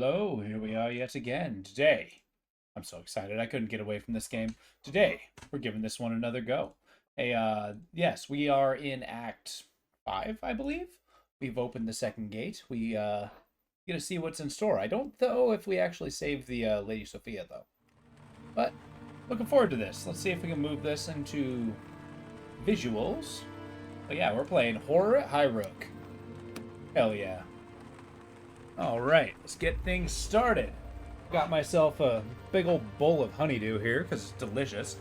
hello, here we are yet again. Today, I'm so excited I couldn't get away from this game. Today, we're giving this one another go. Yes, we are in Act 5, I believe. We've opened the second gate. We, get to see what's in store. I don't know if we actually saved the, Lady Sophia, though. But, looking forward to this. Let's see if we can move this into visuals. But yeah, we're playing Horror at High Rook. Hell yeah. Alright, let's get things started. Got myself a big old bowl of honeydew here, because it's delicious.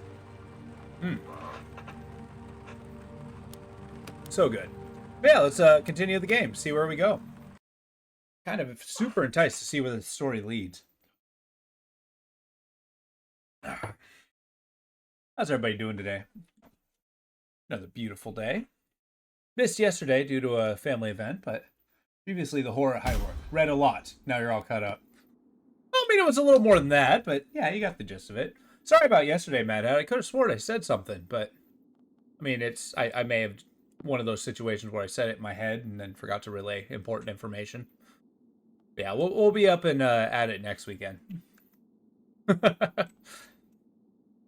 So good. But yeah, let's continue the game, see where we go. Kind of super enticed to see where the story leads. How's everybody doing today? Another beautiful day. Missed yesterday due to a family event, but previously the Horror at High Rook. Read a lot. Now you're all caught up. Well, I mean, it was a little more than that, but yeah, you got the gist of it. Sorry about yesterday, Mad Hat. I could have sworn I said something, but I mean, I may have one of those situations where I said it in my head and then forgot to relay important information. Yeah, we'll be up and at it next weekend.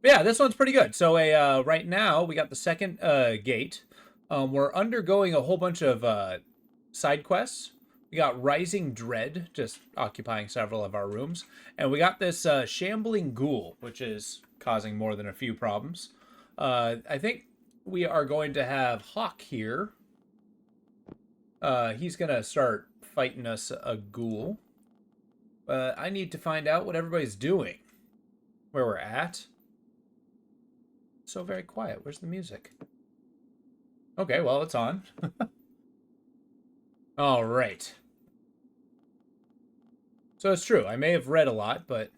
Yeah, this one's pretty good. So right now we got the second gate. We're undergoing a whole bunch of side quests. We got Rising Dread just occupying several of our rooms, and we got this shambling ghoul, which is causing more than a few problems. I think we are going to have Hawk here. He's gonna start fighting us a ghoul. I need to find out what everybody's doing, where we're at. So very quiet. Where's the music? Okay, well, it's on. All right. So it's true. I may have read a lot, but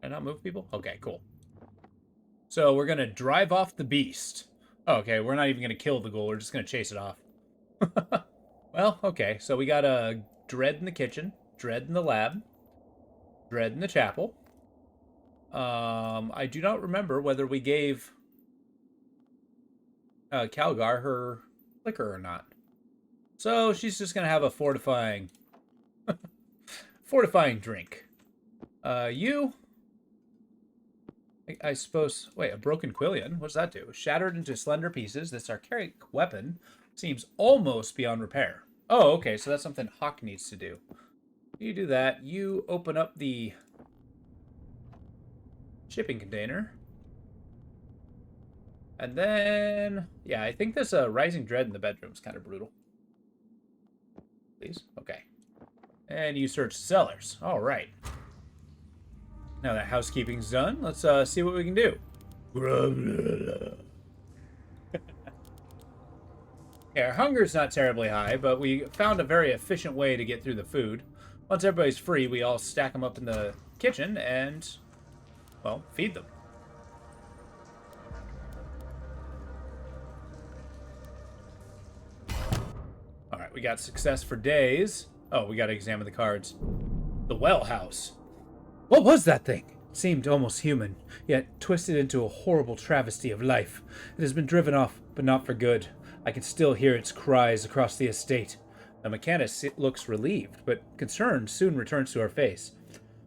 can I not move people? Okay, cool. So we're going to drive off the beast. Oh, okay, we're not even going to kill the ghoul. We're just going to chase it off. Well, okay. So we got a Dread in the kitchen, Dread in the lab, Dread in the chapel. I do not remember whether we gave Calgar her liquor or not. So she's just going to have a fortifying drink. You, I suppose, wait, a broken quillion? What's that do? Shattered into slender pieces, this archaic weapon seems almost beyond repair. Oh, okay, so that's something Hawk needs to do. You do that. You open up the shipping container. And then, yeah, I think this Rising Dread in the bedroom is kind of brutal. Please? Okay. And you search cellars. All right. Now that housekeeping's done, let's see what we can do. Yeah, our hunger's not terribly high, but we found a very efficient way to get through the food. Once everybody's free, we all stack them up in the kitchen and, well, feed them. Alright, we got success for days. Oh, we gotta examine the cards. The well house. What was that thing? It seemed almost human, yet twisted into a horrible travesty of life. It has been driven off, but not for good. I can still hear its cries across the estate. The mechanic looks relieved, but concern soon returns to her face.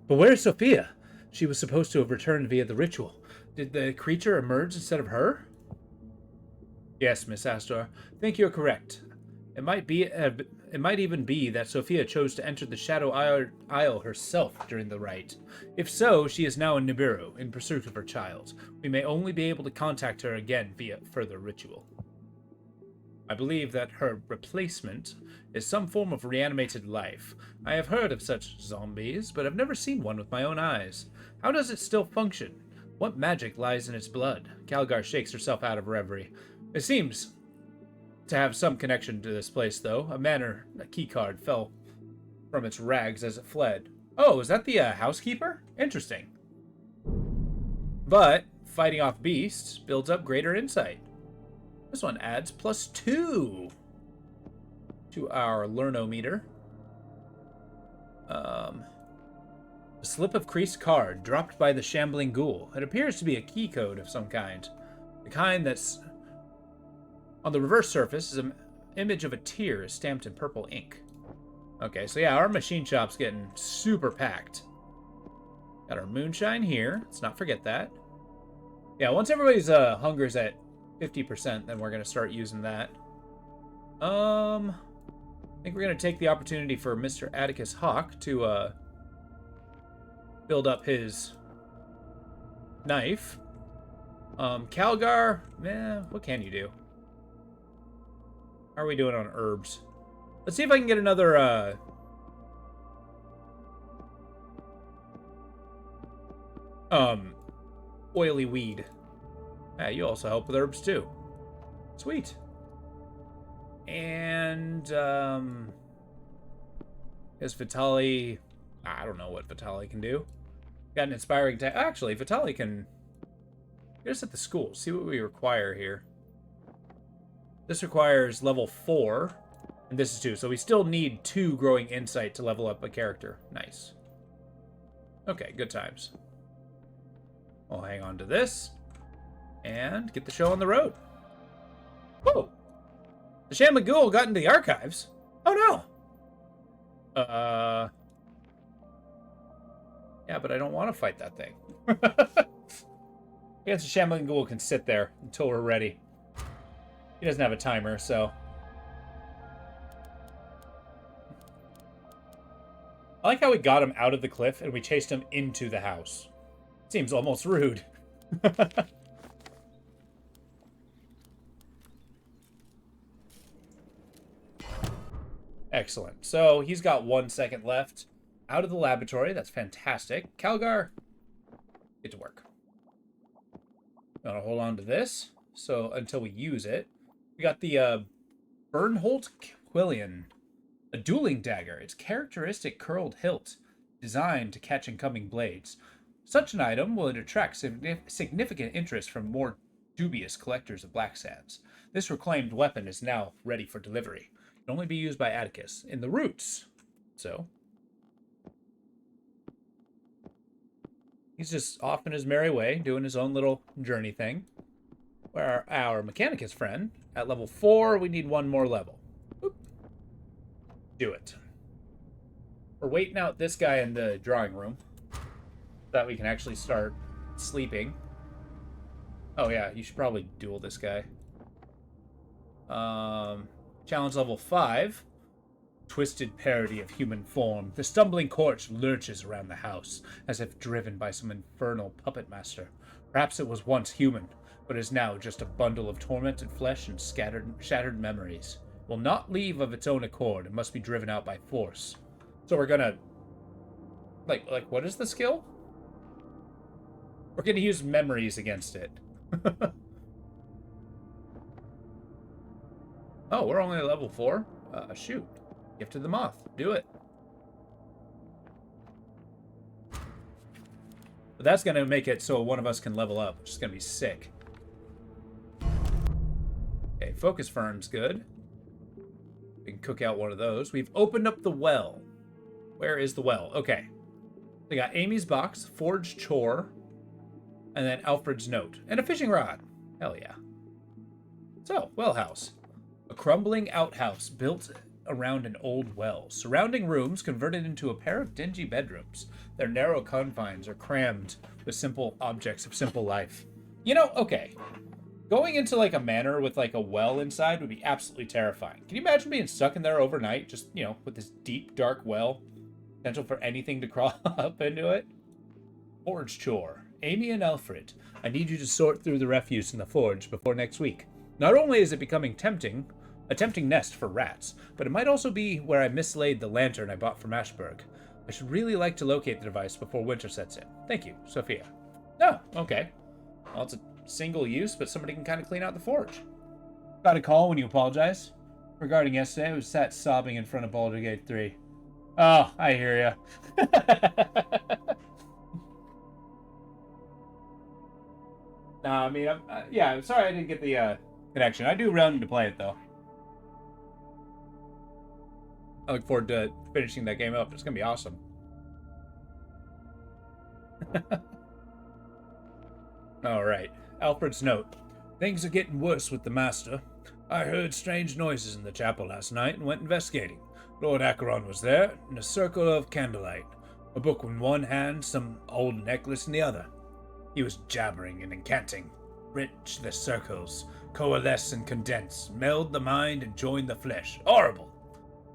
But where's Sophia? She was supposed to have returned via the ritual. Did the creature emerge instead of her? Yes, Miss Astor. I think you're correct. It might even be that Sophia chose to enter the Shadow Isle herself during the rite. If so, she is now in Nibiru, in pursuit of her child. We may only be able to contact her again via further ritual. I believe that her replacement is some form of reanimated life. I have heard of such zombies, but I've never seen one with my own eyes. How does it still function? What magic lies in its blood? Calgar shakes herself out of reverie. It seems to have some connection to this place, though. A manor keycard fell from its rags as it fled. Oh, is that the housekeeper? Interesting. But fighting off beasts builds up greater insight. This one adds +2 to our learnometer. A slip of creased card dropped by the shambling ghoul. It appears to be a key code of some kind. The kind that's on the reverse surface is an image of a tear stamped in purple ink. Okay, so yeah, our machine shop's getting super packed. Got our moonshine here. Let's not forget that. Yeah, once everybody's hunger's at 50%, then we're gonna start using that. I think we're gonna take the opportunity for Mr. Atticus Hawk to build up his knife. Calgar, what can you do? How are we doing on herbs? Let's see if I can get another oily weed. Yeah, you also help with herbs too. Sweet. And is Vitali, I don't know what Vitali can do. Got an inspiring tag. Actually, Vitali can get us at the school. See what we require here. This requires level 4, and this is 2. So we still need 2 growing insight to level up a character. Nice. Okay, good times. We'll hang on to this and get the show on the road. Whoa! The Shambling Ghoul got into the archives. Oh no! Yeah, but I don't want to fight that thing. I guess the Shambling Ghoul can sit there until we're ready. He doesn't have a timer, so... I like how we got him out of the cliff and we chased him into the house. Seems almost rude. Excellent. So he's got 1 second left. Out of the laboratory. That's fantastic. Calgar, get to work. Gonna hold on to this so until we use it. We got the Bernholt Quillian, a dueling dagger. Its characteristic curled hilt, designed to catch incoming blades. Such an item will attract significant interest from more dubious collectors of black sands. This reclaimed weapon is now ready for delivery. It can only be used by Atticus in the roots. So he's just off in his merry way, doing his own little journey thing. Where our Mechanicus friend, at level 4, we need 1 more level. Oop. Do it. We're waiting out this guy in the drawing room. So that we can actually start sleeping. Oh yeah, you should probably duel this guy. Challenge level 5. Twisted parody of human form. The stumbling corpse lurches around the house, as if driven by some infernal puppet master. Perhaps it was once human, but is now just a bundle of tormented flesh and shattered memories. Will not leave of its own accord and must be driven out by force. So we're gonna... Like, what is the skill? We're gonna use memories against it. Oh, we're only at level 4? Shoot. Gift of the Moth. Do it. But that's gonna make it so one of us can level up, which is gonna be sick. Okay, Focus Fern's good. We can cook out one of those. We've opened up the well. Where is the well? Okay. We got Amy's box, Forge Chore, and then Alfred's note. And a fishing rod. Hell yeah. So, well house. A crumbling outhouse built around an old well. Surrounding rooms converted into a pair of dingy bedrooms. Their narrow confines are crammed with simple objects of simple life. You know, okay. Going into, like, a manor with, like, a well inside would be absolutely terrifying. Can you imagine being stuck in there overnight? Just, you know, with this deep, dark well. Potential for anything to crawl up into it. Forge Chore. Amy and Alfred, I need you to sort through the refuse in the forge before next week. Not only is it becoming a tempting nest for rats, but it might also be where I mislaid the lantern I bought from Ashburg. I should really like to locate the device before winter sets in. Thank you, Sophia. Oh, okay. Well, it's a single use, but somebody can kind of clean out the forge. Got a call when you apologize. Regarding yesterday, I was sat sobbing in front of Baldur's Gate 3. Oh, I hear ya. Nah, I mean, I'm sorry I didn't get the connection. I do run to play it, though. I look forward to finishing that game up. It's going to be awesome. All right. Alfred's note. Things are getting worse with the master. I heard strange noises in the chapel last night and went investigating. Lord Acheron was there, in a circle of candlelight, a book in one hand, some old necklace in the other. He was jabbering and incanting. Rich the circles, coalesce and condense, meld the mind and join the flesh. Horrible!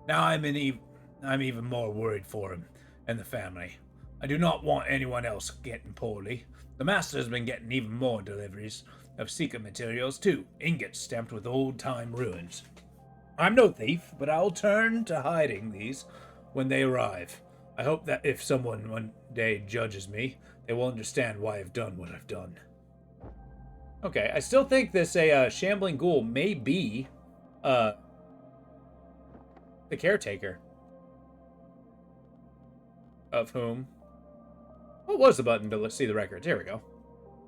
Now I'm even more worried for him and the family. I do not want anyone else getting poorly. The master has been getting even more deliveries of secret materials too, ingots stamped with old-time ruins. I'm no thief, but I'll turn to hiding these when they arrive. I hope that if someone one day judges me, they will understand why I've done what I've done. Okay, I still think this shambling ghoul may be the caretaker. Of whom? What was the button to see the records? Here we go.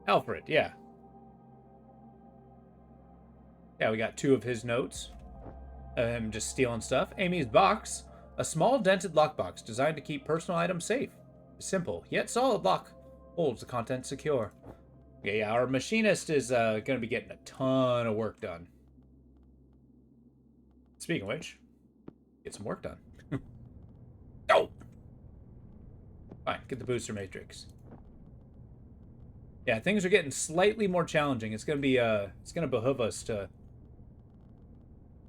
Alfred, yeah. Yeah, we got 2 of his notes. Him just stealing stuff. Amy's box. A small dented lockbox designed to keep personal items safe. A simple, yet solid lock holds the contents secure. Okay, yeah, our machinist is going to be getting a ton of work done. Speaking of which, get some work done. Oh! Fine, get the booster matrix. Yeah, things are getting slightly more challenging. It's going to behoove us to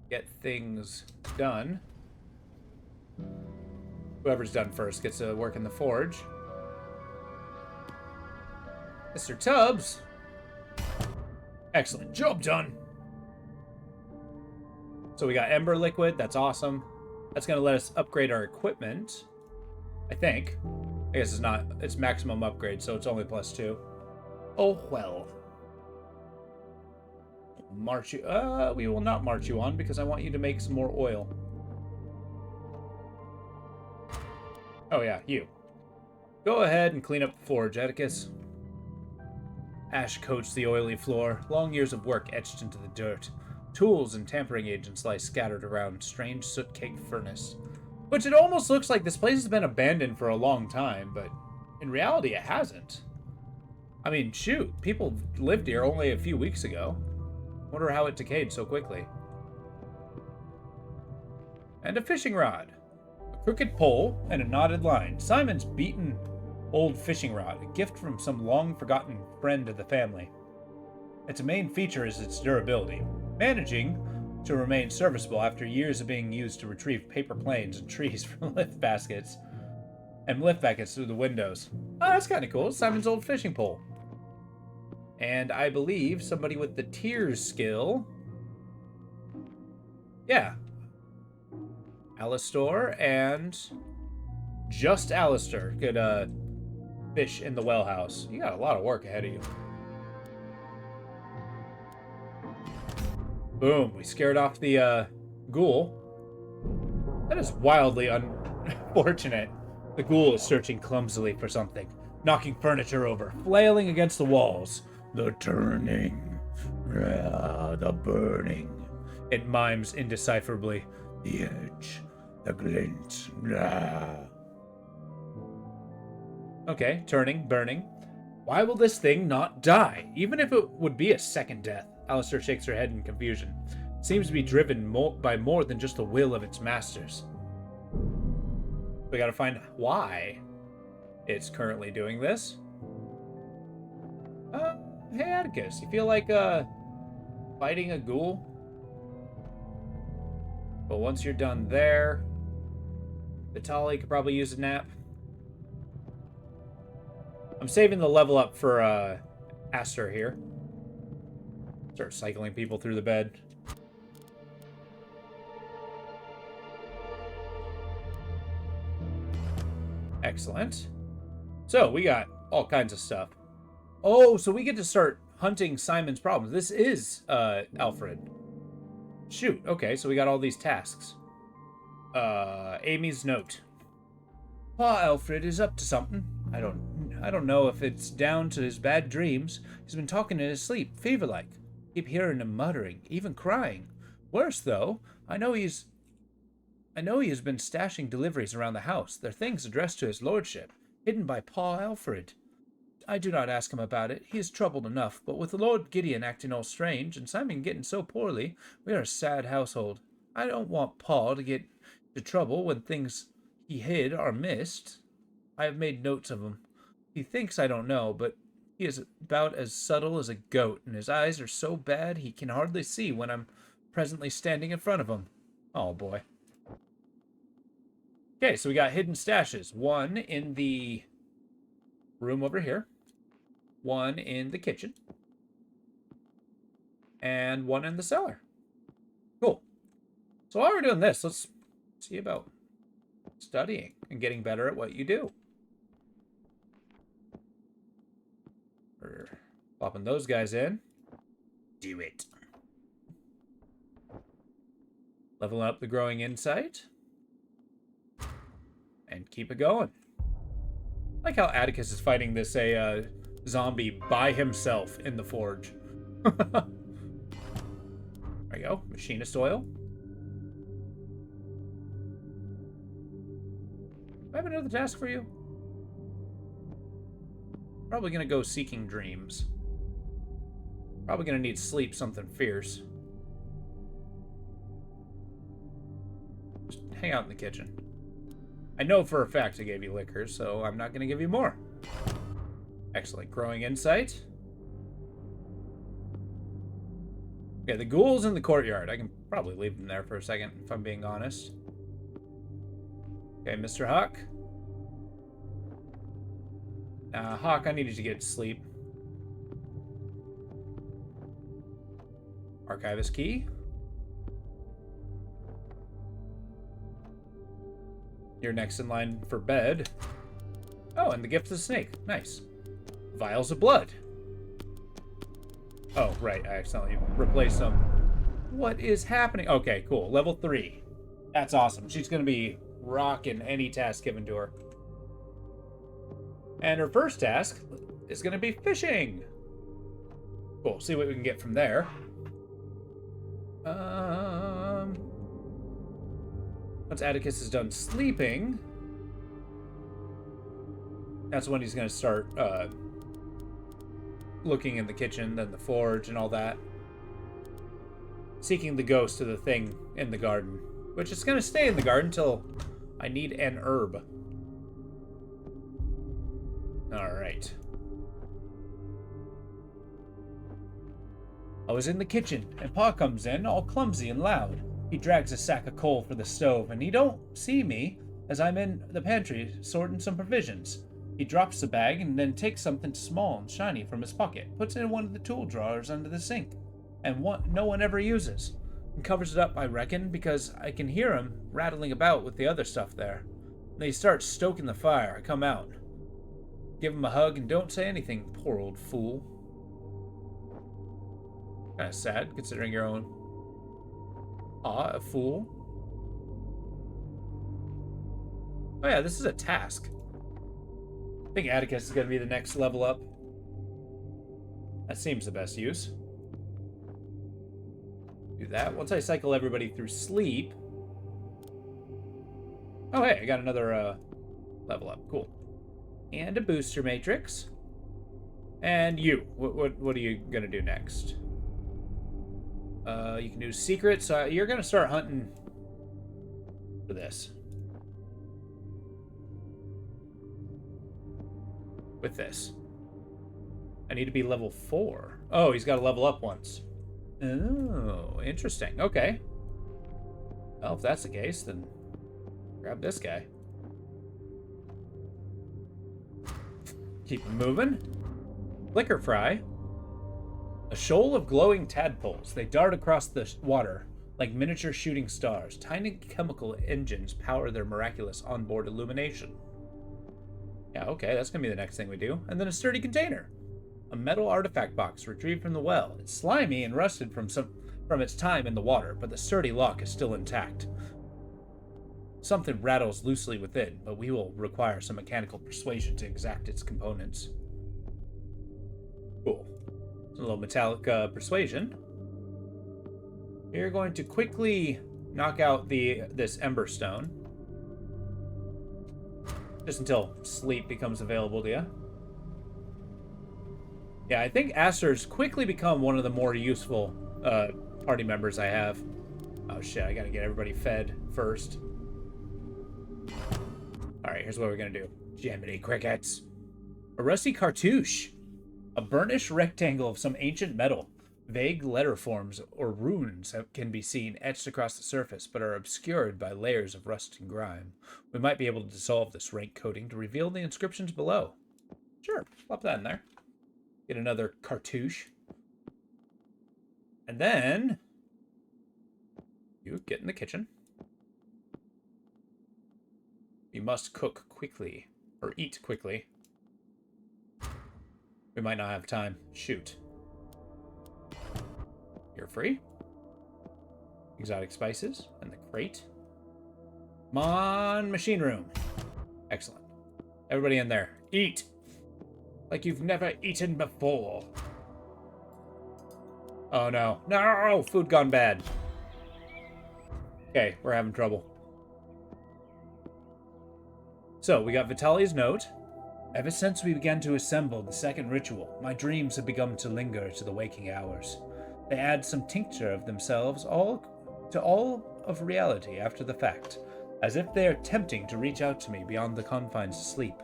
get things done. Whoever's done first gets to work in the forge. Mr. Tubbs. Excellent. Job done. So we got Ember Liquid. That's awesome. That's going to let us upgrade our equipment. I think. I guess it's not. It's maximum upgrade, so it's only +2. Oh, well. March you. We will not march you on because I want you to make some more oil. Oh, yeah, you. Go ahead and clean up the forge, Atticus. Ash coats the oily floor, long years of work etched into the dirt. Tools and tampering agents lie scattered around strange soot-caked furnace. Which it almost looks like this place has been abandoned for a long time, but in reality it hasn't. I mean, shoot, people lived here only a few weeks ago. Wonder how it decayed so quickly. And a fishing rod. A crooked pole and a knotted line. Simon's beaten old fishing rod, a gift from some long-forgotten friend of the family. Its main feature is its durability, managing to remain serviceable after years of being used to retrieve paper planes and trees from lift baskets through the windows. Oh, that's kind of cool. Simon's old fishing pole. And I believe somebody with the tears skill. Yeah. Alistor and just Alistair could fish in the well house. You got a lot of work ahead of you. Boom, we scared off the ghoul. That is wildly unfortunate. The ghoul is searching clumsily for something, knocking furniture over, flailing against the walls. The turning, the burning. It mimes indecipherably. The edge, the glint. Okay, turning, burning. Why will this thing not die? Even if it would be a second death. Alistair shakes her head in confusion. It seems to be driven by more than just the will of its masters. We gotta find why it's currently doing this. Hey Atticus, you feel like fighting a ghoul? But once you're done there, Vitaly could probably use a nap. I'm saving the level up for Aster here. Start cycling people through the bed. Excellent. So we got all kinds of stuff. Oh, so we get to start hunting Simon's problems. This is Alfred. Shoot. Okay, so we got all these tasks. Amy's note. Pa Alfred is up to something. I don't know if it's down to his bad dreams. He's been talking in his sleep, fever-like. Keep hearing him muttering, even crying. Worse though, I know he has been stashing deliveries around the house. They're things addressed to his lordship, hidden by Pa Alfred. I do not ask him about it. He is troubled enough, but with Lord Gideon acting all strange and Simon getting so poorly, we are a sad household. I don't want Pa to get to trouble when things he hid are missed. I have made notes of him. He thinks I don't know, but he is about as subtle as a goat, and his eyes are so bad he can hardly see when I'm presently standing in front of him. Oh, boy. Okay, so we got hidden stashes. One in the room over here. One in the kitchen. And one in the cellar. Cool. So while we're doing this, let's see about studying and getting better at what you do. We're popping those guys in. Do it. Leveling up the growing insight. And keep it going. I like how Atticus is fighting this zombie by himself in the forge. There we go. Machinist oil. Do I have another task for you? Probably gonna go seeking dreams. Probably gonna need sleep something fierce. Just hang out in the kitchen. I know for a fact I gave you liquor, so I'm not gonna give you more. Excellent. Growing insight. Okay, the ghoul's in the courtyard. I can probably leave them there for a second, if I'm being honest. Okay, Mr. Hawk. Hawk, I needed to get to sleep. Archivist key. You're next in line for bed. Oh, and the gift of the snake. Nice. Vials of blood. Oh, right. I accidentally replaced them. What is happening? Okay, cool. Level 3. That's awesome. She's going to be rocking any task given to her. And her first task is going to be fishing. Cool. See what we can get from there. Once Atticus is done sleeping, that's when he's going to start looking in the kitchen, then the forge, and all that. Seeking the ghost of the thing in the garden, which is going to stay in the garden until I need an herb. Alright. I was in the kitchen, and Pa comes in, all clumsy and loud. He drags a sack of coal for the stove, and he don't see me, as I'm in the pantry sorting some provisions. He drops the bag, and then takes something small and shiny from his pocket, puts it in one of the tool drawers under the sink, and no one ever uses, and covers it up, I reckon, because I can hear him rattling about with the other stuff there. And he starts stoking the fire. I come out. Give him a hug, and don't say anything, poor old fool. Kind of sad, considering your own... a fool. Oh yeah, this is a task. I think Atticus is going to be the next level up. That seems the best use. Do that. Once I cycle everybody through sleep... Oh hey, I got another level up. Cool. And a booster matrix. And you. What are you going to do next? You can do secrets. You're going to start hunting for this. With this. I need to be level 4. Oh, he's got to level up once. Oh, interesting. Okay. Well, if that's the case, then grab this guy. Keep moving. Flicker fry. A shoal of glowing tadpoles. They dart across the water like miniature shooting stars. Tiny chemical engines power their miraculous onboard illumination. Yeah, okay, that's gonna be the next thing we do. And then a sturdy container. A metal artifact box retrieved from the well. It's slimy and rusted from its time in the water, but the sturdy lock is still intact. Something rattles loosely within, but we will require some mechanical persuasion to exact its components. Cool. A little metallic persuasion. You're going to quickly knock out this ember stone. Just until sleep becomes available to you. Yeah, I think Aster's quickly become one of the more useful party members I have. Oh shit, I gotta get everybody fed first. Alright, here's what we're gonna do. Jiminy crickets. A rusty cartouche. A burnished rectangle of some ancient metal. Vague letter forms or runes can be seen etched across the surface, but are obscured by layers of rust and grime. We might be able to dissolve this rank coating to reveal the inscriptions below. Sure, plop that in there. Get another cartouche. And then you get in the kitchen. You must cook quickly, or eat quickly. We might not have time. Shoot. You're free. Exotic spices and the crate. Come on, machine room. Excellent. Everybody in there. Eat. Like you've never eaten before. Oh no. No! Food gone bad. Okay, we're having trouble. So, we got Vitali's note. Ever since we began to assemble the second ritual, my dreams have begun to linger to the waking hours. They add some tincture of themselves to all of reality after the fact, as if they are attempting to reach out to me beyond the confines of sleep.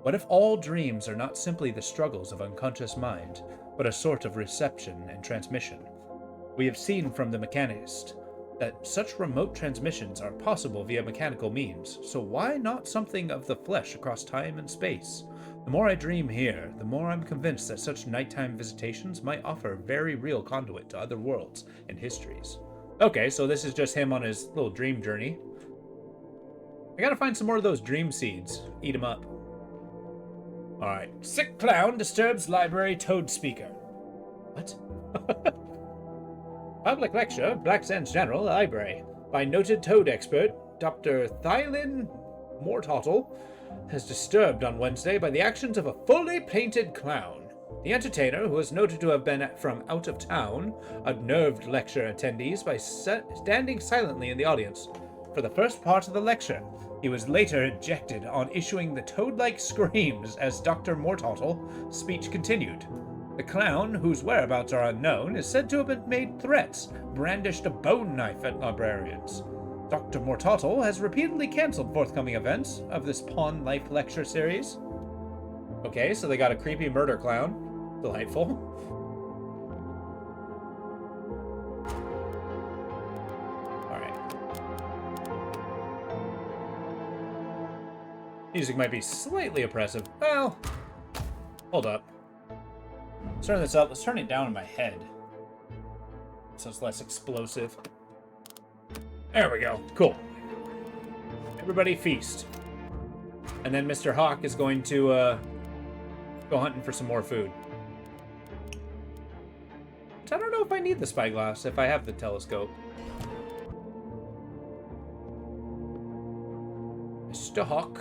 What if all dreams are not simply the struggles of unconscious mind, but a sort of reception and transmission? We have seen from the Mechanist that such remote transmissions are possible via mechanical means, so why not something of the flesh across time and space? The more I dream here, the more I'm convinced that such nighttime visitations might offer very real conduit to other worlds and histories. Okay, so this is just him on his little dream journey. I gotta find some more of those dream seeds. Eat them up. Alright. Sick clown disturbs library toad speaker. What? Public lecture, Black Sands General Library, by noted toad expert Dr. Thylin Mortottle, has disturbed on Wednesday by the actions of a fully painted clown. The entertainer, who is noted to have been from out of town, unnerved lecture attendees by standing silently in the audience for the first part of the lecture. He was later ejected on issuing the toad-like screams as Dr. Mortottle's speech continued. The clown, whose whereabouts are unknown, is said to have made threats, brandished a bone knife at librarians. Dr. Mortottle has repeatedly cancelled forthcoming events of this Pawn Life lecture series. Okay, so they got a creepy murder clown. Delightful. Alright. Music might be slightly oppressive. Well, hold up. Let's turn this up. Let's turn it down in my head, so it's less explosive. There we go. Cool. Everybody feast. And then Mr. Hawk is going to go hunting for some more food. I don't know if I need the spyglass if I have the telescope. Mr. Hawk.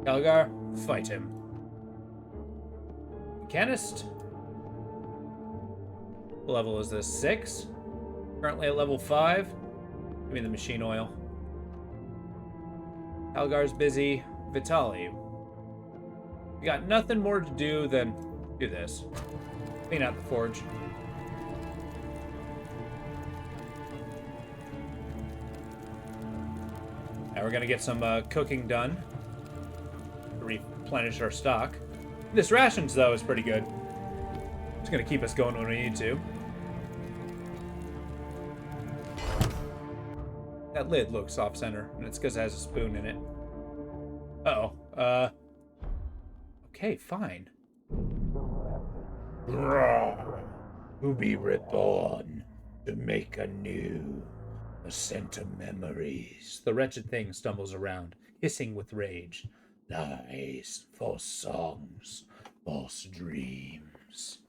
Elgar, fight him. Mechanist. What level is this? 6? Currently at level 5. Give me the machine oil. Algar's busy. Vitali. We got nothing more to do than do this. Clean out the forge. Now we're gonna get some cooking done to replenish our stock. This rations, though, is pretty good. It's gonna keep us going when we need to. That lid looks off-center, and it's because it has a spoon in it. Uh-oh. Okay, fine. To be reborn, to make anew, a scent of memories. The wretched thing stumbles around, hissing with rage. Lies, false songs, false dreams.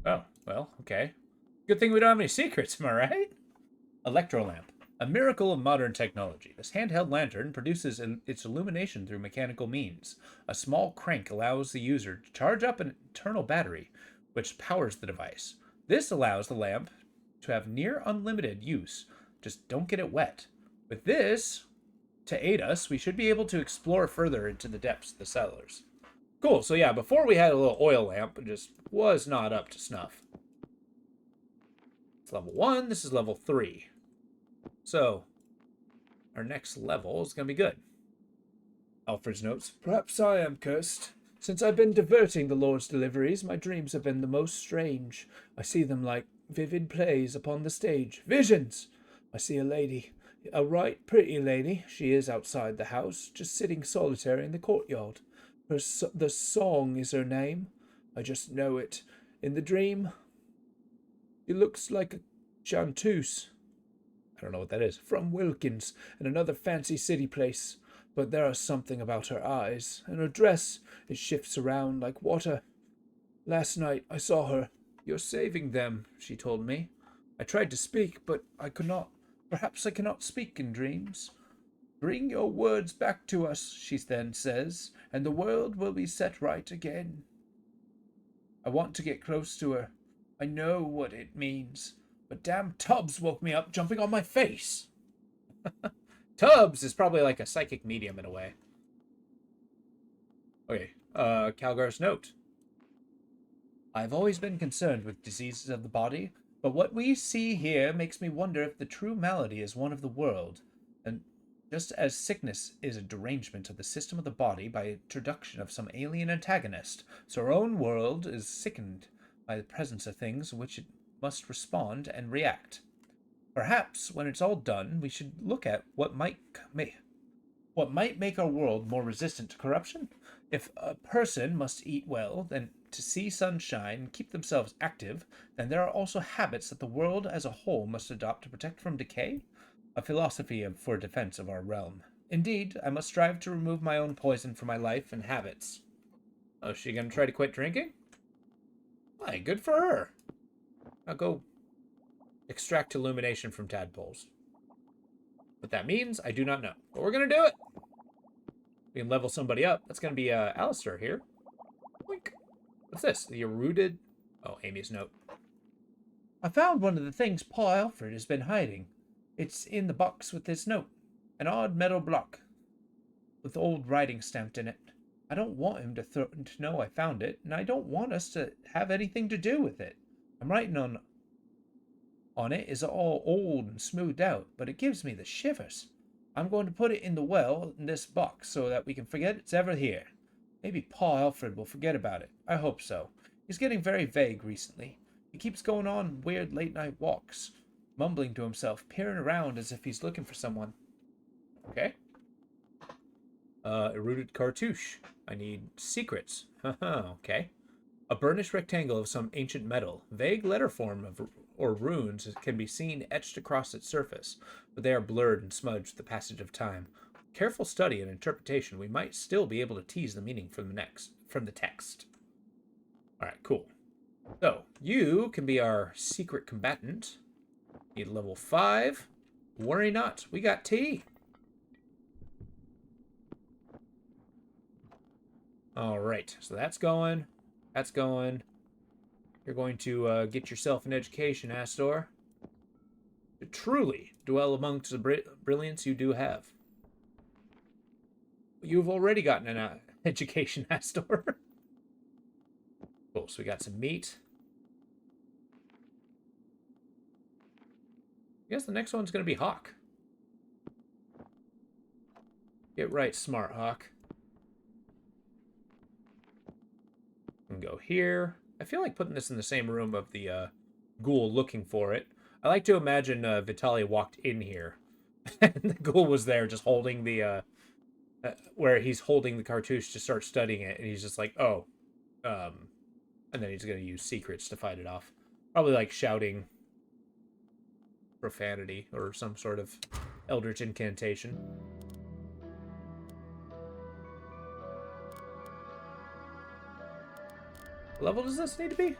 Oh, well, okay. Good thing we don't have any secrets, am I right? Electrolamp. A miracle of modern technology. This handheld lantern produces its illumination through mechanical means. A small crank allows the user to charge up an internal battery, which powers the device. This allows the lamp to have near unlimited use. Just don't get it wet. With this to aid us, we should be able to explore further into the depths of the cellars. Cool, so yeah, before we had a little oil lamp, it just was not up to snuff. It's level 1, this is level 3. So, our next level is going to be good. Alfred's notes. Perhaps I am cursed. Since I've been diverting the Lord's deliveries, my dreams have been the most strange. I see them like vivid plays upon the stage. Visions! I see a lady, a right pretty lady. She is outside the house, just sitting solitary in the courtyard. The Song is her name. I just know it. In the dream, she looks like a chanteuse. I don't know what that is. From Wilkins, and another fancy city place. But there is something about her eyes, and her dress, it shifts around like water. Last night I saw her. You're saving them, she told me. I tried to speak, but I could not. Perhaps I cannot speak in dreams. Bring your words back to us, she then says, and the world will be set right again. I want to get close to her. I know what it means. But damn Tubbs woke me up jumping on my face. Tubbs is probably like a psychic medium in a way. Okay, Calgar's note. I've always been concerned with diseases of the body, but what we see here makes me wonder if the true malady is one of the world, and just as sickness is a derangement of the system of the body by introduction of some alien antagonist, so our own world is sickened by the presence of things which it must respond and react. Perhaps, when it's all done, we should look at what might make our world more resistant to corruption. If a person must eat well, then to see sunshine and keep themselves active, then there are also habits that the world as a whole must adopt to protect from decay. A philosophy for defense of our realm. Indeed, I must strive to remove my own poison from my life and habits. Oh, is she gonna try to quit drinking? Why, good for her. I'll go extract illumination from tadpoles. What that means, I do not know. But we're going to do it. We can level somebody up. That's going to be Alistair here. Wink. What's this? The eroded... Oh, Amy's note. I found one of the things Paul Alfred has been hiding. It's in the box with this note. An odd metal block with old writing stamped in it. I don't want him to know I found it, and I don't want us to have anything to do with it. I'm writing on it is all old and smoothed out, but it gives me the shivers. I'm going to put it in the well in this box so that we can forget it's ever here. Maybe Paul Alfred will forget about it. I hope so. He's getting very vague recently. He keeps going on weird late-night walks, mumbling to himself, peering around as if he's looking for someone. Okay. Eroded cartouche. I need secrets. Okay. A burnished rectangle of some ancient metal. Vague letter form or runes can be seen etched across its surface, but they are blurred and smudged with the passage of time. Careful study and interpretation, we might still be able to tease the meaning from the text. Alright, cool. So, you can be our secret combatant. Need level 5. Worry not, we got tea. Alright, so that's going. That's going. You're going to get yourself an education, Astor. To truly dwell amongst the brilliance you do have. You've already gotten an education, Astor. Cool, so we got some meat. I guess the next one's going to be Hawk. Get right smart, Hawk. And go here. I feel like putting this in the same room of the ghoul looking for it. I like to imagine Vitaly walked in here. And the ghoul was there just holding the... where he's holding the cartouche to start studying it. And he's just like, oh. And then he's going to use secrets to fight it off. Probably like shouting profanity or some sort of eldritch incantation. What level does this need to be?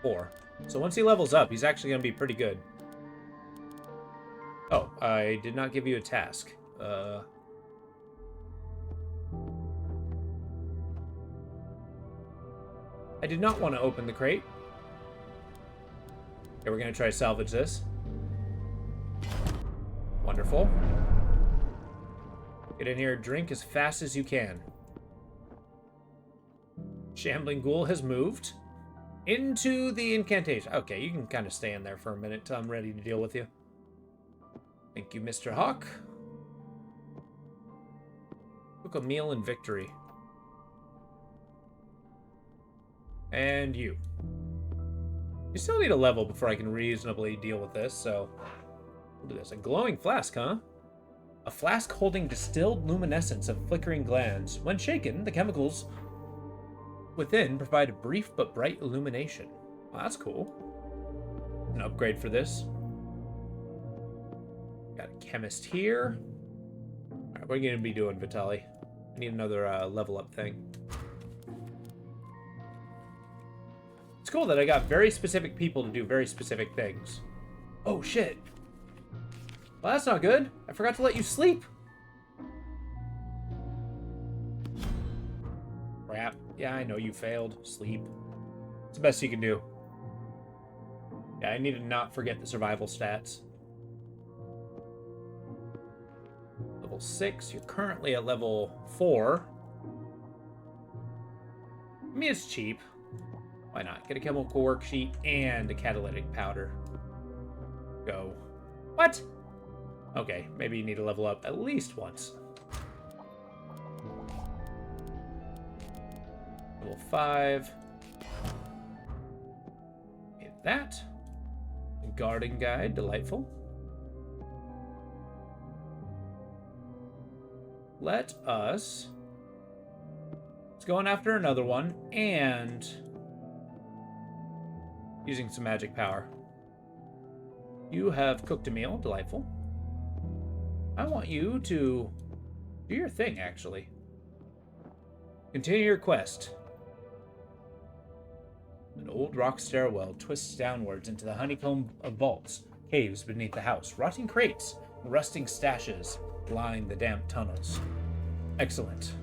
4. So once he levels up, he's actually going to be pretty good. Oh, I did not give you a task. I did not want to open the crate. Okay, we're going to try to salvage this. Wonderful. Get in here, drink as fast as you can. Shambling Ghoul has moved into the incantation. Okay, you can kind of stay in there for a minute till I'm ready to deal with you. Thank you, Mr. Hawk. Cook a meal in victory. And you. You still need a level before I can reasonably deal with this, so... We'll do this. A glowing flask, huh? A flask holding distilled luminescence of flickering glands. When shaken, the chemicals within provide a brief but bright illumination. Well, that's cool. An upgrade for this. Got a chemist here. Alright, what are you going to be doing, Vitaly? I need another level up thing. It's cool that I got very specific people to do very specific things. Oh, shit. Well, that's not good. I forgot to let you sleep. Crap. Yeah, I know you failed. Sleep. It's the best you can do. Yeah, I need to not forget the survival stats. Level 6. You're currently at level 4. I mean, it's cheap. Why not? Get a chemical worksheet and a catalytic powder. Go. What? Okay, maybe you need to level up at least once. Level 5. Get that. A guarding guide, delightful. Let's go on after another one, and using some magic power. You have cooked a meal, delightful. I want you to do your thing, actually. Continue your quest. An old rock stairwell twists downwards into the honeycomb of vaults, caves beneath the house. Rotting crates, rusting stashes line the damp tunnels. Excellent.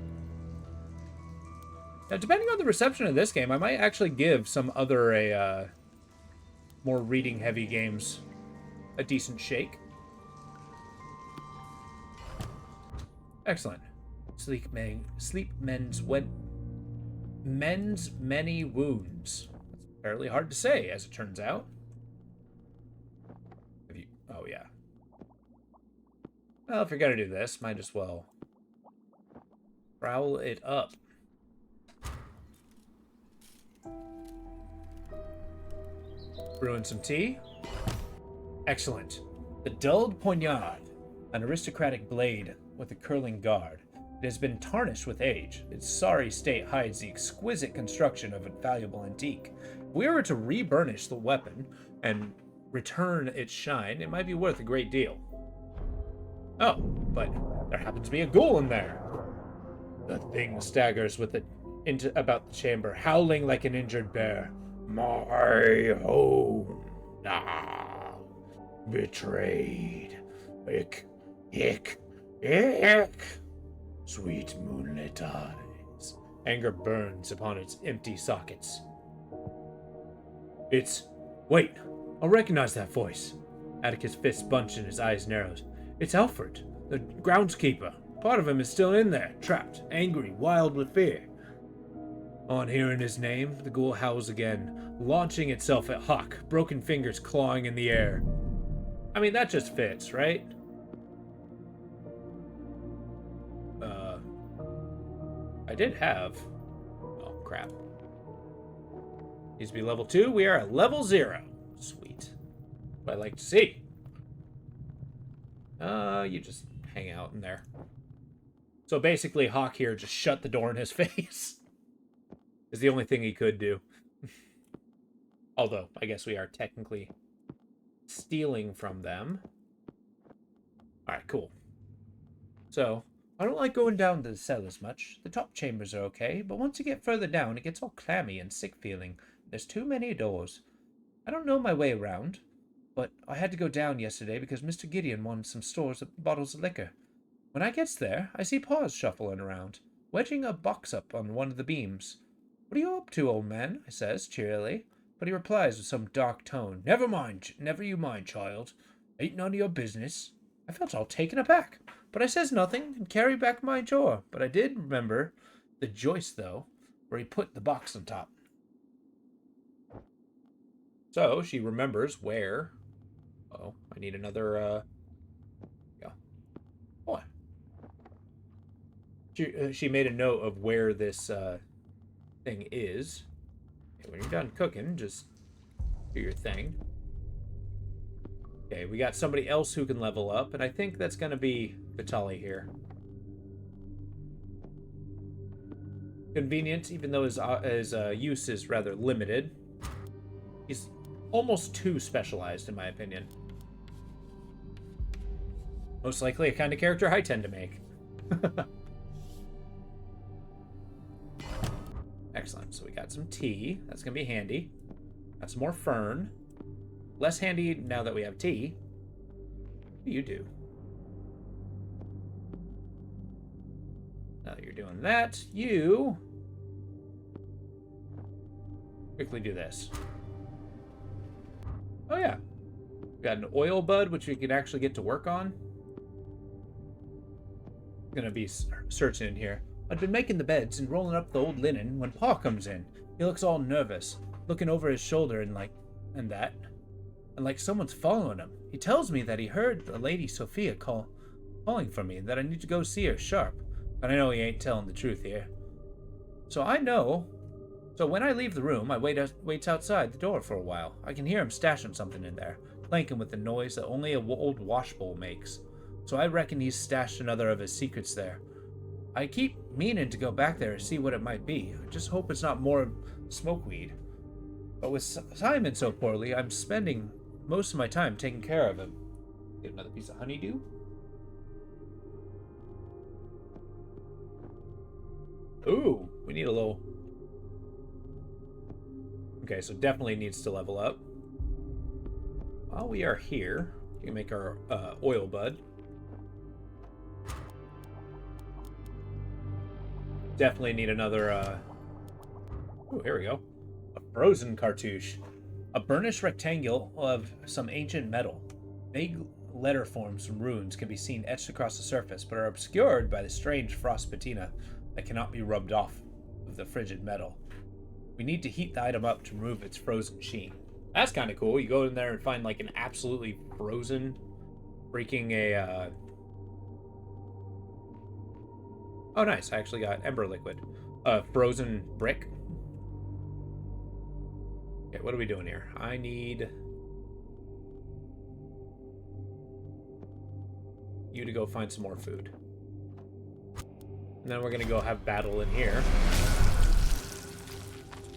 Now, depending on the reception of this game, I might actually give some other more reading-heavy games a decent shake. Excellent. Sleep mends many wounds. That's fairly hard to say, as it turns out. Oh, yeah. Well, if you're gonna do this, might as well prowl it up. Brewing some tea. Excellent. The dulled poignard, an aristocratic blade with a curling guard. It has been tarnished with age. Its sorry state hides the exquisite construction of a valuable antique. If we were to re-burnish the weapon and return its shine, it might be worth a great deal. Oh, but there happens to be a ghoul in there. The thing staggers with it about the chamber, howling like an injured bear. My home now betrayed. Ick. Sweet moonlit eyes. Anger burns upon its empty sockets. Wait, I'll recognize that voice. Atticus' fists bunch and his eyes narrowed. It's Alfred, the groundskeeper. Part of him is still in there, trapped, angry, wild with fear. On hearing his name, the ghoul howls again, launching itself at Hawk, broken fingers clawing in the air. I mean, that just fits, right? I did have... Oh, crap. Needs to be level 2. We are at level 0. Sweet. What I like to see. You just hang out in there. So basically, Hawk here just shut the door in his face. Is the only thing he could do. Although, I guess we are technically stealing from them. Alright, cool. So, I don't like going down to the cellars much. The top chambers are okay, but once you get further down, it gets all clammy and sick feeling. There's too many doors. I don't know my way around, but I had to go down yesterday because Mr. Gideon wanted some bottles of liquor. When I gets there, I see paws shuffling around, wedging a box up on one of the beams. What are you up to, old man? I says, cheerily, but he replies with some dark tone. Never you mind, child. Ain't none of your business. I felt all taken aback, but I says nothing and carried back my jaw. But I did remember the joist, though, where he put the box on top. So she remembers where... Oh, I need another, Yeah. Boy. She made a note of where this thing is. Okay, when you're done cooking, just do your thing. Okay, we got somebody else who can level up, and I think that's going to be Vitaly here. Convenient, even though his use is rather limited. He's almost too specialized, in my opinion. Most likely a kind of character I tend to make. Excellent. So we got some tea. That's going to be handy. Got some more fern. Less handy now that we have tea. What do you do? Now that you're doing that, you quickly do this. Oh yeah. We got an oil bud, which we can actually get to work on. I'm gonna be searching in here. I'd been making the beds and rolling up the old linen when Pa comes in. He looks all nervous, looking over his shoulder and like someone's following him. He tells me that he heard the Lady Sophia calling for me and that I need to go see her sharp. But I know he ain't telling the truth here. So when I leave the room, I waits outside the door for a while. I can hear him stashing something in there, clanking with the noise that only an old washbowl makes. So I reckon he's stashed another of his secrets there. I keep meaning to go back there and see what it might be. I just hope it's not more smokeweed. But with Simon so poorly, I'm spending most of my time taking care of him. Get another piece of honeydew? Ooh, we need a little... Okay, so definitely needs to level up. While we are here, we can make our oil bud. Definitely need another... Oh, here we go. A frozen cartouche. A burnished rectangle of some ancient metal. Vague letter forms from runes can be seen etched across the surface, but are obscured by the strange frost patina that cannot be rubbed off of the frigid metal. We need to heat the item up to remove its frozen sheen. That's kind of cool. You go in there and find like an absolutely frozen freaking Oh, nice. I actually got ember liquid. Frozen brick. Okay, what are we doing here? I need you to go find some more food. And then we're going to go have battle in here.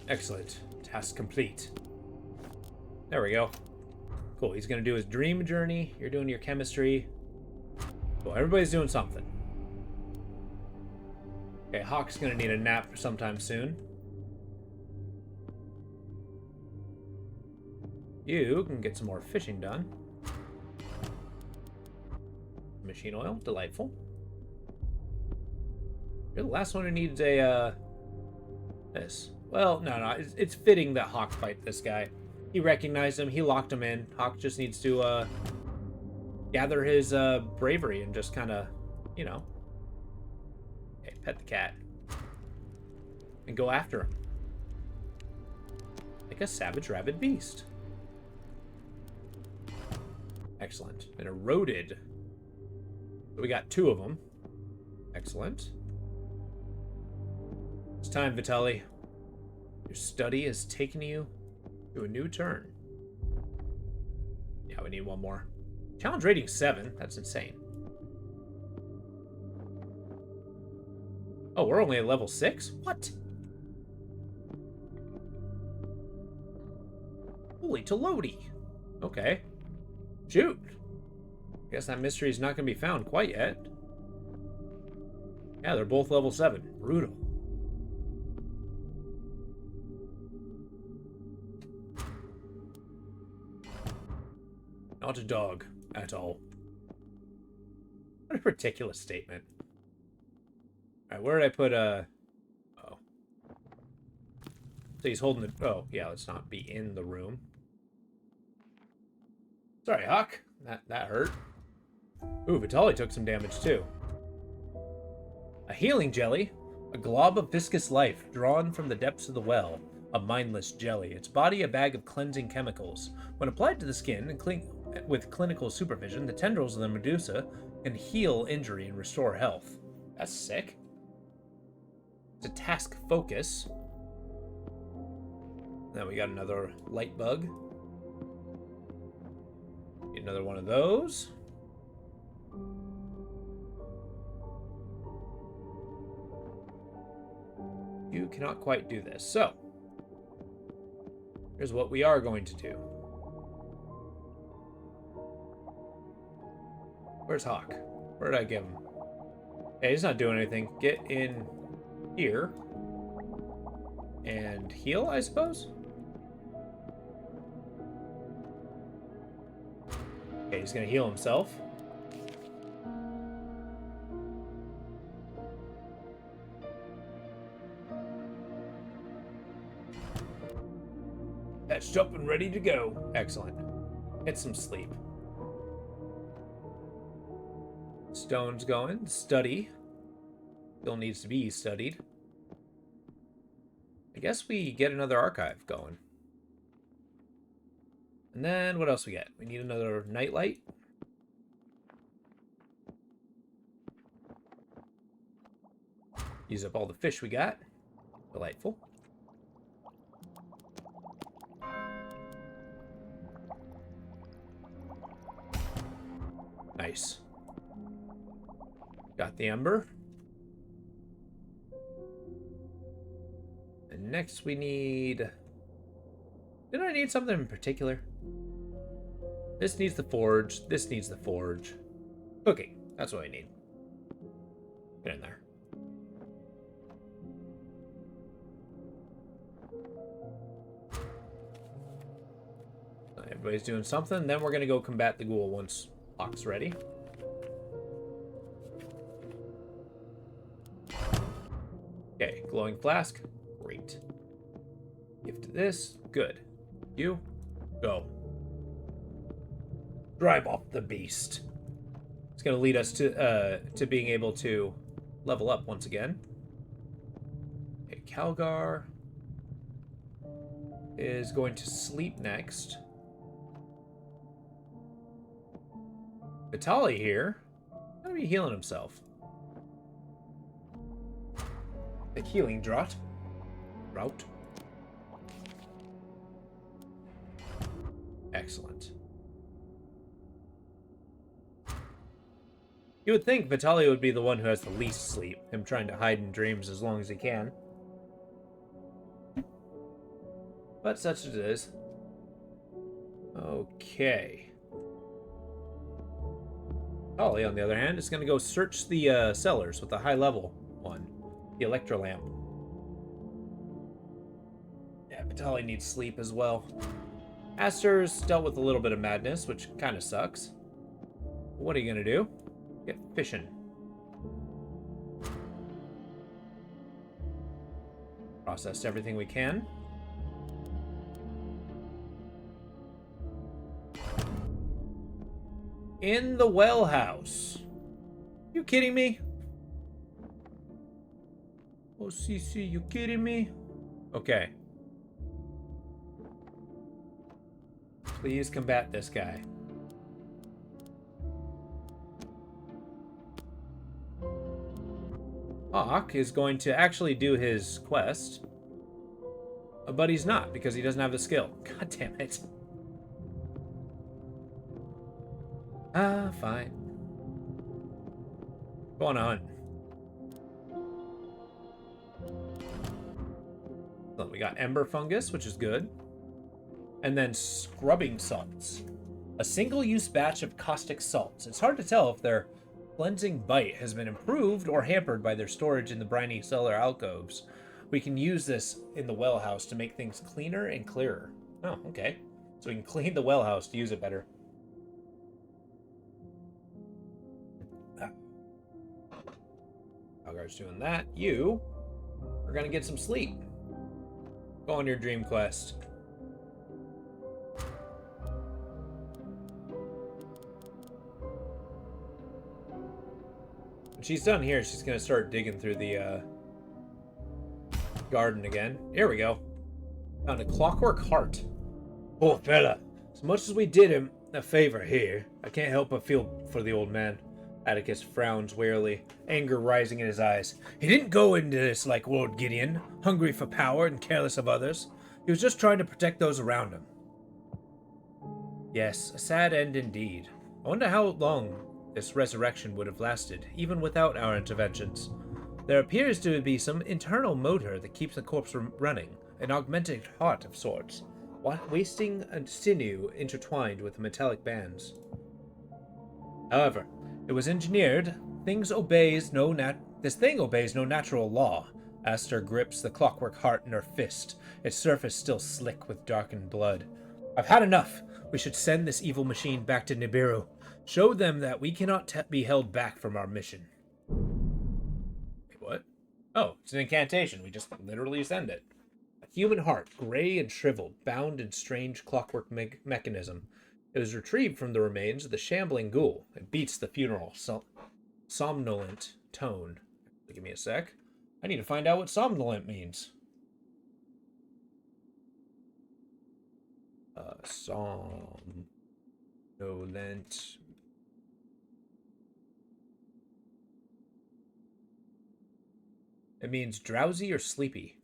Excellent. Task complete. There we go. Cool. He's going to do his dream journey. You're doing your chemistry. Cool. Everybody's doing something. Okay, Hawk's going to need a nap sometime soon. You can get some more fishing done. Machine oil. Delightful. You're the last one who needs a, this. Well, no. It's fitting that Hawk fight this guy. He recognized him. He locked him in. Hawk just needs to, gather his, bravery and just kind of, you know. Okay, pet the cat. And go after him. Like a savage rabid beast. Excellent. And eroded. We got 2 of them. Excellent. It's time, Vitaly. Your study has taken you to a new turn. Yeah, we need 1 more. Challenge rating 7. That's insane. Oh, we're only at level 6? What? Holy Tolodi. Okay. Shoot. Guess that mystery is not going to be found quite yet. Yeah, they're both level 7. Brutal. Not a dog at all. What a ridiculous statement. Alright, where did I put oh. So he's holding the... Oh, yeah, let's not be in the room. Sorry, Hawk. That hurt. Ooh, Vitaly took some damage too. A healing jelly. A glob of viscous life drawn from the depths of the well. A mindless jelly. Its body a bag of cleansing chemicals. When applied to the skin and with clinical supervision, the tendrils of the medusa can heal injury and restore health. That's sick. to task focus. Then we got another light bug. Get another one of those. You cannot quite do this. So, here's what we are going to do. Where's Hawk? Where did I give him? Okay, he's not doing anything. Get in here. And heal, I suppose? Okay, he's gonna heal himself. Patched up and ready to go. Excellent. Get some sleep. Stone's going. Study. Still needs to be studied. I guess we get another archive going. And then what else we get? We need another nightlight. Use up all the fish we got. Delightful. Nice. Got the ember. And next we need... Did I need something in particular? This needs the forge. This needs the forge. Cooking. That's what I need. Get in there. Everybody's doing something. Then we're going to go combat the ghoul once Hawk's ready. Okay, glowing flask. Great. Gift this. Good. You. Go. Drive off the beast. It's going to lead us to being able to level up once again. Okay, Calgar is going to sleep next. Vitali here. Gonna be healing himself. The healing draught. Route. Excellent. You would think Vitali would be the one who has the least sleep, him trying to hide in dreams as long as he can. But such it is. Okay. Ollie, on the other hand, is going to go search the cellars with the high-level one, the electro lamp. Yeah, Vitali needs sleep as well. Aster's dealt with a little bit of madness, which kind of sucks. What are you going to do? Get fishing. Processed everything we can. In the well house. You kidding me? Oh, CC, you kidding me? Okay. Please combat this guy. Hawk is going to actually do his quest. But he's not, because he doesn't have the skill. God damn it. Ah, fine. Go on a hunt. So we got ember fungus, which is good. And then scrubbing salts. A single-use batch of caustic salts. It's hard to tell if their cleansing bite has been improved or hampered by their storage in the briny cellar alcoves. We can use this in the well house to make things cleaner and clearer. Oh, okay. So we can clean the well house to use it better. Algar's doing that. You are going to get some sleep. Go on your dream quest. When she's done here, she's going to start digging through the garden again. Here we go. Found a clockwork heart. Poor fella. As much as we did him a favor here, I can't help but feel for the old man. Atticus frowns wearily, anger rising in his eyes. He didn't go into this like Lord Gideon, hungry for power and careless of others. He was just trying to protect those around him. Yes, a sad end indeed. I wonder how long this resurrection would have lasted, even without our interventions. There appears to be some internal motor that keeps the corpse running, an augmented heart of sorts, wasting a sinew intertwined with metallic bands. However, it was engineered. This thing obeys no natural law. Aster grips the clockwork heart in her fist, its surface still slick with darkened blood. I've had enough. We should send this evil machine back to Nibiru. Show them that we cannot be held back from our mission. Wait, what? Oh, it's an incantation. We just literally send it. A human heart, gray and shriveled, bound in strange clockwork mechanism. It was retrieved from the remains of the shambling ghoul. It beats the funeral somnolent tone. Give me a sec. I need to find out what somnolent means. Somnolent. It means drowsy or sleepy.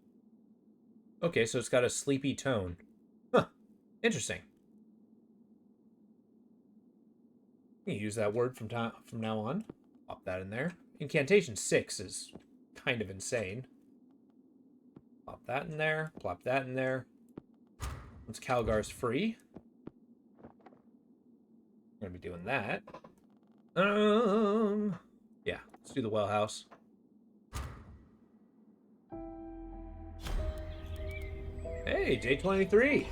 Okay, so it's got a sleepy tone. Huh. Interesting. You can use that word from now on. Pop that in there. Incantation 6 is kind of insane. Pop that in there. Plop that in there. Once Calgar's free, we're gonna be doing that. Yeah, let's do the well house. Hey, day 23.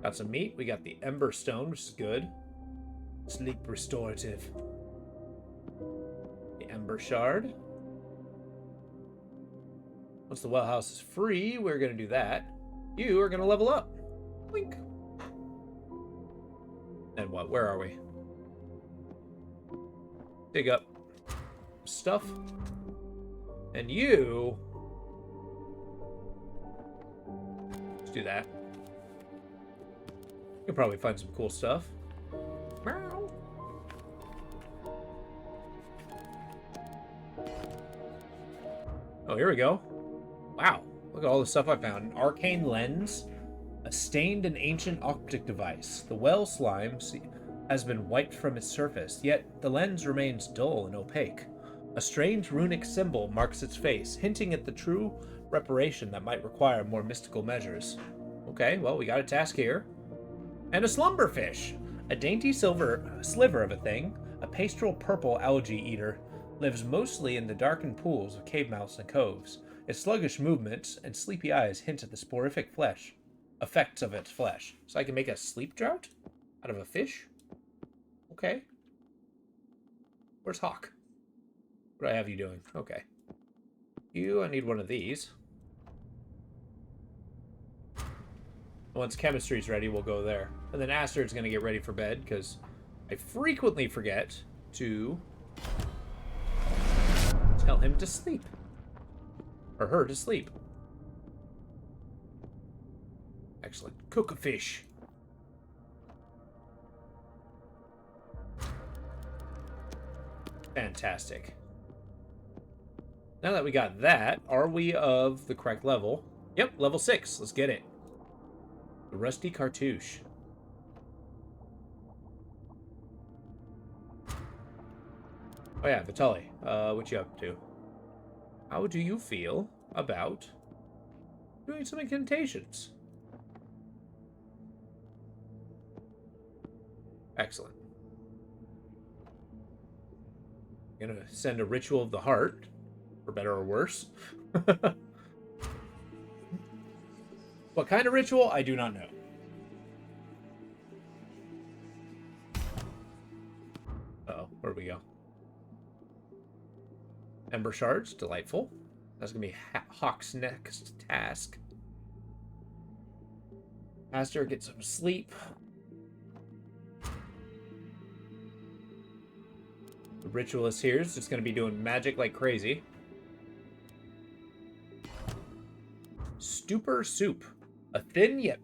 Got some meat. We got the Ember Stone, which is good. Sleep restorative. The Ember Shard. Once the well house is free, we're going to do that. You are going to level up. Wink. And what? Where are we? Dig up stuff. And you... let's do that. You can probably find some cool stuff. Meow. Oh, here we go. Wow, look at all the stuff I found. An arcane lens, a stained and ancient optic device. The well slime has been wiped from its surface, yet the lens remains dull and opaque. A strange runic symbol marks its face, hinting at the true reparation that might require more mystical measures. Okay, well, we got a task here. And a slumberfish! A dainty silver sliver of a thing, a pastral purple algae eater, lives mostly in the darkened pools of cave mouths and coves. Its sluggish movements and sleepy eyes hint at the sporific effects of its flesh. So I can make a sleep drought out of a fish? Okay. Where's Hawk? What do I have you doing? Okay. I need one of these. Once chemistry's ready, we'll go there. And then Aster's going to get ready for bed, because I frequently forget to tell him to sleep. Or her to sleep. Excellent. Cook a fish. Fantastic. Now that we got that, are we of the correct level? Yep, level 6. Let's get it. The rusty cartouche. Oh yeah, Vitaly. What you up to? How do you feel about doing some incantations? Excellent. I'm gonna send a ritual of the heart, for better or worse. What kind of ritual? I do not know. Uh-oh, where do we go? Ember shards, delightful. That's gonna be Hawk's next task. Aster, get some sleep. The ritualist here is just gonna be doing magic like crazy. Stupor soup. A thin yet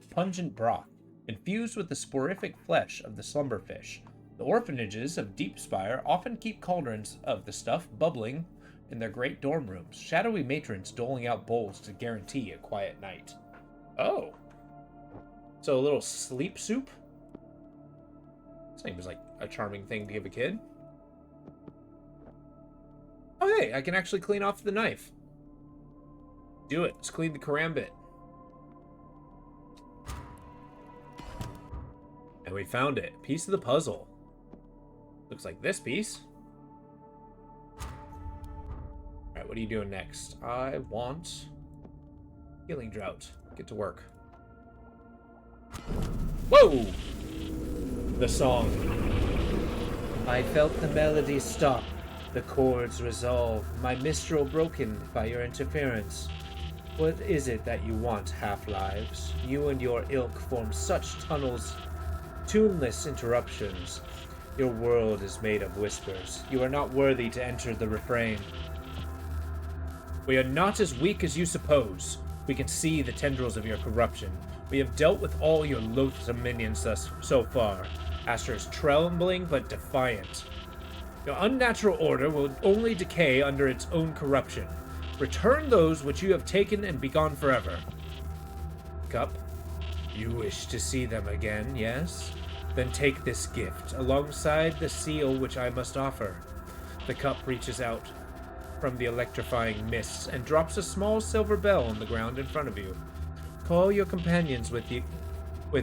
pungent broth. infused with the sporific flesh of the slumberfish. The orphanages of Deepspire often keep cauldrons of the stuff bubbling in their great dorm rooms, shadowy matrons doling out bowls to guarantee a quiet night. Oh. So a little sleep soup? Seems like a charming thing to give a kid. Oh, hey, I can actually clean off the knife. Do it. Let's clean the karambit. And we found it. Piece of the puzzle. Looks like this piece. Alright, what are you doing next? I want healing drought. Get to work. Whoa! The song. I felt the melody stop, the chords resolve, my mistral broken by your interference. What is it that you want, half-lives? You and your ilk form such tunnels, tuneless interruptions. Your world is made of whispers. You are not worthy to enter the refrain. We are not as weak as you suppose. We can see the tendrils of your corruption. We have dealt with all your loathsome minions so far. Astra is trembling but defiant. Your unnatural order will only decay under its own corruption. Return those which you have taken and be gone forever. Cup, you wish to see them again, yes? Then take this gift, alongside the seal which I must offer. The cup reaches out from the electrifying mists and drops a small silver bell on the ground in front of you. Call your companions with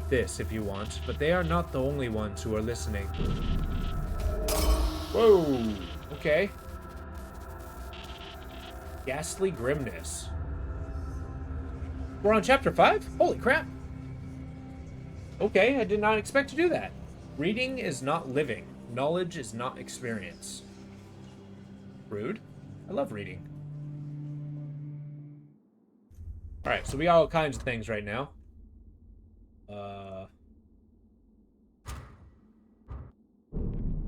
this if you want, but they are not the only ones who are listening. Whoa! Okay. Ghastly Grimness. We're on chapter 5? Holy crap! Okay, I did not expect to do that. Reading is not living. Knowledge is not experience. Rude. I love reading. Alright, so we got all kinds of things right now.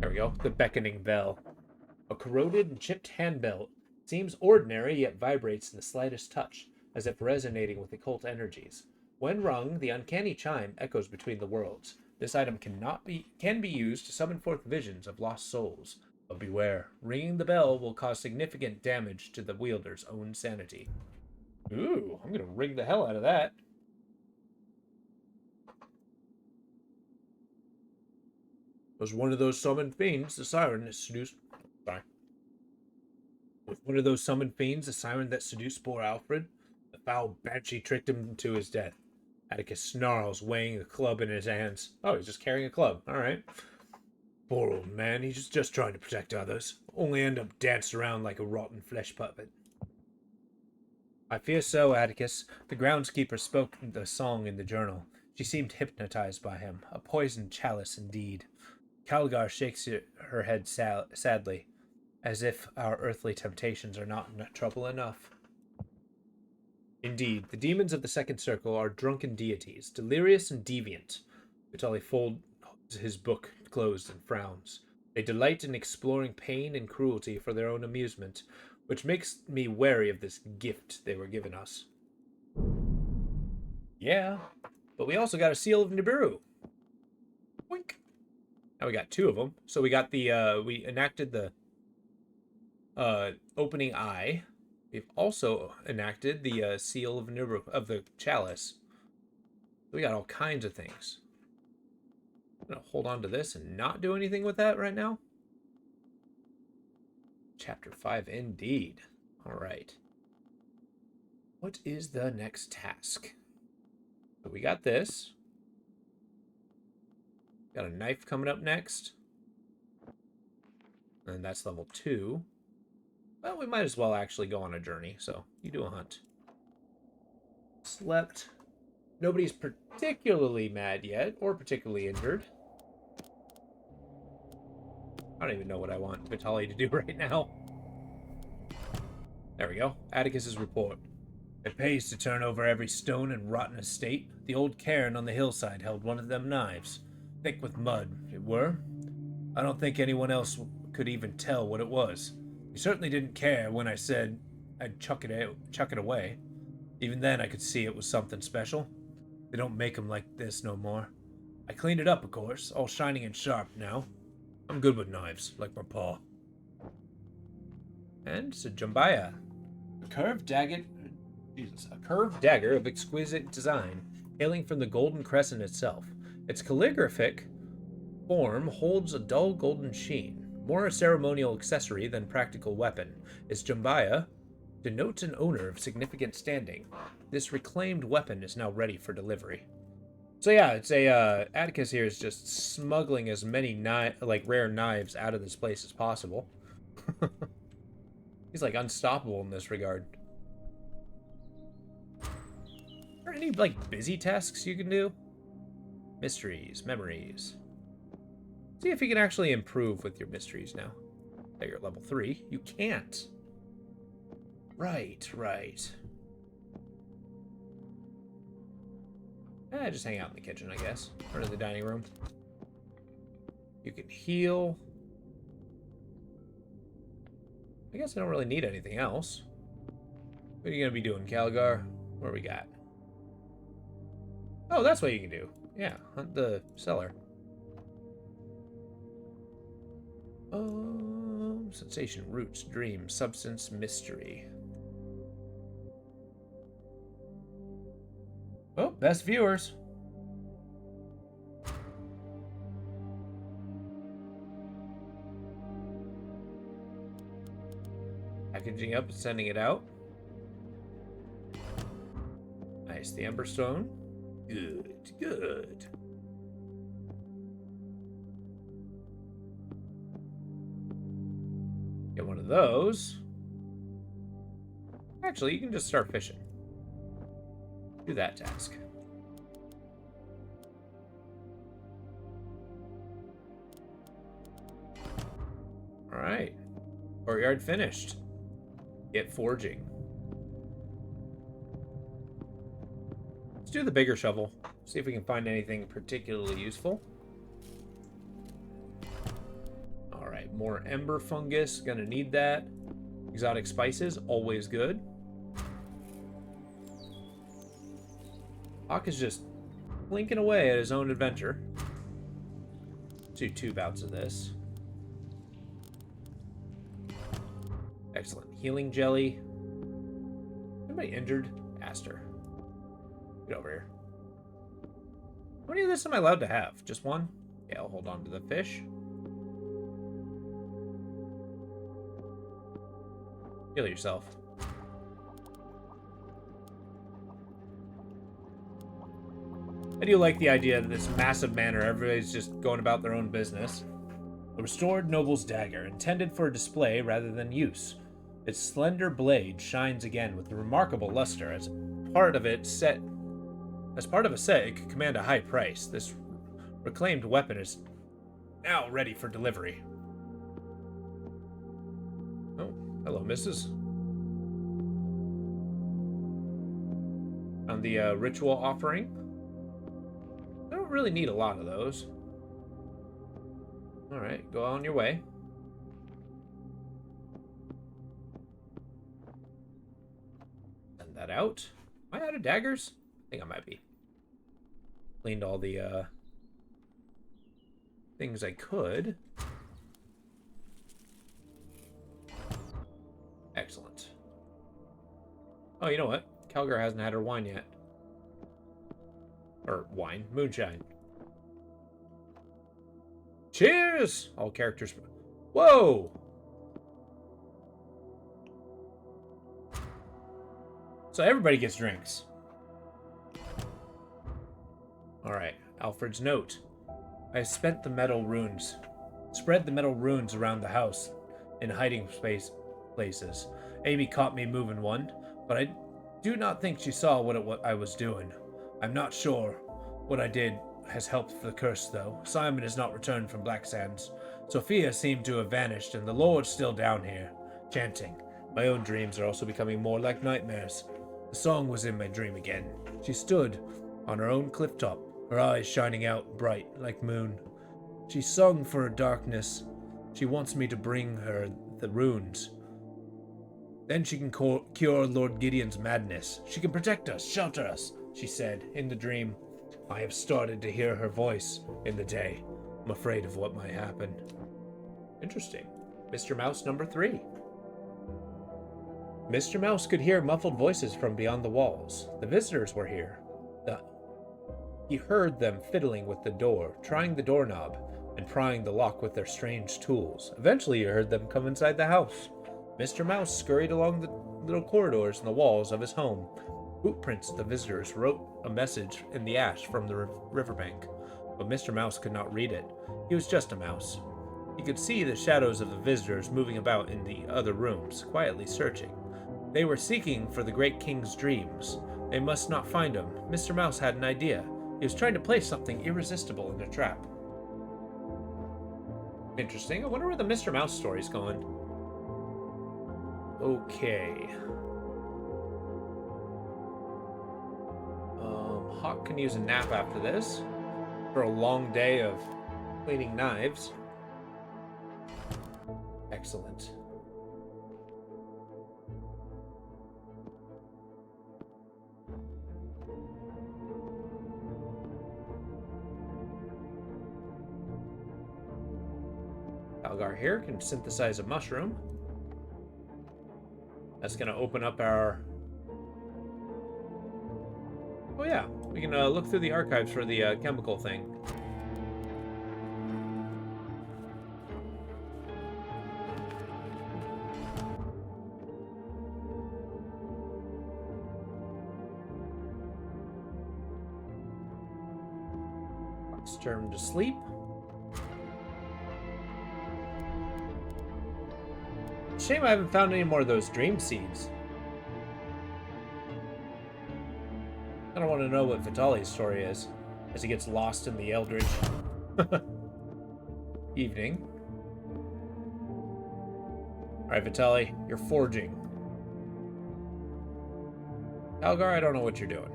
There we go. The beckoning bell. A corroded and chipped handbell. Seems ordinary, yet vibrates in the slightest touch, as if resonating with occult energies. When rung, the uncanny chime echoes between the worlds. This item can be used to summon forth visions of lost souls. But beware, ringing the bell will cause significant damage to the wielder's own sanity. Ooh, I'm gonna ring the hell out of that. Was one of those summoned fiends, the siren that seduced... Sorry. Was one of those summoned fiends, the siren that seduced poor Alfred? The foul banshee tricked him to his death. Atticus snarls, weighing the club in his hands. Oh, he's just carrying a club. All right. Poor old man, he's just trying to protect others. Only end up dancing around like a rotten flesh puppet. I fear so, Atticus. The groundskeeper spoke the song in the journal. She seemed hypnotized by him. A poisoned chalice indeed. Calgar shakes her head sadly, as if our earthly temptations are not trouble enough. Indeed, the demons of the second circle are drunken deities, delirious and deviant. Vitali folds his book closed and frowns. They delight in exploring pain and cruelty for their own amusement, which makes me wary of this gift they were giving us. Yeah, but we also got a seal of Nibiru. Wink. Now we got 2 of them. So we got the, we enacted the opening eye. We've also enacted the seal of Nibiru, of the chalice. We got all kinds of things. I'm going to hold on to this and not do anything with that right now. Chapter 5 indeed. All right. What is the next task? So we got this. Got a knife coming up next. And that's level 2. Well, we might as well actually go on a journey, so you do a hunt. Slept. Nobody's particularly mad yet, or particularly injured. I don't even know what I want Vitali to do right now. There we go. Atticus's report. It pays to turn over every stone and rotten estate. The old cairn on the hillside held one of them knives. Thick with mud, it were. I don't think anyone else could even tell what it was. He certainly didn't care when I said I'd chuck it away. Even then I could see it was something special. They don't make 'em like this no more. I cleaned it up, of course, all shining and sharp now. I'm good with knives, like my paw. And it's a jambaya. A curved dagger... Jesus. A curved dagger of exquisite design, hailing from the golden crescent itself. Its calligraphic form holds a dull golden sheen, more a ceremonial accessory than practical weapon. Its jambaya denotes an owner of significant standing. This reclaimed weapon is now ready for delivery. So yeah, it's a Atticus here is just smuggling as many rare knives out of this place as possible. He's like unstoppable in this regard. Are there any like busy tasks you can do? Mysteries, memories. See if you can actually improve with your mysteries now. Now you're at level 3. You can't. Right. Just hang out in the kitchen, I guess. Or in the dining room. You can heal. I guess I don't really need anything else. What are you going to be doing, Calgar? What do we got? Oh, that's what you can do. Yeah, hunt the cellar. Sensation, roots, dream, substance, mystery. Oh, best viewers. Packaging up and sending it out. Nice, the Emberstone. Good. Get one of those. Actually, you can just start fishing. Do that task. Alright. Courtyard finished. Get forging. Let's do the bigger shovel. See if we can find anything particularly useful. Alright, more ember fungus. Gonna need that. Exotic spices, always good. Hawk is just blinking away at his own adventure. Let's do 2 bouts of this. Excellent. Healing jelly. Anybody injured? Aster. Get over here. How many of this am I allowed to have? Just one? Yeah, I'll hold on to the fish. Heal yourself. I do like the idea that this massive manor, everybody's just going about their own business. A restored noble's dagger, intended for display rather than use. Its slender blade shines again with remarkable luster. As part of a set, it could command a high price. This reclaimed weapon is now ready for delivery. Oh, hello, missus. On the ritual offering. I don't really need a lot of those. Alright, go on your way. Send that out. Am I out of daggers? I think I might be. Cleaned all the things I could. Excellent. Oh, you know what? Calgar hasn't had her wine yet. Or wine. Moonshine. Cheers! All characters. Whoa! So everybody gets drinks. Alright. Alfred's note. I spent the metal runes. Spread the metal runes around the house in hiding places. Amy caught me moving one, but I do not think she saw what I was doing. I'm not sure what I did has helped for the curse, though. Simon has not returned from Black Sands. Sophia seemed to have vanished, and the Lord's still down here, chanting. My own dreams are also becoming more like nightmares. The song was in my dream again. She stood on her own cliff top, her eyes shining out bright like moon. She sung for her darkness. She wants me to bring her the runes. Then she can cure Lord Gideon's madness. She can protect us, shelter us, she said in the dream. I have started to hear her voice in the day. I'm afraid of what might happen. Interesting. Mr. Mouse number 3. Mr. Mouse could hear muffled voices from beyond the walls. The visitors were here. He heard them fiddling with the door, trying the doorknob, and prying the lock with their strange tools. Eventually, he heard them come inside the house. Mr. Mouse scurried along the little corridors and the walls of his home. Footprints of the visitors wrote a message in the ash from the riverbank, but Mr. Mouse could not read it. He was just a mouse. He could see the shadows of the visitors moving about in the other rooms, quietly searching. They were seeking for the great king's dreams. They must not find him. Mr. Mouse had an idea. He was trying to place something irresistible in a trap. Interesting. I wonder where the Mr. Mouse story's going. Okay. Hawk can use a nap after this. For a long day of cleaning knives. Excellent. Algar here can synthesize a mushroom. That's going to open up our... Oh yeah, we can look through the archives for the chemical thing. Let's turn him to sleep. Shame I haven't found any more of those dream seeds. I don't want to know what Vitali's story is, as he gets lost in the eldritch. Evening. Alright, Vitali, you're forging. Algar, I don't know what you're doing.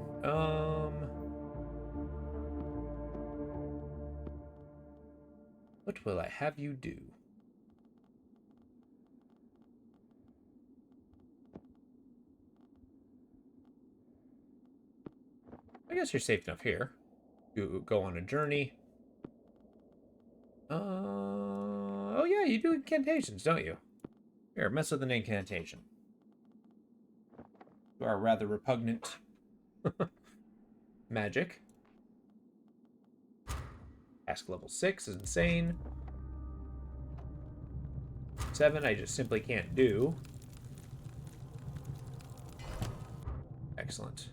What will I have you do? I guess you're safe enough here. You go on a journey. Oh yeah, you do incantations, don't you? Here, mess with an incantation. You are rather repugnant. Magic. Ask level 6 is insane. 7 I just simply can't do. Excellent.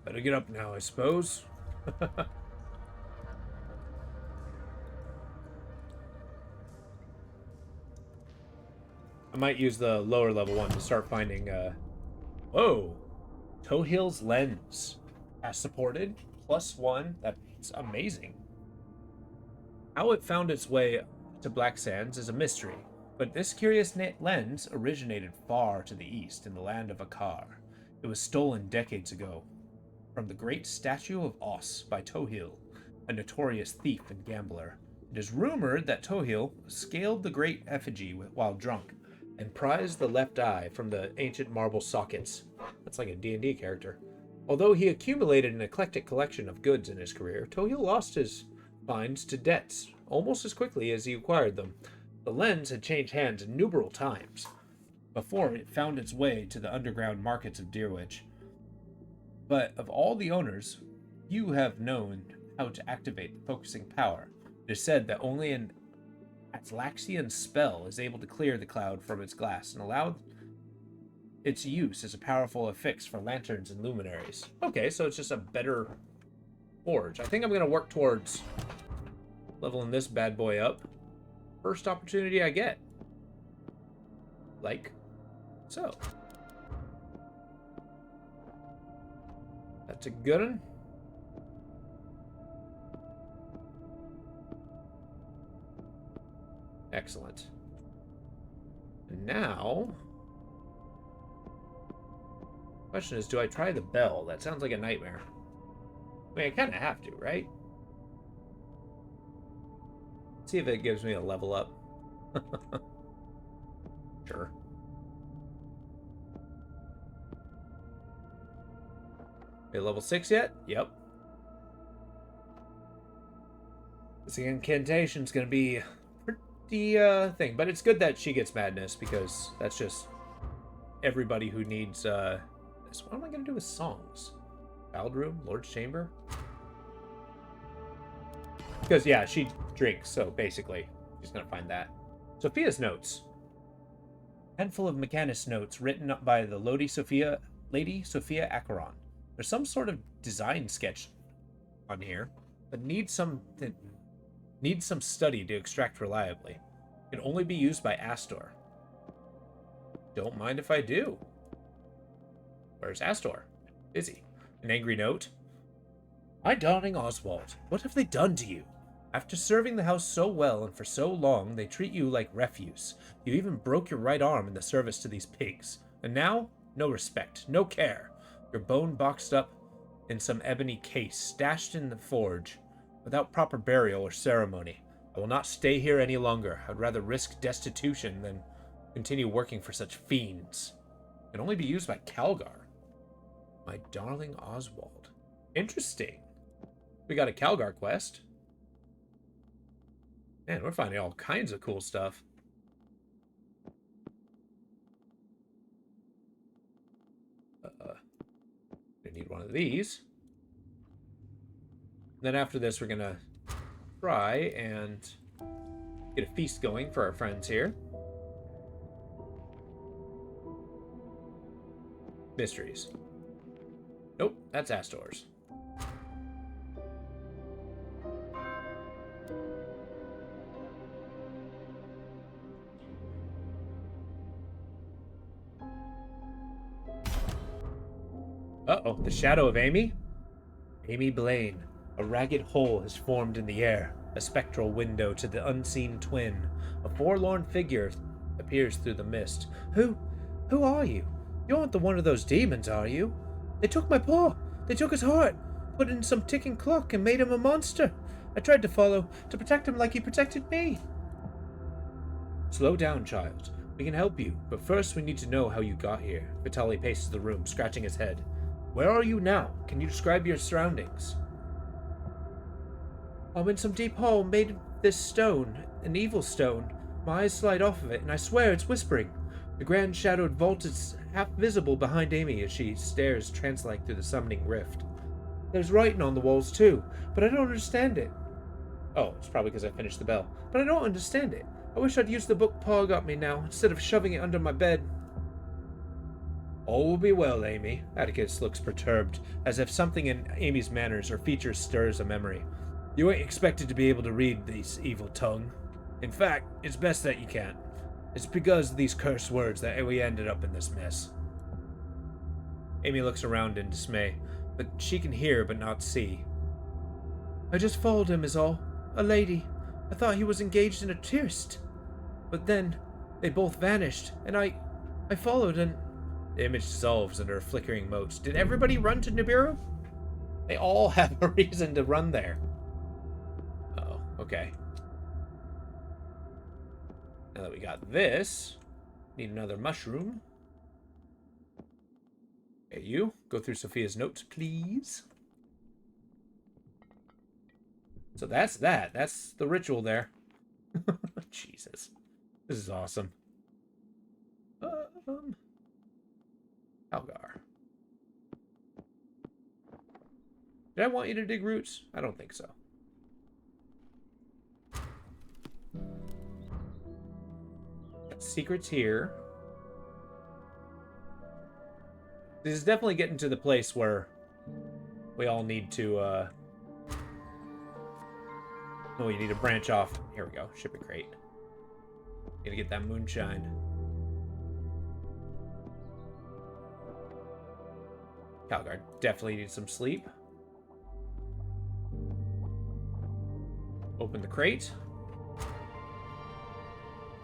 Better get up now, I suppose. I might use the lower level one to start finding, Whoa! Tohill's Lens. As supported, +1. That's amazing. How it found its way to Black Sands is a mystery, but this curious lens originated far to the east in the land of Akar. It was stolen decades ago from the great statue of Os by Tohill, a notorious thief and gambler. It is rumored that Tohill scaled the great effigy while drunk and prized the left eye from the ancient marble sockets. That's like a D&D character. Although he accumulated an eclectic collection of goods in his career, Tohill lost his finds to debts almost as quickly as he acquired them. The lens had changed hands innumerable times before it found its way to the underground markets of Deerwitch. But of all the owners, few have known how to activate the focusing power. It is said that only an Atlaxian spell is able to clear the cloud from its glass and allow its use as a powerful affix for lanterns and luminaries. Okay, so it's just a better forge. I think I'm going to work towards leveling this bad boy up. First opportunity I get. Like so. That's a good one. Excellent. And now, question is, do I try the bell? That sounds like a nightmare. I mean, I kind of have to, right? See if it gives me a level up. Sure. Are you level 6 yet? Yep. This incantation's gonna be pretty thing, but it's good that she gets madness because that's just everybody who needs this. What am I gonna do with songs? Child room, Lord's chamber. Because yeah, she drinks, so basically she's gonna find that. Sophia's notes. Handful of Mechanist notes written up by the Lady Sophia Acheron. There's some sort of design sketch on here, but needs some study to extract reliably. Can only be used by Astor. Don't mind if I do. Where's Astor? Busy. An angry note. My darling Oswald, what have they done to you? After serving the house so well and for so long, they treat you like refuse. You even broke your right arm in the service to these pigs. And now, no respect, no care. Your bone boxed up in some ebony case, stashed in the forge, without proper burial or ceremony. I will not stay here any longer. I'd rather risk destitution than continue working for such fiends. Can only be used by Calgar. My darling Oswald. Interesting. We got a Calgar quest. Man, we're finding all kinds of cool stuff. We need one of these. Then after this, we're gonna try and get a feast going for our friends here. Mysteries. Nope, that's Astor's. Uh-oh, the shadow of Amy? Amy Blaine. A ragged hole has formed in the air, a spectral window to the unseen twin. A forlorn figure appears through the mist. Who are you? You aren't the one of those demons, are you? They took my paw. They took his heart, put it in some ticking clock, and made him a monster. I tried to follow, to protect him like he protected me. Slow down, child. We can help you, but first we need to know how you got here. Vitali paces the room, scratching his head. Where are you now? Can you describe your surroundings? I'm in some deep hole made of this stone, an evil stone. My eyes slide off of it, and I swear it's whispering. The grand shadowed vault is half visible behind Amy as she stares trance-like through the summoning rift. There's writing on the walls too, but I don't understand it. Oh, it's probably because I finished the bell. But I don't understand it. I wish I'd used the book Pa got me now, instead of shoving it under my bed. All will be well, Amy. Atticus looks perturbed, as if something in Amy's manners or features stirs a memory. You ain't expected to be able to read this evil tongue. In fact, it's best that you can't. It's because of these cursed words that we ended up in this mess. Amy looks around in dismay, but she can hear but not see. I just followed him is all. A lady. I thought he was engaged in a tryst. But then, they both vanished, and I followed and... The image dissolves under a flickering mote. Did everybody run to Nibiru? They all have a reason to run there. Oh, okay. Now that we got this, need another mushroom. Okay, you, go through Sophia's notes, please. So that's that. That's the ritual there. Jesus. This is awesome. Algar. Did I want you to dig roots? I don't think so. Got secrets here. This is definitely getting to the place where we all need to, oh, you need to branch off. Here we go. Shipping crate. Need to get that moonshine. Calgar definitely needs some sleep. Open the crate.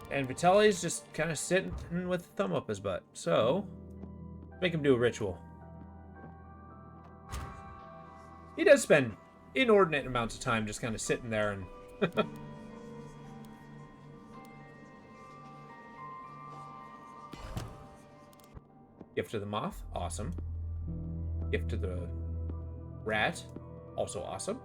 And Vitali's just kind of sitting with a thumb up his butt. So, make him do a ritual. He does spend inordinate amounts of time just kind of sitting there and... Gift to the moth. Awesome. Gift to the Rat. Also awesome.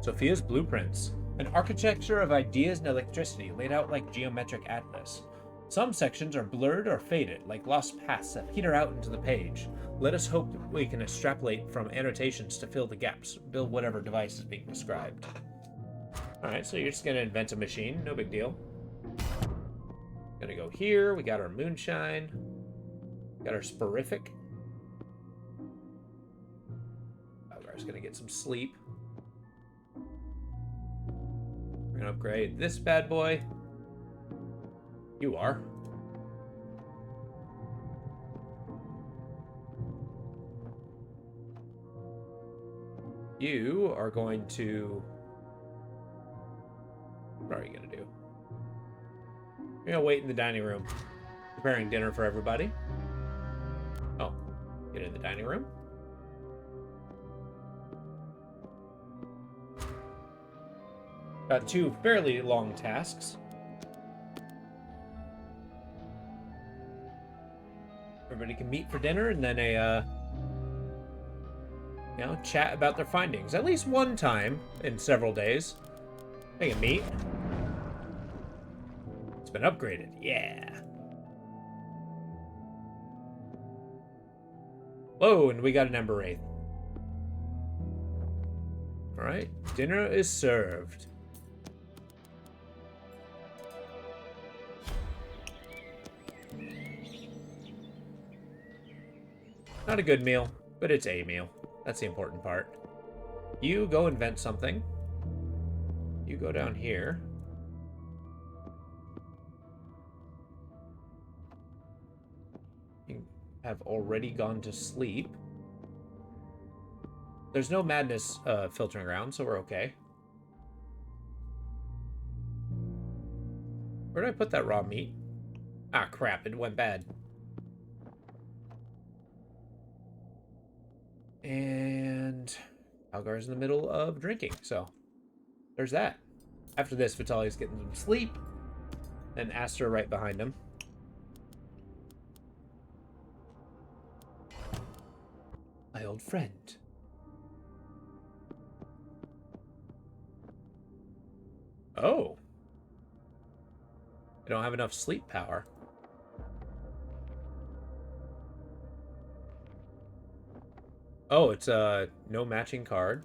Sophia's Blueprints. An architecture of ideas and electricity laid out like geometric atlas. Some sections are blurred or faded, like lost paths that peter out into the page. Let us hope that we can extrapolate from annotations to fill the gaps, build whatever device is being described. Alright, so you're just gonna invent a machine, no big deal. Gonna go here, we got our moonshine. Got our sporific. Algar's gonna get some sleep. We're gonna upgrade this bad boy. You are. You are going to... What are you gonna do? You're gonna wait in the dining room, preparing dinner for everybody. Oh, get in the dining room. Got two fairly long tasks. Everybody can meet for dinner and then chat about their findings. At least one time in several days. They can meet. It's been upgraded. Yeah. Whoa, and we got an Ember Wraith. Alright, dinner is served. Not a good meal, but it's a meal. That's the important part. You go invent something. You go down here. You have already gone to sleep. There's no madness filtering around, so we're okay. Where did I put that raw meat? Ah, crap, it went bad. And Algar's in the middle of drinking, so there's that. After this, Vitali's getting some sleep, and Aster right behind him. My old friend. Oh. I don't have enough sleep power. Oh, it's no matching card.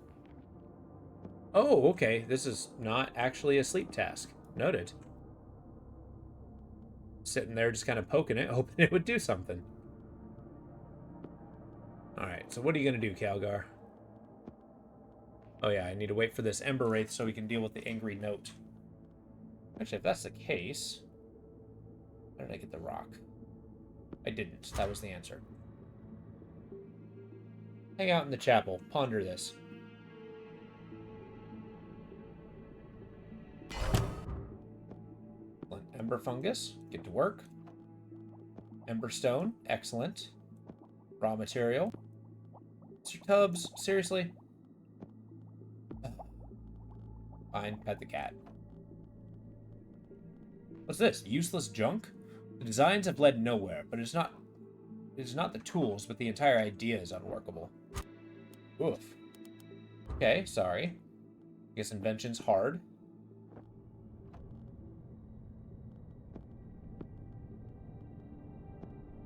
Oh, okay. This is not actually a sleep task. Noted. Sitting there just kind of poking it, hoping it would do something. Alright, so what are you going to do, Calgar? Oh yeah, I need to wait for this Ember Wraith so we can deal with the angry note. Actually, if that's the case... How did I get the rock? I didn't. That was the answer. Hang out in the chapel. Ponder this. Ember fungus. Get to work. Ember stone. Excellent. Raw material. Mr. Tubbs. Seriously? Fine. Pet the cat. What's this? Useless junk? The designs have led nowhere, but it is not the tools, but the entire idea is unworkable. Oof. Okay, sorry. Guess invention's hard.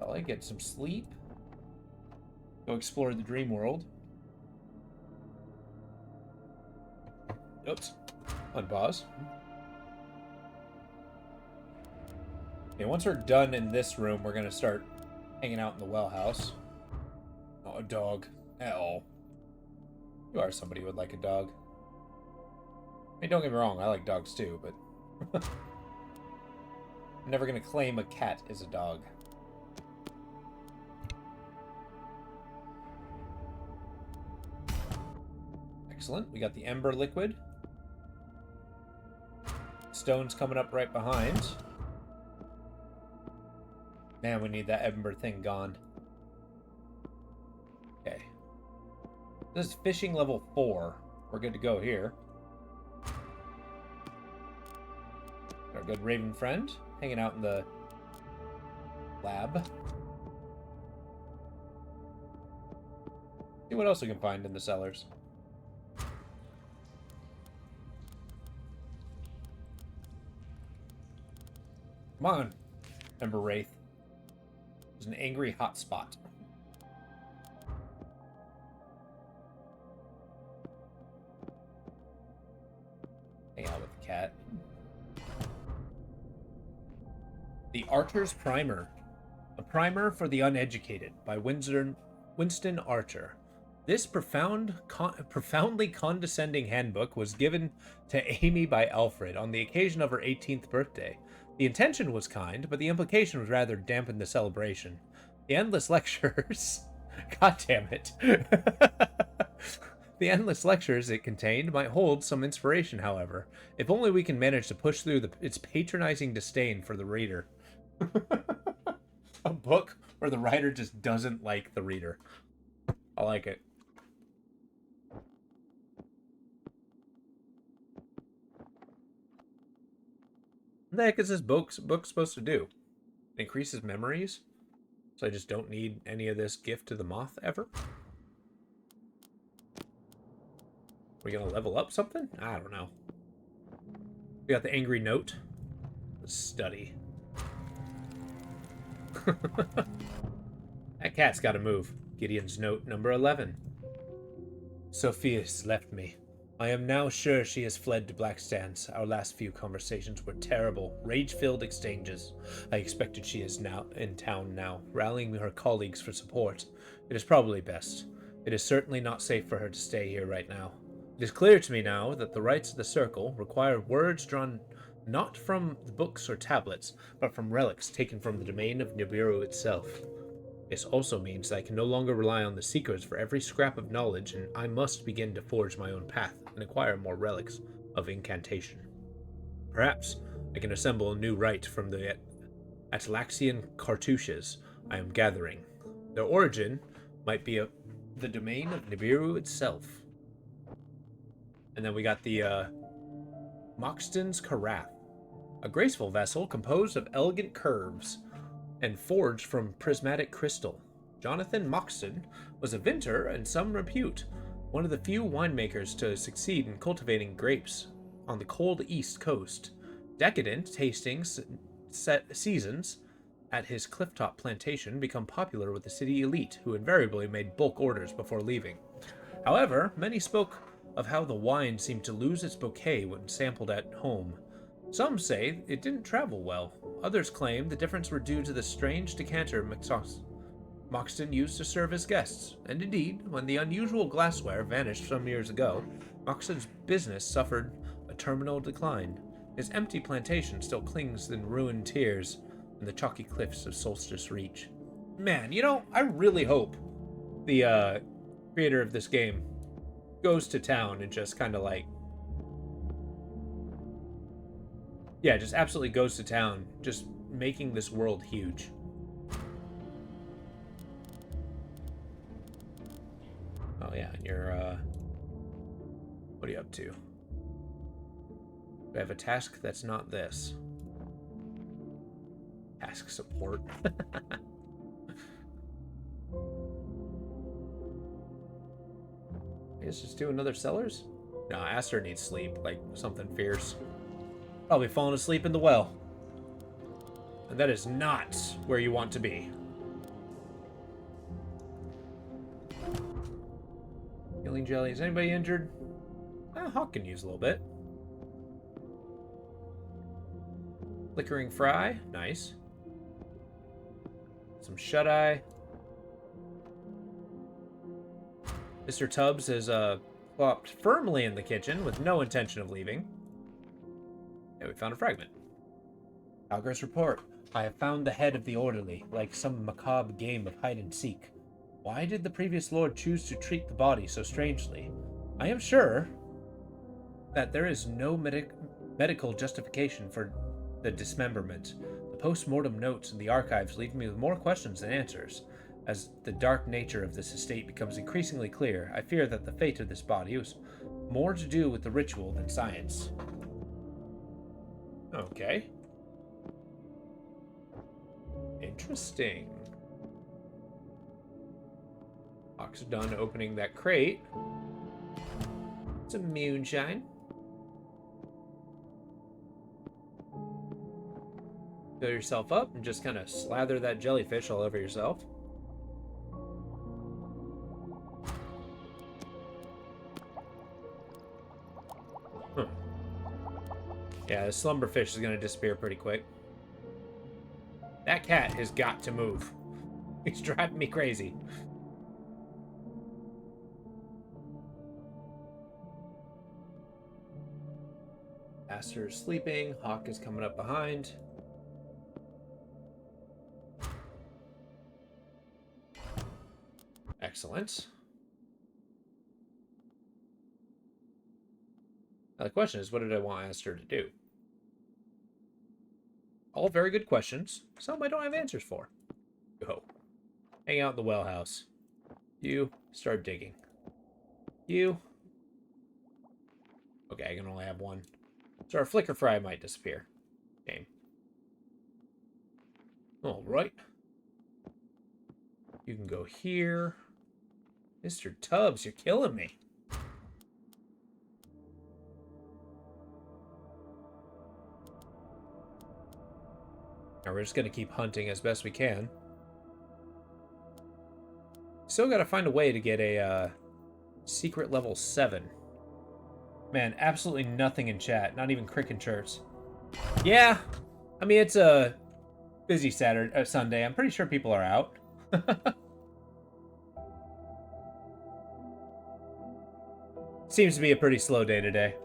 Well, I get some sleep. Go explore the dream world. Oops. Unpause. Okay, once we're done in this room, we're gonna start hanging out in the well house. Oh, a dog. Hell. You are somebody who would like a dog. I mean, don't get me wrong, I like dogs too, but... I'm never gonna claim a cat is a dog. Excellent. We got the Ember Liquid. Stone's coming up right behind. Man, we need that Ember thing gone. Okay. This is fishing level 4. We're good to go here. Our good Raven friend hanging out in the lab. See what else we can find in the cellars. Come on, Ember Wraith. There's an angry hot spot. Hang out with the cat. The Archer's Primer. A primer for the uneducated by Winston Archer. This profoundly condescending handbook was given to Amy by Alfred on the occasion of her 18th birthday. The intention was kind, but the implication was rather dampened the celebration. The endless lectures... God damn it. The endless lectures it contained might hold some inspiration, however, if only we can manage to push through its patronizing disdain for the reader. A book where the writer just doesn't like the reader. I like it. What the heck is this book supposed to do? It increases memories? So I just don't need any of this gift to the moth ever? Are we gonna level up something? I don't know. We got the angry note. Let's study. That cat's gotta move. Gideon's note number 11. Sophia's left me. I am now sure she has fled to Blackstands. Our last few conversations were terrible, rage-filled exchanges. I expected she is now in town now, rallying her colleagues for support. It is probably best. It is certainly not safe for her to stay here right now. It is clear to me now that the rites of the Circle require words drawn not from the books or tablets, but from relics taken from the domain of Nibiru itself. This also means that I can no longer rely on the Seekers for every scrap of knowledge, and I must begin to forge my own path and acquire more relics of incantation. Perhaps I can assemble a new rite from the Atlaxian cartouches I am gathering. Their origin might be the domain of Nibiru itself. And then we got the Moxton's Carafe, a graceful vessel composed of elegant curves and forged from prismatic crystal. Jonathan Moxton was a vintner and some repute, one of the few winemakers to succeed in cultivating grapes on the cold East Coast. Decadent tasting seasons at his clifftop plantation become popular with the city elite, who invariably made bulk orders before leaving. However, many spoke of how the wine seemed to lose its bouquet when sampled at home. Some say it didn't travel well. Others claim the difference were due to the strange decanter Moxton used to serve his guests. And indeed, when the unusual glassware vanished some years ago, Moxton's business suffered a terminal decline. His empty plantation still clings in ruined tiers in the chalky cliffs of Solstice Reach. Man, you know, I really hope the creator of this game goes to town and just kind of like... Yeah, just absolutely goes to town, just making this world huge. Oh yeah, and you're, what are you up to? I have a task that's not this. Task support. I guess just do another cellars? No, Aster needs sleep, like something fierce. Probably falling asleep in the well. And that is not where you want to be. Healing jelly. Is anybody injured? Hawk can use a little bit. Flickering fry. Nice. Some shut-eye. Mr. Tubbs has plopped firmly in the kitchen with no intention of leaving. Yeah, we found a fragment. Algar's report. I have found the head of the orderly, like some macabre game of hide-and-seek. Why did the previous lord choose to treat the body so strangely? I am sure that there is no medical justification for the dismemberment. The post-mortem notes in the archives leave me with more questions than answers. As the dark nature of this estate becomes increasingly clear, I fear that the fate of this body was more to do with the ritual than science. Okay. Interesting. Hawk's done opening that crate. Some moonshine. Fill yourself up and just kind of slather that jellyfish all over yourself. Yeah, the slumberfish is going to disappear pretty quick. That cat has got to move. He's driving me crazy. Aster is sleeping. Hawk is coming up behind. Excellent. Now the question is, what did I want Aster to do? All very good questions. Some I don't have answers for. Go. Hang out in the well house. You start digging. You. Okay, I can only have one. So our flicker fry might disappear. Game. Alright. You can go here. Mr. Tubbs, you're killing me. Now we're just going to keep hunting as best we can. Still got to find a way to get a secret level 7. Man, absolutely nothing in chat. Not even cricket chirps. Yeah. I mean, it's a busy Sunday. I'm pretty sure people are out. Seems to be a pretty slow day today.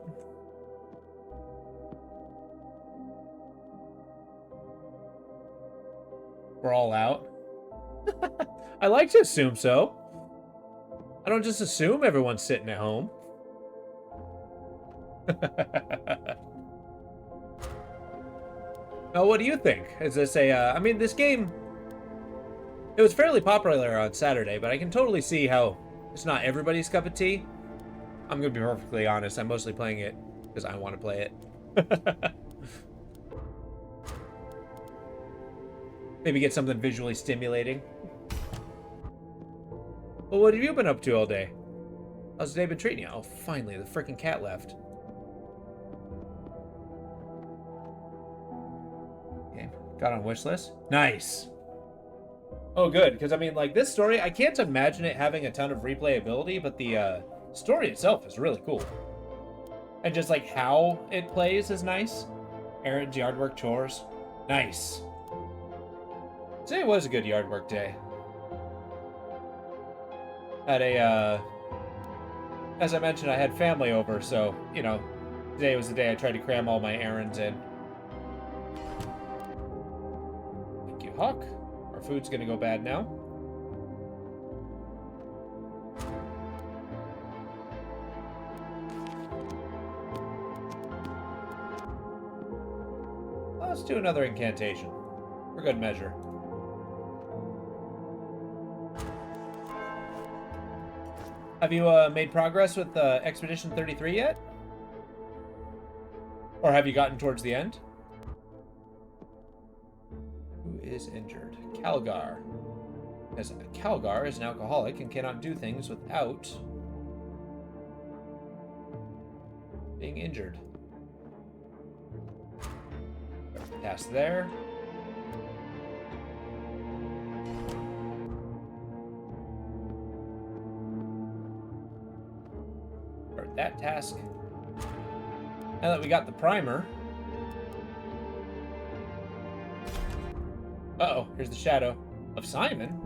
We're all out. I like to assume so. I don't just assume everyone's sitting at home. Now, what do you think? Is this a, I mean, this game, it was fairly popular on Saturday, but I can totally see how it's not everybody's cup of tea. I'm going to be perfectly honest. I'm mostly playing it because I want to play it. Maybe get something visually stimulating. Well, what have you been up to all day? How's the day been treating you? Oh, finally, the freaking cat left. Okay, got on wish list. Nice. Oh, good, because I mean, like, this story, I can't imagine it having a ton of replayability, but the story itself is really cool. And just, like, how it plays is nice. Errands, yard work, chores. Nice. Today was a good yard work day. Had a, as I mentioned, I had family over, so, you know, today was the day I tried to cram all my errands in. Thank you, Hawk. Our food's gonna go bad now. Let's do another incantation. For good measure. Have you made progress with Expedition 33 yet? Or have you gotten towards the end? Who is injured? Calgar. As Calgar is an alcoholic and cannot do things without being injured. Task there. Start that task. Now that we got the primer. Uh-oh, here's the shadow of Simon.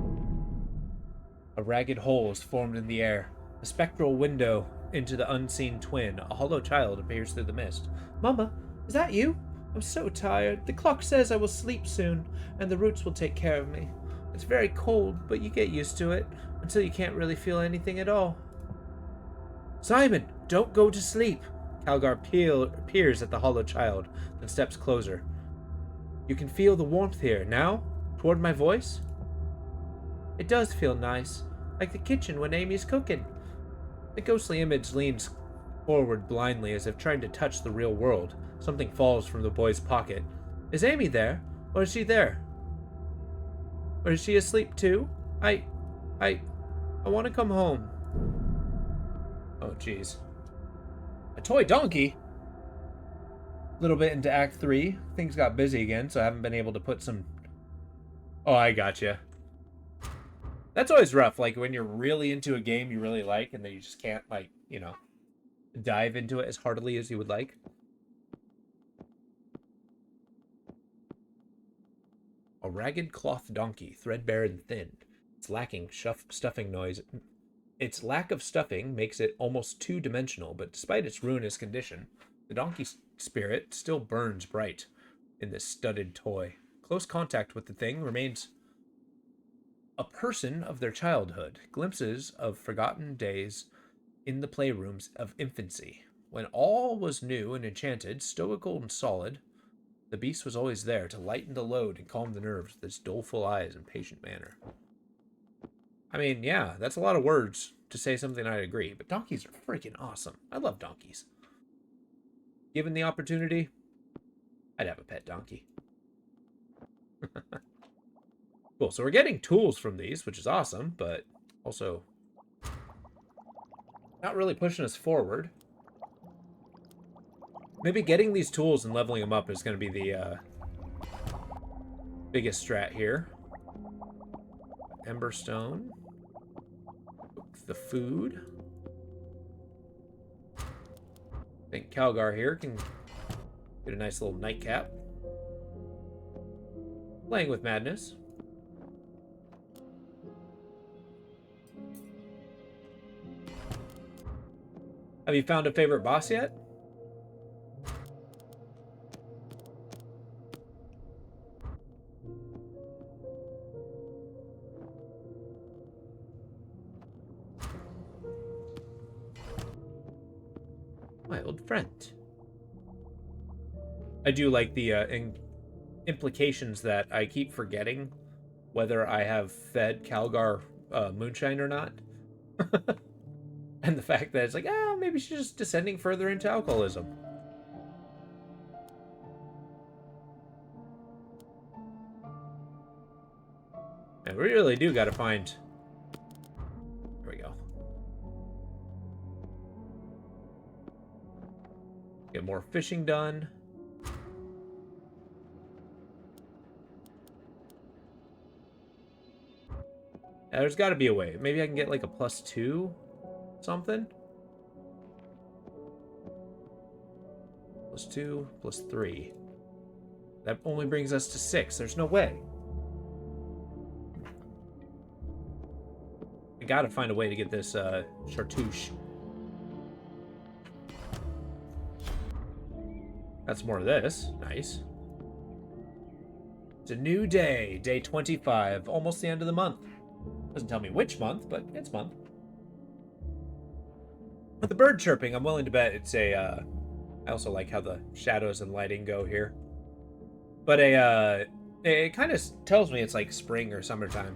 A ragged hole is formed in the air. A spectral window into the unseen twin. A hollow child appears through the mist. Mama, is that you? I'm so tired. The clock says I will sleep soon, and the roots will take care of me. It's very cold, but you get used to it, until you can't really feel anything at all. Simon, don't go to sleep. Calgar peers at the hollow child, then steps closer. You can feel the warmth here, now? Toward my voice? It does feel nice, like the kitchen when Amy's cooking. The ghostly image leans forward blindly as if trying to touch the real world. Something falls from the boy's pocket. Is Amy there? Or is she there? Or is she asleep too? I want to come home. Oh, jeez. A toy donkey? A little bit into Act 3. Things got busy again, so I haven't been able to put some... Oh, I gotcha. That's always rough, like, when you're really into a game you really like, and then you just can't, like, you know, dive into it as heartily as you would like. A ragged cloth donkey, threadbare and thin. Its lacking stuffing noise. Its lack of stuffing makes it almost two-dimensional, but despite its ruinous condition, the donkey spirit still burns bright in this studded toy. Close contact with the thing remains a person of their childhood, glimpses of forgotten days in the playrooms of infancy. When all was new and enchanted, stoical and solid, the beast was always there to lighten the load and calm the nerves with its doleful eyes and patient manner. I mean, yeah, that's a lot of words to say something I'd agree, but donkeys are freaking awesome. I love donkeys. Given the opportunity, I'd have a pet donkey. Cool, so we're getting tools from these, which is awesome, but also not really pushing us forward. Maybe getting these tools and leveling them up is going to be the biggest strat here. Emberstone. Cook the food. I think Calgar here can get a nice little nightcap. Playing with madness. Have you found a favorite boss yet? My old friend. I do like the implications that I keep forgetting whether I have fed Calgar moonshine or not. And the fact that it's like, maybe she's just descending further into alcoholism. And we really do got to find... There we go. Get more fishing done. Yeah, there's got to be a way. Maybe I can get like a +2 something. +2, +3. That only brings us to 6. There's no way. I gotta find a way to get this chartouche. That's more of this. Nice. It's a new day. Day 25. Almost the end of the month. Doesn't tell me which month, but it's month. With the bird chirping, I'm willing to bet it's a... I also like how the shadows and lighting go here. But it kind of tells me it's like spring or summertime.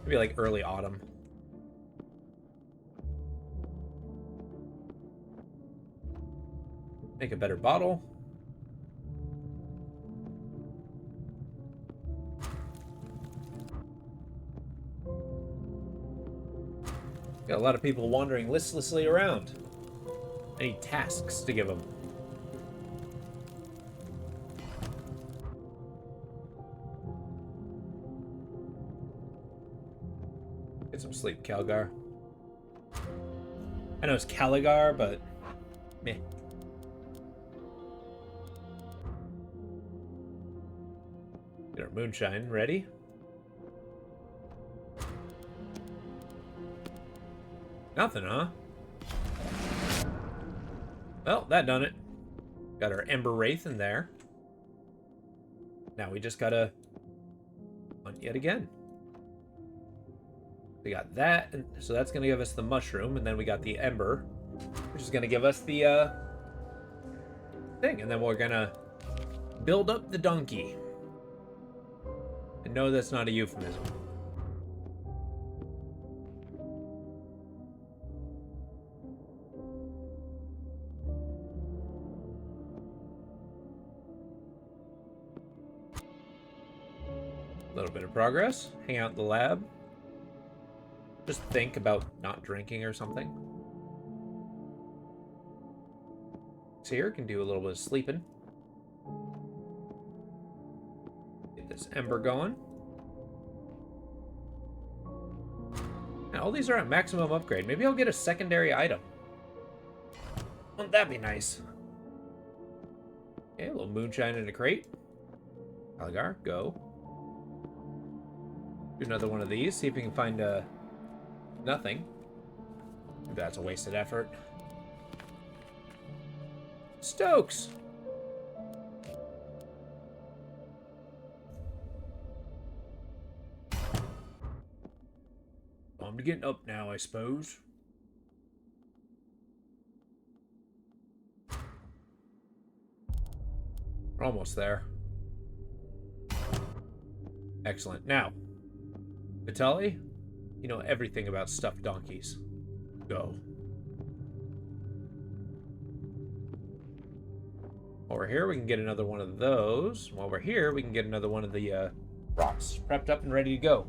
Maybe like early autumn. Make a better bottle. Got a lot of people wandering listlessly around. I need tasks to give them. Get some sleep, Calgar. I know it's Caligar, but meh. Get our moonshine ready. Nothing, huh? Well, that done it. Got our Ember Wraith in there. Now we just gotta hunt yet again. We got that, and so that's gonna give us the mushroom, and then we got the Ember, which is gonna give us the thing, and then we're gonna build up the donkey. And no, that's not a euphemism. A little bit of progress. Hang out in the lab. Just think about not drinking or something. So here, can do a little bit of sleeping. Get this ember going. Now, all these are at maximum upgrade. Maybe I'll get a secondary item. Wouldn't that be nice? Okay, a little moonshine in a crate. Algar, go. Do another one of these. See if we can find nothing. Maybe that's a wasted effort. Stokes! Time to get up now, I suppose. We're almost there. Excellent. Now, Vitaly, you know everything about stuffed donkeys. Go. While we're here, we can get another one of those. While we're here, we can get another one of the rocks prepped up and ready to go.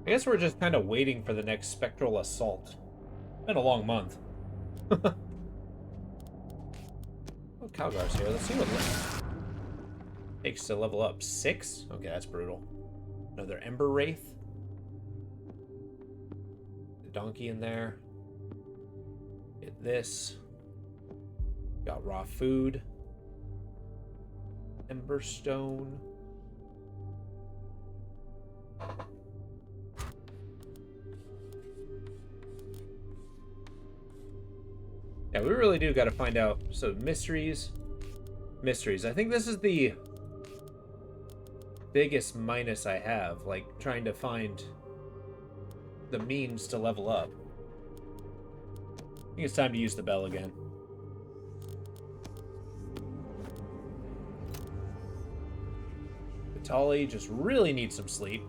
I guess we're just kind of waiting for the next spectral assault. Been a long month. Oh, Calgar's here. Let's see what it takes to level up. 6? Okay, that's brutal. Another Ember Wraith. The donkey in there. Get this. Got raw food. Ember Stone. Yeah, we really do got to find out. So, mysteries. Mysteries. I think this is the biggest minus I have. Like, trying to find the means to level up. I think it's time to use the bell again. Vitaly just really needs some sleep.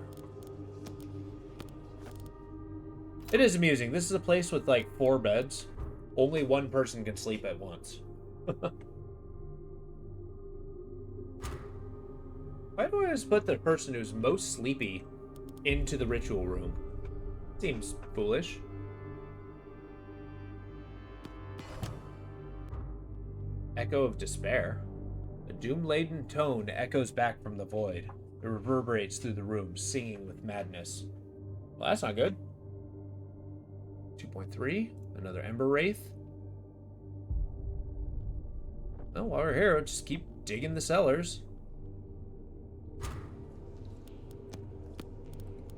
It is amusing. This is a place with, like, 4 beds. Only one person can sleep at once. Why do I always put the person who's most sleepy into the ritual room? Seems foolish. Echo of Despair. A doom-laden tone echoes back from the void. It reverberates through the room, singing with madness. Well, that's not good. 2.3. Another Ember Wraith. Well, while we're here, we'll just keep digging the cellars.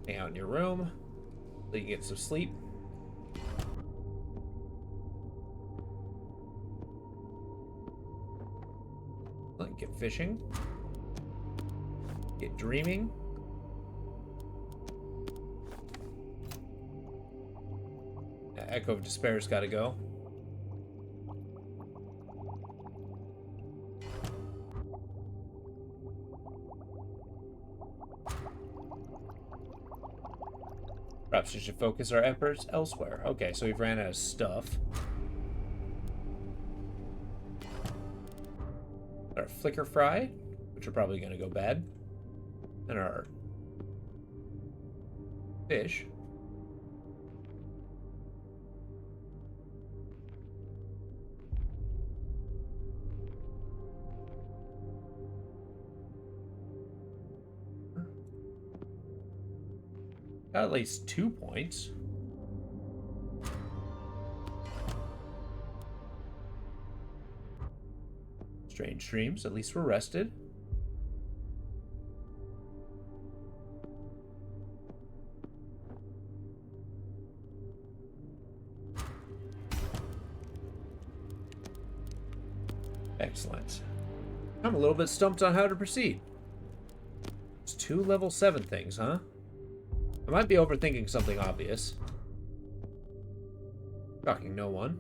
Hang out in your room so you can get some sleep. Get fishing. Get dreaming. Echo of Despair's got to go. Perhaps we should focus our efforts elsewhere. Okay, so we've ran out of stuff. Our Flicker Fry, which are probably going to go bad. And our fish. Got at least 2 points. Strange dreams. At least we're rested. Excellent. I'm a little bit stumped on how to proceed. It's 2 level 7 things, huh? I might be overthinking something obvious. Shocking no one.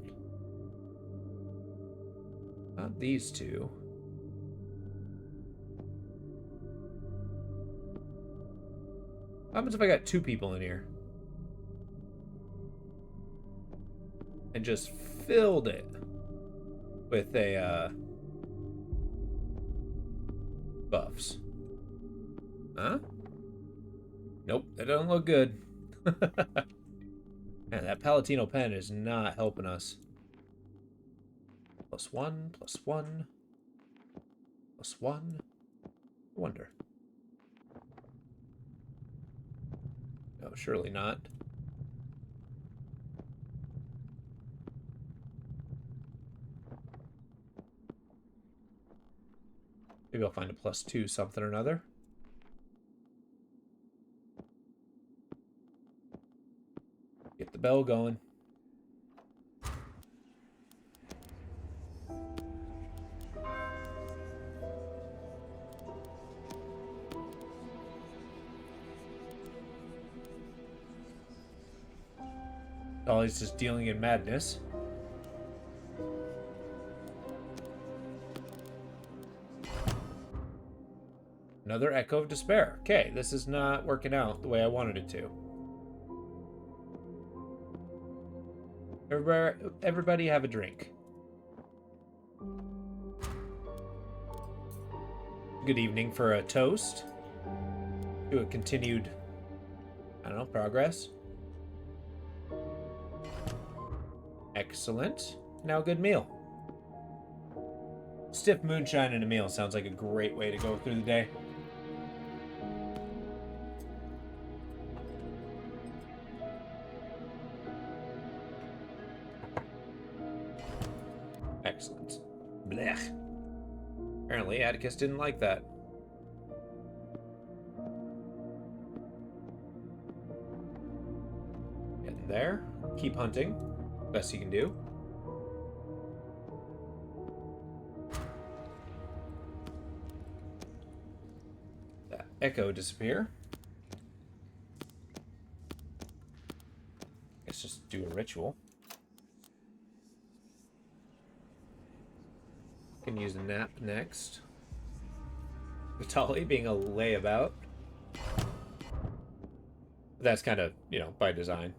Not these 2. What happens if I got 2 people in here? And just filled it. with a buffs. Huh? Nope, that doesn't look good. Man, that Palatino pen is not helping us. +1, +1, +1. Wonder. No, surely not. Maybe I'll find a +2 something or another. Get the bell going. Dolly's just dealing in madness. Another Echo of Despair. Okay, this is not working out the way I wanted it to. Everybody have a drink. Good evening for a toast to a continued, I don't know, progress. Excellent. Now a good meal. Stiff moonshine and a meal sounds like a great way to go through the day. Excellent. Blech. Apparently, Atticus didn't like that. Getting there. Keep hunting. Best you can do. That echo disappear. Let's just do a ritual. Can use a nap next. Vitali being a layabout. That's kind of, you know, by design.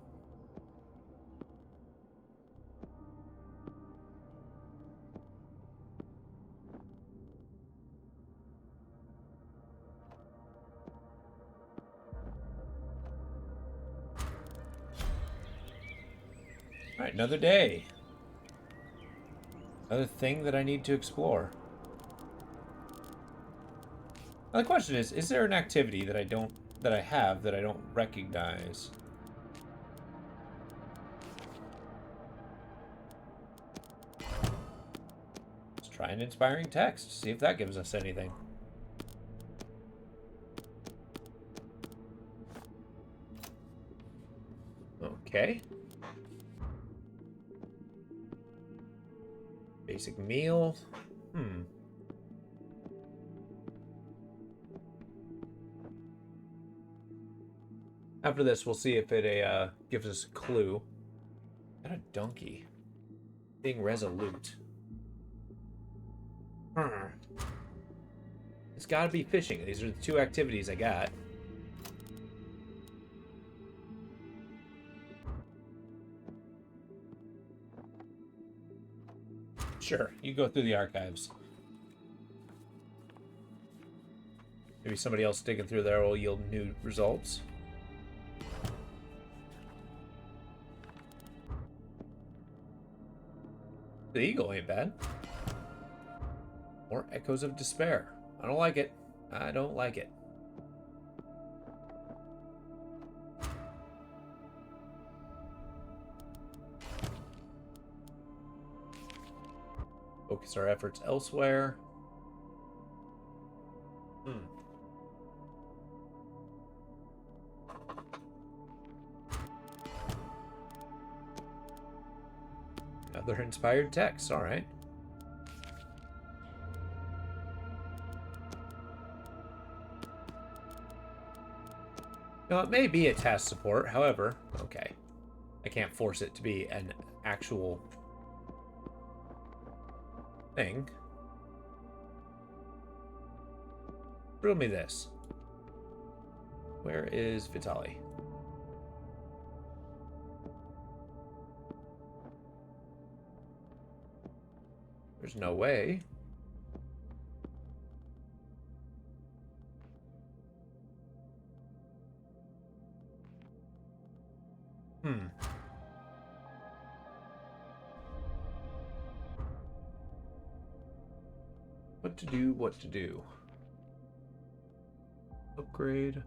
Alright, another day. Another thing that I need to explore. Now the question is there an activity that I have that I don't recognize? Let's try an inspiring text, see if that gives us anything. Okay. Basic meal. After this, we'll see if it gives us a clue. Got a donkey. Being resolute. It's gotta be fishing. These are the two activities I got. Sure, you go through the archives. Maybe somebody else digging through there will yield new results. The eagle ain't bad. More echoes of despair. I don't like it. I don't like it. Focus our efforts elsewhere. Another inspired text, alright. Now, it may be a task support, however, okay. I can't force it to be an actual thing. Riddle me this. Where is Vitali? There's no way. What to do, what to do. Upgrade.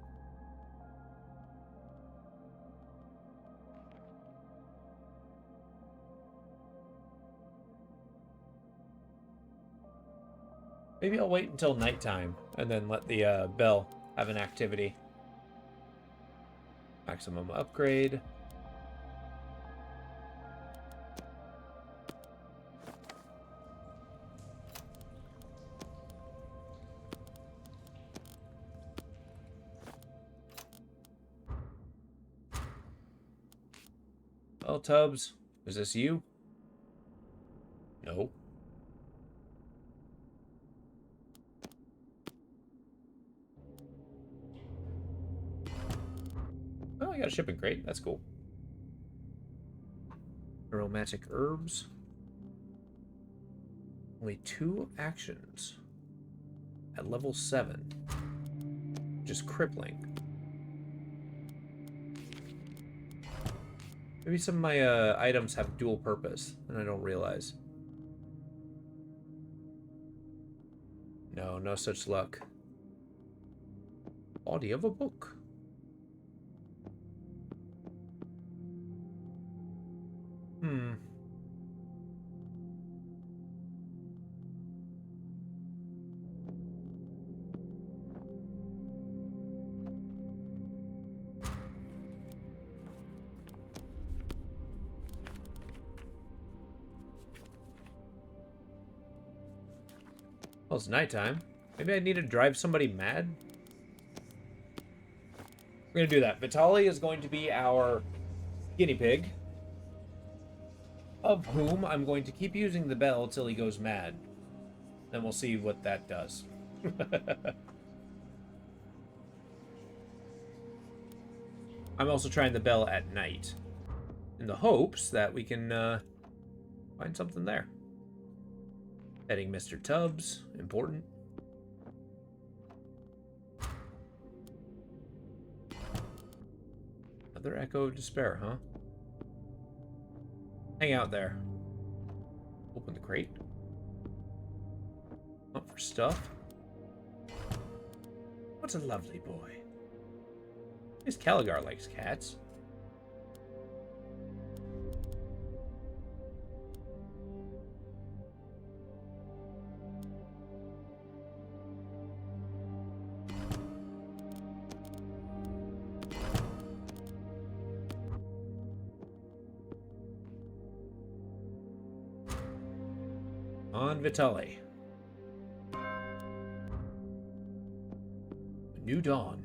Maybe I'll wait until nighttime and then let the bell have an activity. Maximum upgrade. Well, Tubbs, is this you? No. Oh, I got a shipping crate. That's cool. Aromatic herbs. Only 2 actions. At level 7. Just crippling. Maybe some of my items have dual purpose, and I don't realize. No, no such luck. Body of a book. Well, it's nighttime. Maybe I need to drive somebody mad? We're going to do that. Vitali is going to be our guinea pig, of whom I'm going to keep using the bell till he goes mad. Then we'll see what that does. I'm also trying the bell at night, in the hopes that we can find something there. Petting Mr. Tubbs, important. Another echo of despair, huh? Hang out there. Open the crate. Hunt for stuff. What a lovely boy. Miss Caligar likes cats. On Vitali. A new dawn.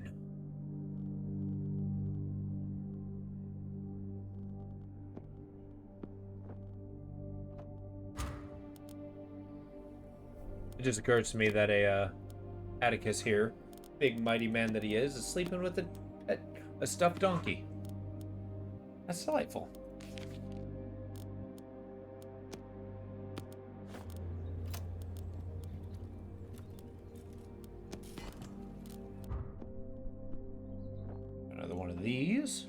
It just occurs to me that Atticus here, big mighty man that he is sleeping with a stuffed donkey. That's delightful. Another one of these.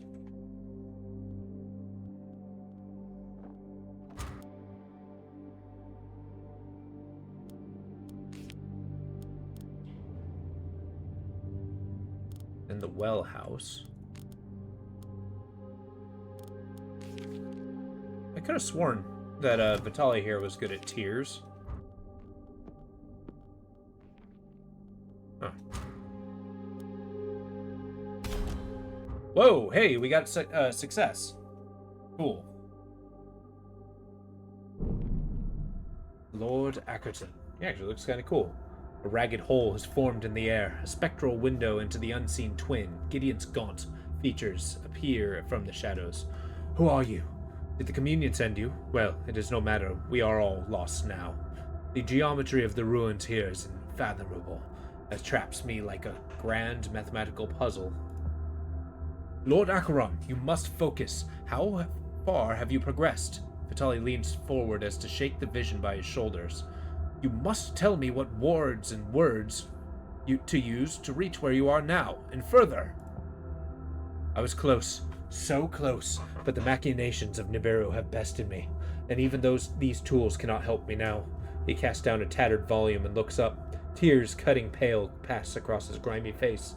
And the well house. I could have sworn that Vitali here was good at tears. Huh. Whoa, hey, we got success. Cool. Lord Ackerton. He actually looks kind of cool. A ragged hole has formed in the air, a spectral window into the unseen twin. Gideon's gaunt features appear from the shadows. Who are you? Did the communion send you? Well, it is no matter. We are all lost now. The geometry of the ruins here is unfathomable. It traps me like a grand mathematical puzzle. Lord Acheron, you must focus. How far have you progressed? Vitali leans forward as to shake the vision by his shoulders. You must tell me what wards and words to use to reach where you are now, and further. I was close, so close, but the machinations of Nibiru have bested me, and even these tools cannot help me now. He casts down a tattered volume and looks up. Tears, cutting pale, pass across his grimy face.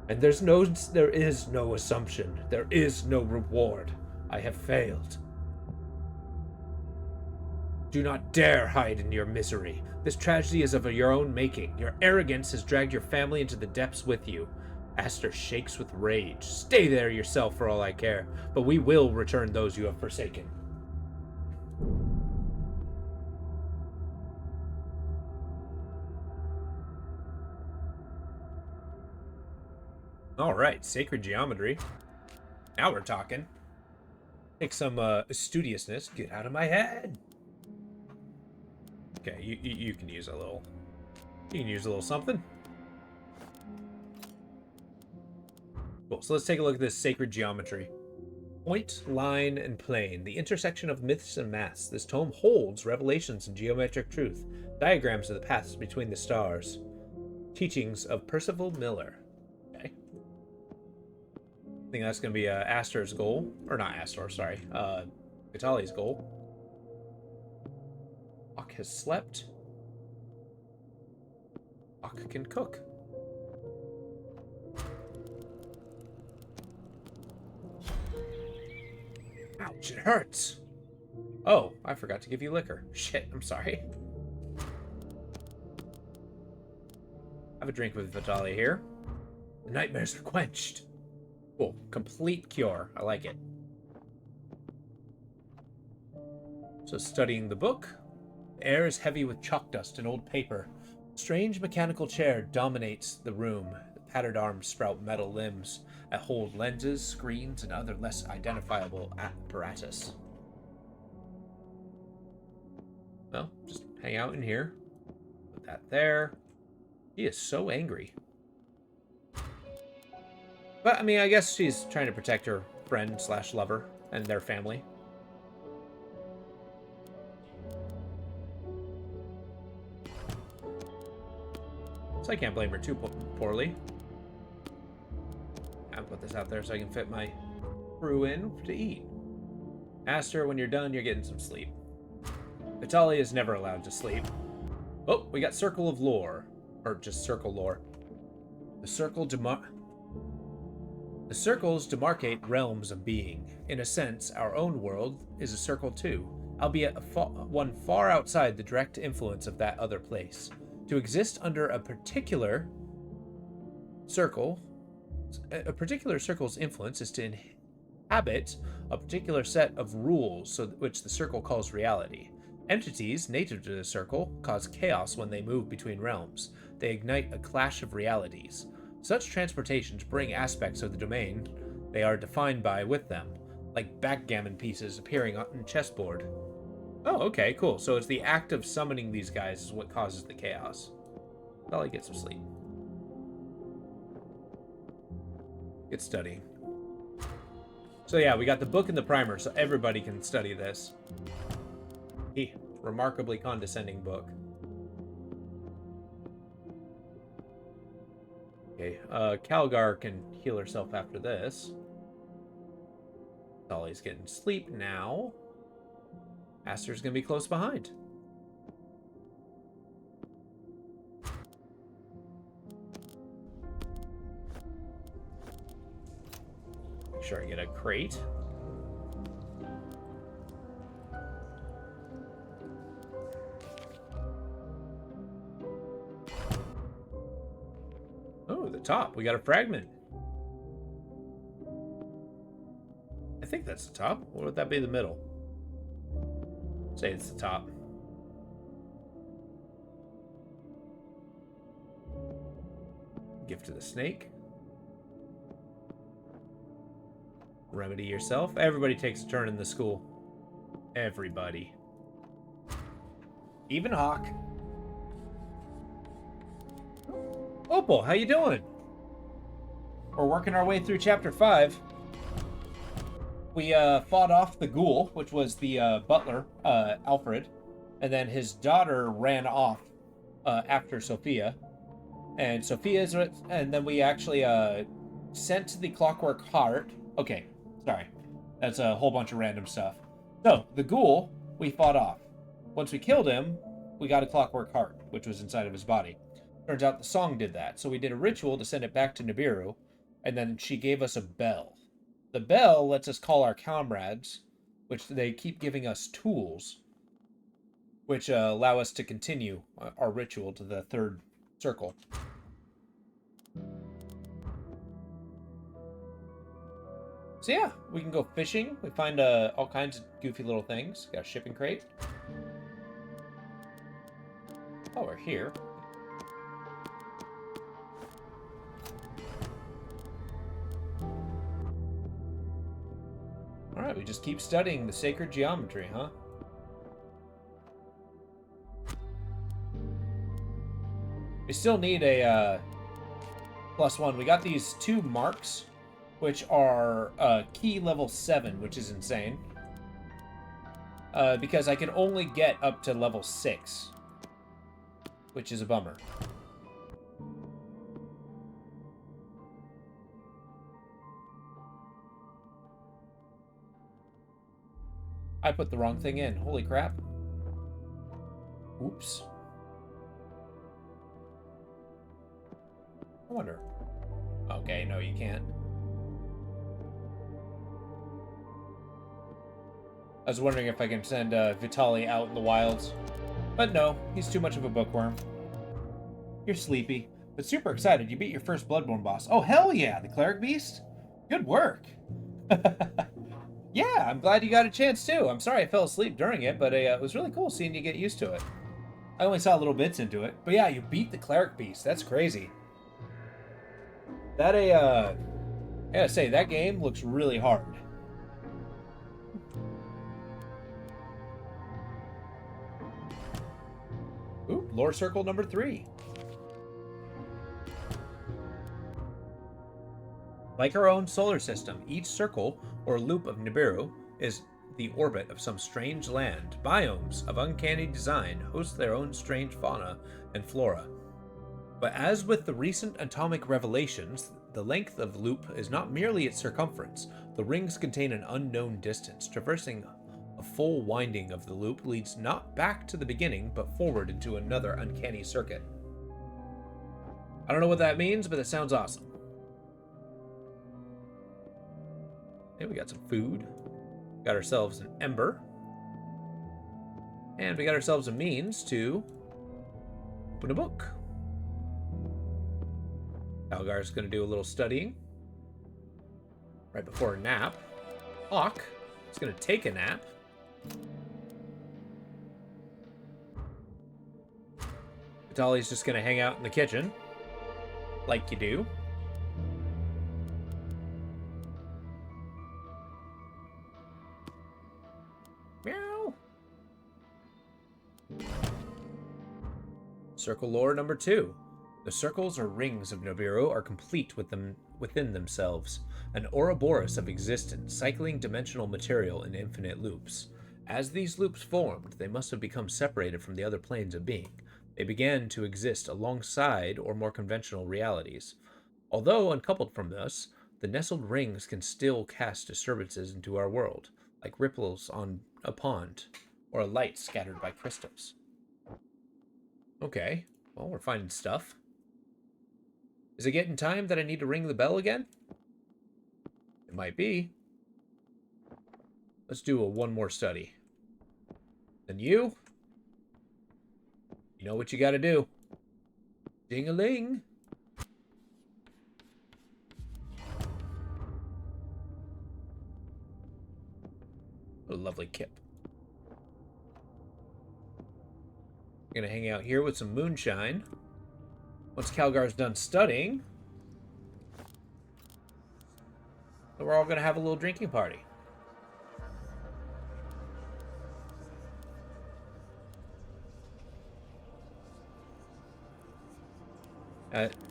And there is no assumption. There is no reward. I have failed. Do not dare hide in your misery. This tragedy is of your own making. Your arrogance has dragged your family into the depths with you. Aster shakes with rage. Stay there yourself for all I care, but we will return those you have forsaken. All right, sacred geometry. Now we're talking. Take some studiousness. Get out of my head. Okay, you can use a little. You can use a little something. Cool. So let's take a look at this sacred geometry. Point, line, and plane. The intersection of myths and maths. This tome holds revelations in geometric truth. Diagrams of the paths between the stars. Teachings of Percival Miller. Okay. I think that's going to be Aster's goal. Or not Aster, sorry. Vitali's goal. Hawk has slept. Hawk can cook. Ouch, it hurts. Oh, I forgot to give you liquor. Shit, I'm sorry. Have a drink with Vitali here. The nightmares are quenched. Cool. Complete cure. I like it. So studying the book. The air is heavy with chalk dust and old paper. A strange mechanical chair dominates the room. The patterned arms sprout metal limbs that hold lenses, screens, and other less identifiable apparatus. Well, just hang out in here. Put that there. He is so angry. But, I mean, I guess she's trying to protect her friend / lover and their family. So I can't blame her too poorly. I'll put this out there so I can fit my crew in to eat. Aster, when you're done, you're getting some sleep. Vitali is never allowed to sleep. Oh, we got Circle of Lore. Or just Circle Lore. The circles demarcate realms of being. In a sense, our own world is a circle too, albeit one far outside the direct influence of that other place. To exist under a particular circle's influence is to inhabit a particular set of rules, which the circle calls reality. Entities native to the circle cause chaos when they move between realms. They ignite a clash of realities. Such transportations bring aspects of the domain they are defined by with them, like backgammon pieces appearing on a chessboard. Oh, okay, cool. So it's the act of summoning these guys is what causes the chaos. Well, I get some sleep. Good study. So yeah, we got the book and the primer, so everybody can study this. Remarkably condescending book. Okay, Calgar can heal herself after this. Dolly's getting sleep now. Aster's gonna be close behind. Make sure I get a crate. Oh, the top. We got a fragment. I think that's the top. Or would that be the middle? Say it's the top. Gift to the snake. Remedy yourself. Everybody takes a turn in the school. Everybody. Even Hawk. Opal, how you doing? We're working our way through chapter 5. We fought off the ghoul, which was the butler, Alfred, and then his daughter ran off after Sophia, and and then we actually sent the clockwork heart. Okay, sorry, that's a whole bunch of random stuff. So the ghoul we fought off. Once we killed him, we got a clockwork heart, which was inside of his body. Turns out the song did that, so we did a ritual to send it back to Nibiru, and then she gave us a bell. The bell lets us call our comrades, which they keep giving us tools, which allow us to continue our ritual to the third circle. So yeah, we can go fishing. We find all kinds of goofy little things. Got a shipping crate. Oh, we're here. Alright, we just keep studying the sacred geometry, huh? We still need a +1. We got these 2 marks, which are key level 7, which is insane. Because I can only get up to level 6, which is a bummer. I put the wrong thing in. Holy crap. Oops. I wonder. Okay, no, you can't. I was wondering if I can send Vitaly out in the wilds. But no, he's too much of a bookworm. You're sleepy, but super excited. You beat your first Bloodborne boss. Oh, hell yeah, the Cleric Beast? Good work. Yeah, I'm glad you got a chance too. I'm sorry I fell asleep during it, but it was really cool seeing you get used to it. I only saw little bits into it. But yeah, you beat the Cleric Beast. That's crazy. That I gotta say, that game looks really hard. Ooh, lore circle number 3. Like our own solar system, each circle or loop of Nibiru is the orbit of some strange land. Biomes of uncanny design host their own strange fauna and flora. But as with the recent atomic revelations, the length of the loop is not merely its circumference. The rings contain an unknown distance. Traversing a full winding of the loop leads not back to the beginning, but forward into another uncanny circuit. I don't know what that means, but it sounds awesome. Okay, we got some food. Got ourselves an ember. And we got ourselves a means to open a book. Algar's going to do a little studying right before a nap. Hawk is going to take a nap. Vitaly's just going to hang out in the kitchen, like you do. Meow. Circle lore number 2. The circles or rings of Nibiru are complete within themselves, an Ouroboros of existence, cycling dimensional material in infinite loops. As these loops formed, they must have become separated from the other planes of being. They began to exist alongside or more conventional realities. Although uncoupled from us, the nestled rings can still cast disturbances into our world, like ripples on a pond, or a light scattered by crystals. Okay, well, we're finding stuff. Is it getting time that I need to ring the bell again? It might be. Let's do one more study. And you know what you gotta do. Ding-a-ling. What a lovely kip. I'm gonna hang out here with some moonshine. Once Calgar's done studying, we're all gonna have a little drinking party.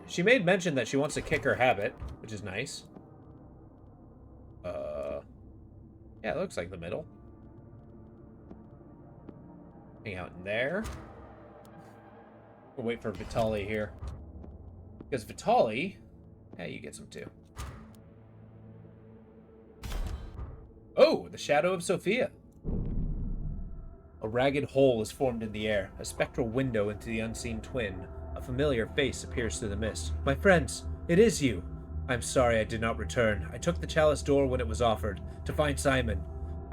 She made mention that she wants to kick her habit, which is nice. Yeah, it looks like the middle. Hang out in there. We'll wait for Vitali here. Because Vitali... Hey, you get some too. Oh, the shadow of Sophia. A ragged hole is formed in the air, a spectral window into the unseen twin. A familiar face appears through the mist. My friends, it is you. I'm sorry I did not return. I took the chalice door when it was offered, to find Simon.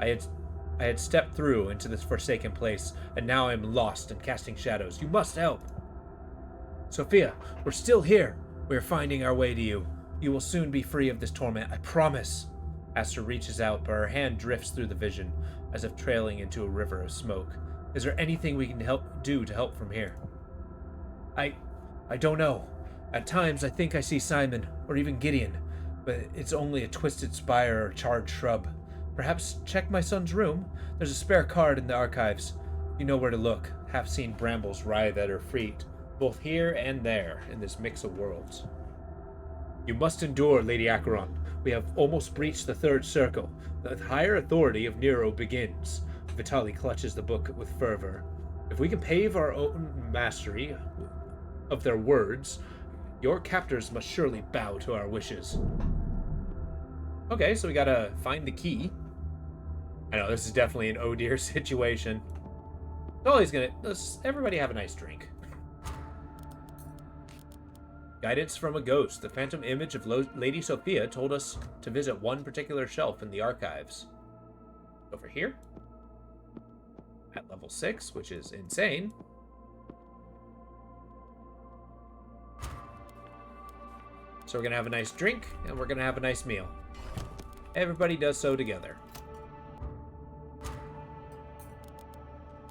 I had stepped through into this forsaken place, and now I am lost and casting shadows. You must help. Sophia, we're still here. We are finding our way to you. You will soon be free of this torment, I promise. Aster reaches out, but her hand drifts through the vision, as if trailing into a river of smoke. Is there anything we can do to help from here? I don't know. At times I think I see Simon, or even Gideon, but it's only a twisted spire or charred shrub. Perhaps check my son's room? There's a spare card in the archives. You know where to look. Half-seen brambles writhe at her feet, both here and there in this mix of worlds. You must endure, Lady Acheron. We have almost breached the third circle. The higher authority of Nero begins. Vitali clutches the book with fervor. If we can pave our own mastery of their words, your captors must surely bow to our wishes. Okay, so we gotta find the key. I know, this is definitely an oh dear situation. Let's everybody have a nice drink. Guidance from a ghost. The phantom image of Lady Sophia told us to visit one particular shelf in the archives. Over here. At level 6, which is insane. So we're going to have a nice drink, and we're going to have a nice meal. Everybody does so together.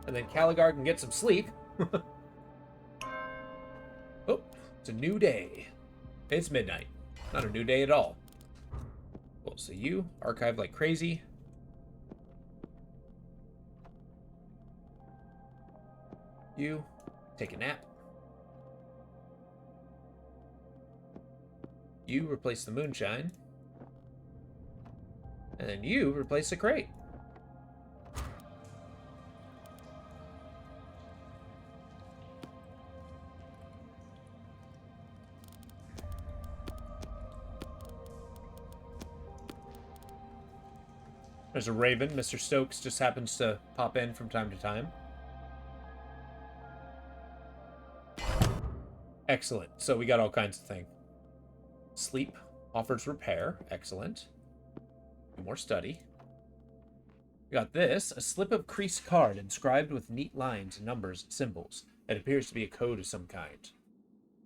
And then Caligar can get some sleep. Oh, it's a new day. It's midnight. Not a new day at all. Well, so you archive like crazy. You take a nap. You replace the moonshine. And then you replace the crate. There's a raven. Mr. Stokes just happens to pop in from time to time. Excellent. So we got all kinds of things. Sleep offers repair. Excellent. More study. We got this. A slip of creased card inscribed with neat lines, numbers, and symbols. It appears to be a code of some kind.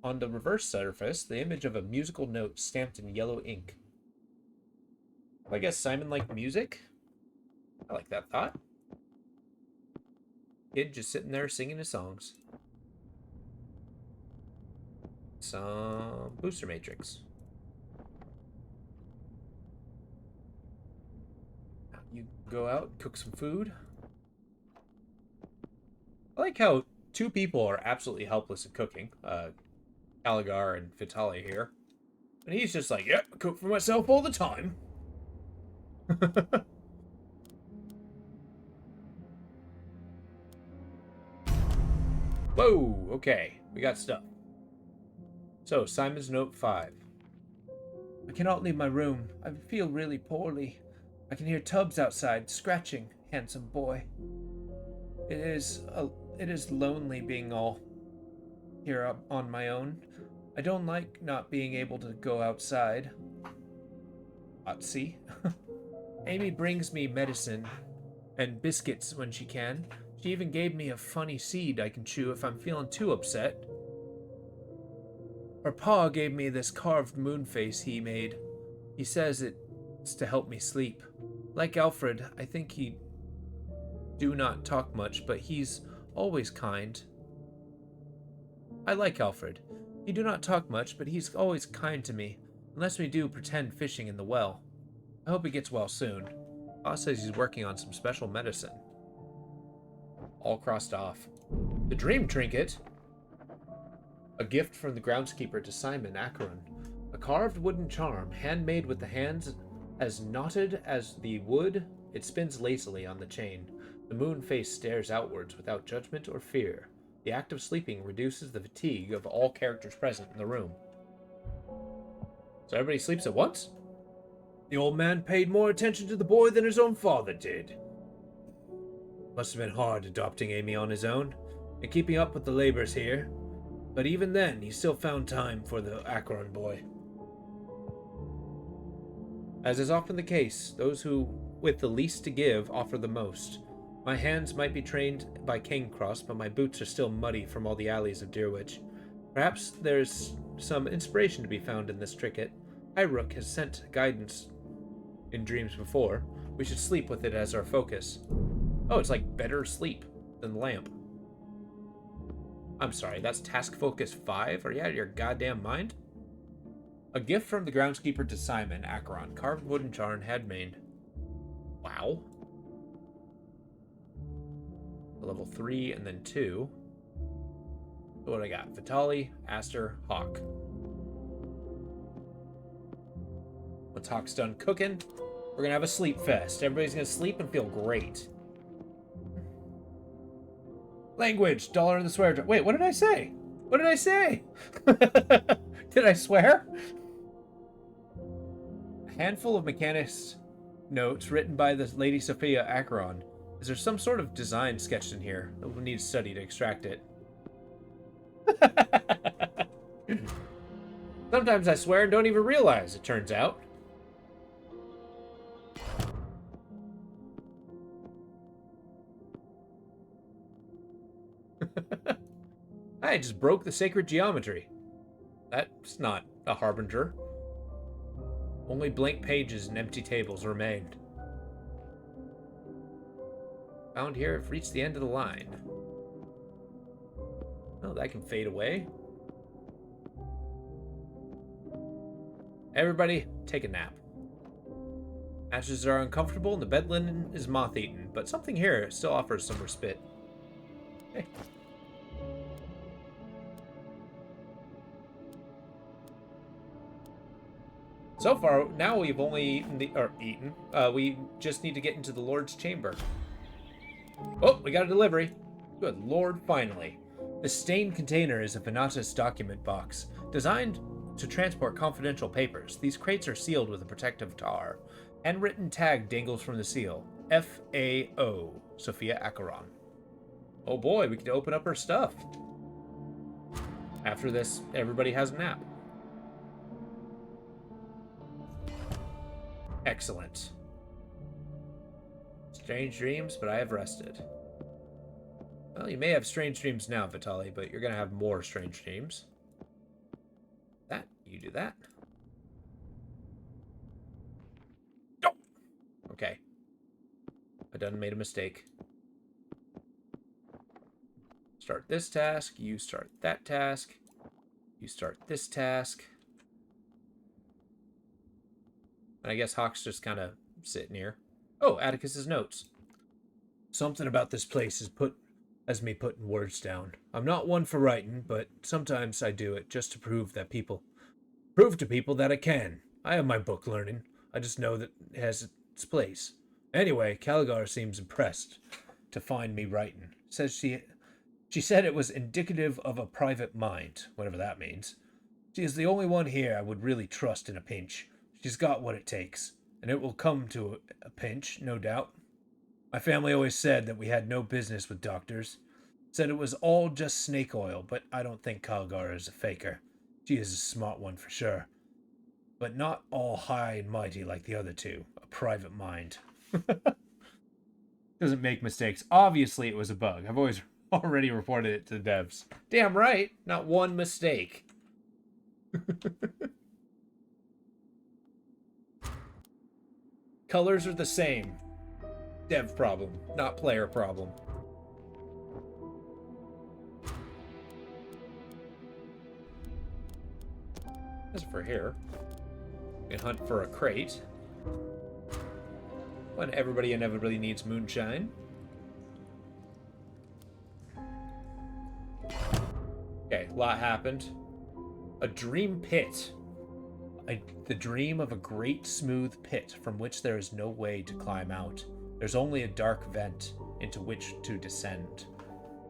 On the reverse surface, the image of a musical note stamped in yellow ink. I guess Simon liked music? I like that thought. Kid just sitting there singing his songs. Some booster matrix. You go out, cook some food. I like how two people are absolutely helpless at cooking. Caligar and Vitali here. And he's just like, yep, I cook for myself all the time. Whoa, okay. We got stuff. So, Simon's note 5. I cannot leave my room. I feel really poorly. I can hear Tubbs outside, scratching, handsome boy. It is lonely being all here up on my own. I don't like not being able to go outside. See? Amy brings me medicine and biscuits when she can. She even gave me a funny seed I can chew if I'm feeling too upset. Her pa gave me this carved moon face he made. He says it's to help me sleep. Like Alfred, I think he do not talk much, but he's always kind. I like Alfred. He do not talk much, but he's always kind to me, unless we do pretend fishing in the well. I hope he gets well soon. Pa says he's working on some special medicine. All crossed off. The dream trinket. A gift from the groundskeeper to Simon Acheron. A carved wooden charm, handmade with the hands as knotted as the wood It spins lazily on the chain. The moon face stares outwards without judgment or fear. The act of sleeping reduces the fatigue of all characters present in the room. So everybody sleeps at once? The old man paid more attention to the boy than his own father did. Must have been hard adopting Amy on his own, and keeping up with the labors here. But even then, he still found time for the Acheron boy. As is often the case, those who with the least to give offer the most. My hands might be trained by Cairncross, but my boots are still muddy from all the alleys of Deerwich. Perhaps there's some inspiration to be found in this trinket. Hyrule has sent guidance in dreams before. We should sleep with it as our focus. Oh, it's like better sleep than lamp. I'm sorry, that's task focus 5? Are you out of your goddamn mind? A gift from the groundskeeper to Simon, Acheron. Carved wooden jar and made. Wow. Level 3 and then 2. What do I got? Vitali, Aster, Hawk. Once Hawk's done cooking, we're gonna have a sleep fest. Everybody's gonna sleep and feel great. Language, dollar in the swear jar. Wait, what did I say? What did I say? Did I swear? A handful of mechanics notes written by the Lady Sophia Acheron. Is there some sort of design sketched in here that will need study to extract it? Sometimes I swear and don't even realize, it turns out. I just broke the sacred geometry. That's not a harbinger. Only blank pages and empty tables remained. Found here, I've reached the end of the line. Oh, that can fade away. Everybody, take a nap. Matches are uncomfortable and the bed linen is moth-eaten, but something here still offers some respite. Hey. So far, now we've only eaten. We just need to get into the Lord's chamber. Oh, we got a delivery. Good Lord, finally. The stained container is a Venatus document box, designed to transport confidential papers. These crates are sealed with a protective tar. Handwritten tag dangles from the seal. F.A.O. Sophia Acheron. Oh boy, we can open up her stuff. After this, everybody has a nap. Excellent. Strange dreams, but I have rested. Well, you may have strange dreams now, Vitali, but you're going to have more strange dreams. That, you do that. Oh! Okay. I done made a mistake. Start this task, you start that task, you start this task. And I guess Hawk's just kind of sitting here. Oh, Atticus's notes. Something about this place has me putting words down. I'm not one for writing, but sometimes I do it just to prove to people that I can. I have my book learning. I just know that it has its place. Anyway, Caligar seems impressed to find me writing. Says she said it was indicative of a private mind, whatever that means. She is the only one here I would really trust in a pinch. She's got what it takes, and it will come to a pinch, no doubt. My family always said that we had no business with doctors. Said it was all just snake oil, but I don't think Calgar is a faker. She is a smart one for sure. But not all high and mighty like the other two. A private mind. Doesn't make mistakes. Obviously it was a bug. I've already reported it to the devs. Damn right, not one mistake. Colors are the same. Dev problem, not player problem. As for here, we can hunt for a crate. When everybody inevitably needs moonshine. Okay, a lot happened. A dream pit. The dream of a great smooth pit from which there is no way to climb out. There's only a dark vent into which to descend.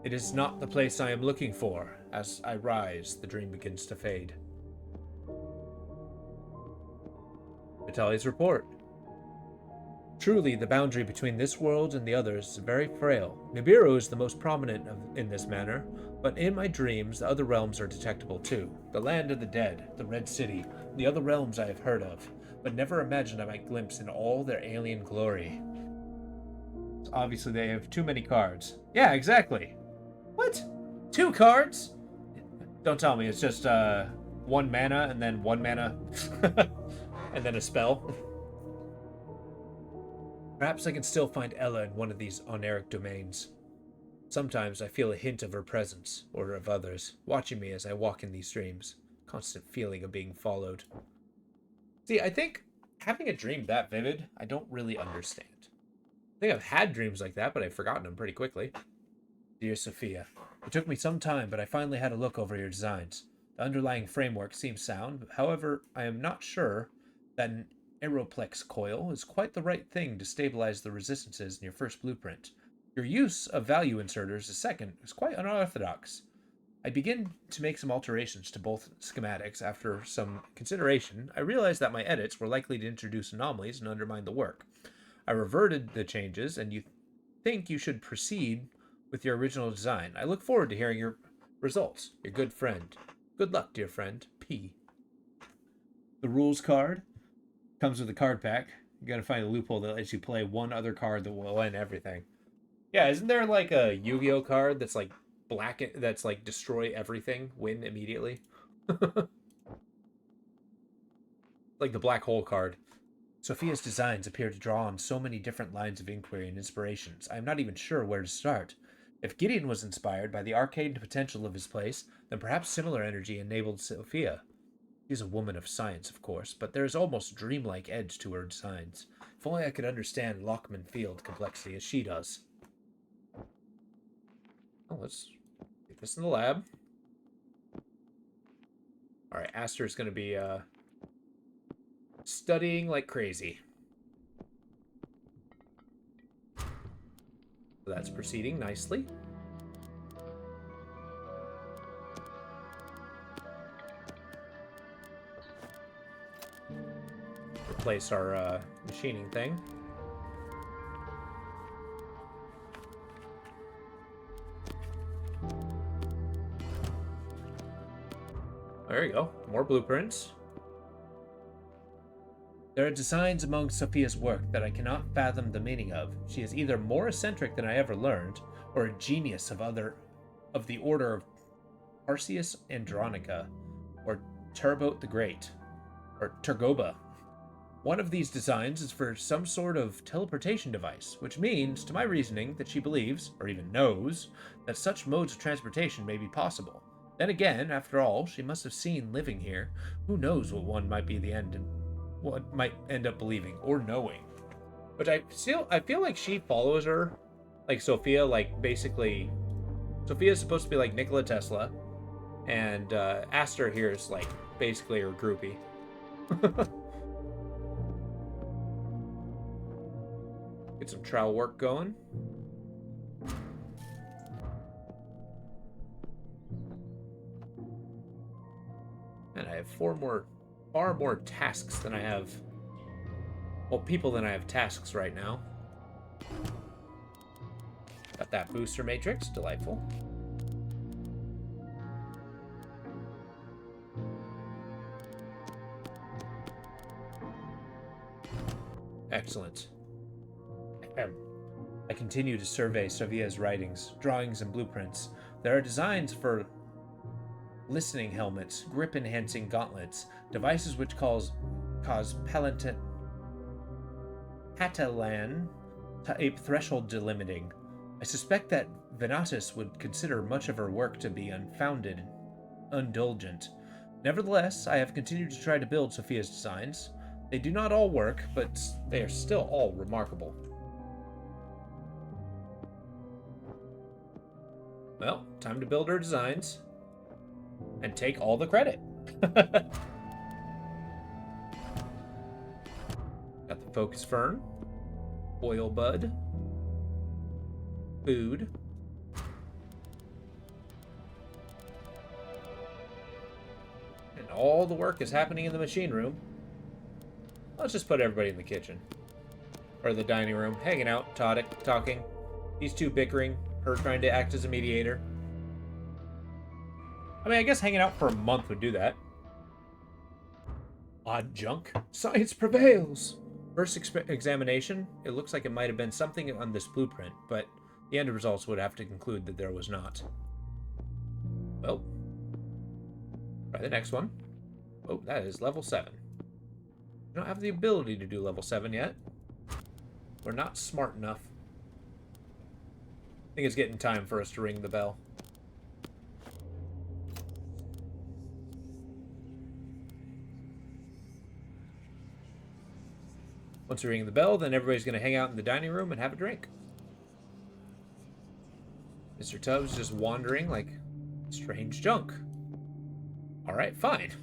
It is not the place I am looking for. As I rise, the dream begins to fade. Vitaly's report. Truly, the boundary between this world and the others is very frail. Nibiru is the most prominent in this manner, but in my dreams, the other realms are detectable too. The land of the dead, the Red City, and the other realms I have heard of, but never imagined I might glimpse in all their alien glory. So obviously, they have too many cards. Yeah, exactly. What? 2 cards? Don't tell me it's just 1 mana and then 1 mana and then a spell. Perhaps I can still find Ella in one of these oneric domains. Sometimes I feel a hint of her presence, or of others, watching me as I walk in these dreams. Constant feeling of being followed. See, I think having a dream that vivid, I don't really understand. I think I've had dreams like that, but I've forgotten them pretty quickly. Dear Sophia, it took me some time, but I finally had a look over your designs. The underlying framework seems sound, however, I am not sure that an Aeroplex coil is quite the right thing to stabilize the resistances in your first blueprint. Your use of value inserters as second is quite unorthodox. I begin to make some alterations to both schematics. After some consideration, I realized that my edits were likely to introduce anomalies and undermine the work. I reverted the changes, and you think you should proceed with your original design. I look forward to hearing your results. Your good friend. Good luck, dear friend. P. The rules card comes with a card pack. You gotta find a loophole that lets you play one other card that will end everything. Yeah, isn't there like a Yu-Gi-Oh card that's like black, that's like destroy everything, win immediately? Like the black hole card. Sophia's designs appear to draw on so many different lines of inquiry and inspirations. I am not even sure where to start. If Gideon was inspired by the arcane potential of his place, then perhaps similar energy enabled Sophia. She is a woman of science, of course, but there is almost dreamlike edge to her designs. If only I could understand Lockman Field complexity as she does. Oh, let's get this in the lab. Alright, Aster's going to be studying like crazy. So that's proceeding nicely. Replace our machining thing. There you go. More blueprints. There are designs among Sophia's work that I cannot fathom the meaning of. She is either more eccentric than I ever learned, or a genius of the order of Perseus Andronica, or Turbote the Great, or Turgoba. One of these designs is for some sort of teleportation device, which means, to my reasoning, that she believes, or even knows, that such modes of transportation may be possible. Then again, after all, she must have seen living here. Who knows what one might be the end and what might end up believing or knowing. But I feel like she follows her, like Sophia, like basically, Sophia's supposed to be like Nikola Tesla, and Aster here is like basically her groupie. Get some trowel work going. And I have far more tasks than I have, well, people than I have tasks right now. Got that booster matrix, delightful. Excellent. I continue to survey Sophia's writings, drawings, and blueprints. There are designs for listening helmets, grip-enhancing gauntlets, devices which cause Patalan type threshold delimiting. I suspect that Venatus would consider much of her work to be unfounded, indulgent. Nevertheless, I have continued to try to build Sophia's designs. They do not all work, but they are still all remarkable. Well, time to build her designs and take all the credit. Got the focus fern. Oil bud. Food. And all the work is happening in the machine room. Let's just put everybody in the kitchen. Or the dining room, hanging out, talking. These two bickering, her trying to act as a mediator. I mean, I guess hanging out for a month would do that. Odd junk. Science prevails! First examination, it looks like it might have been something on this blueprint, but the end results would have to conclude that there was not. Well, try the next one. Oh, that is level 7. We don't have the ability to do level 7 yet. We're not smart enough. I think it's getting time for us to ring the bell. Once we ring the bell, then everybody's going to hang out in the dining room and have a drink. Mr. Tubbs just wandering like strange junk. Alright, fine.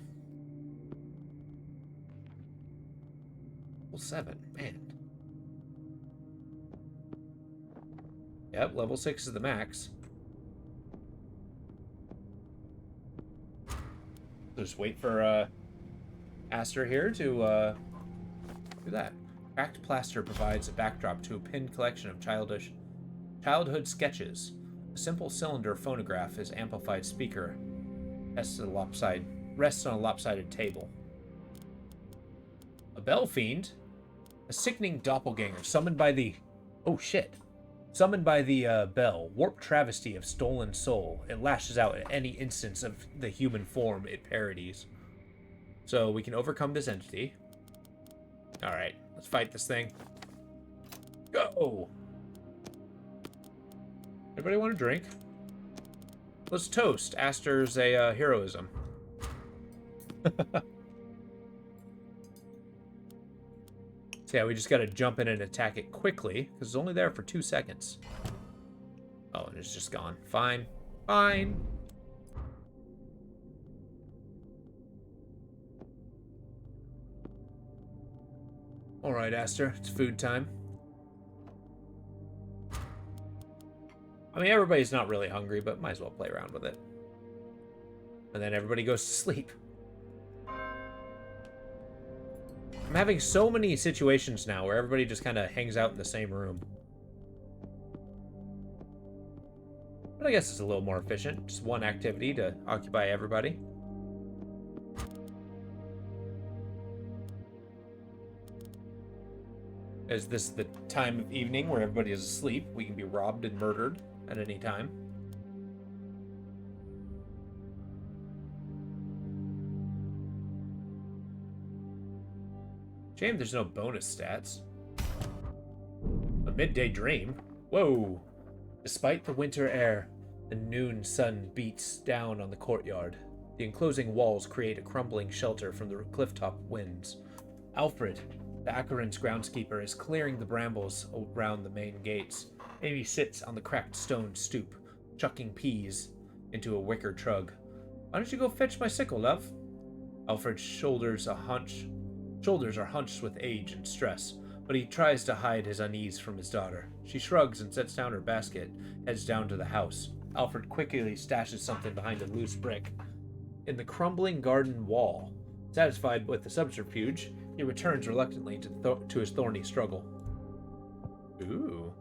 Level 7, man. Yep, level 6 is the max. Just wait for Aster here to do that. Cracked plaster provides a backdrop to a pinned collection of childhood sketches. A simple cylinder phonograph is amplified speaker. Rests on a lopsided table. A bell fiend? A sickening doppelganger summoned by the... Oh, shit. Summoned by the bell, warped travesty of stolen soul. It lashes out at any instance of the human form it parodies. So we can overcome this entity. Alright, let's fight this thing. Go! Everybody want a drink? Let's toast. Aster's a heroism. So yeah, we just gotta jump in and attack it quickly, because it's only there for 2 seconds. Oh, and it's just gone. Fine. Fine. Alright, Aster, it's food time. I mean, everybody's not really hungry, but might as well play around with it. And then everybody goes to sleep. I'm having so many situations now where everybody just kind of hangs out in the same room. But I guess it's a little more efficient. Just one activity to occupy everybody. Is this the time of evening where everybody is asleep? We can be robbed and murdered at any time. Shame there's no bonus stats. A midday dream? Whoa! Despite the winter air, the noon sun beats down on the courtyard. The enclosing walls create a crumbling shelter from the clifftop winds. Alfred, the Acheron's groundskeeper, is clearing the brambles around the main gates. Amy sits on the cracked stone stoop, chucking peas into a wicker trug. Why don't you go fetch my sickle, love? Alfred's shoulders are hunched with age and stress, but he tries to hide his unease from his daughter. She shrugs and sets down her basket, heads down to the house. Alfred quickly stashes something behind a loose brick in the crumbling garden wall. Satisfied with the subterfuge, he returns reluctantly to his thorny struggle. Ooh.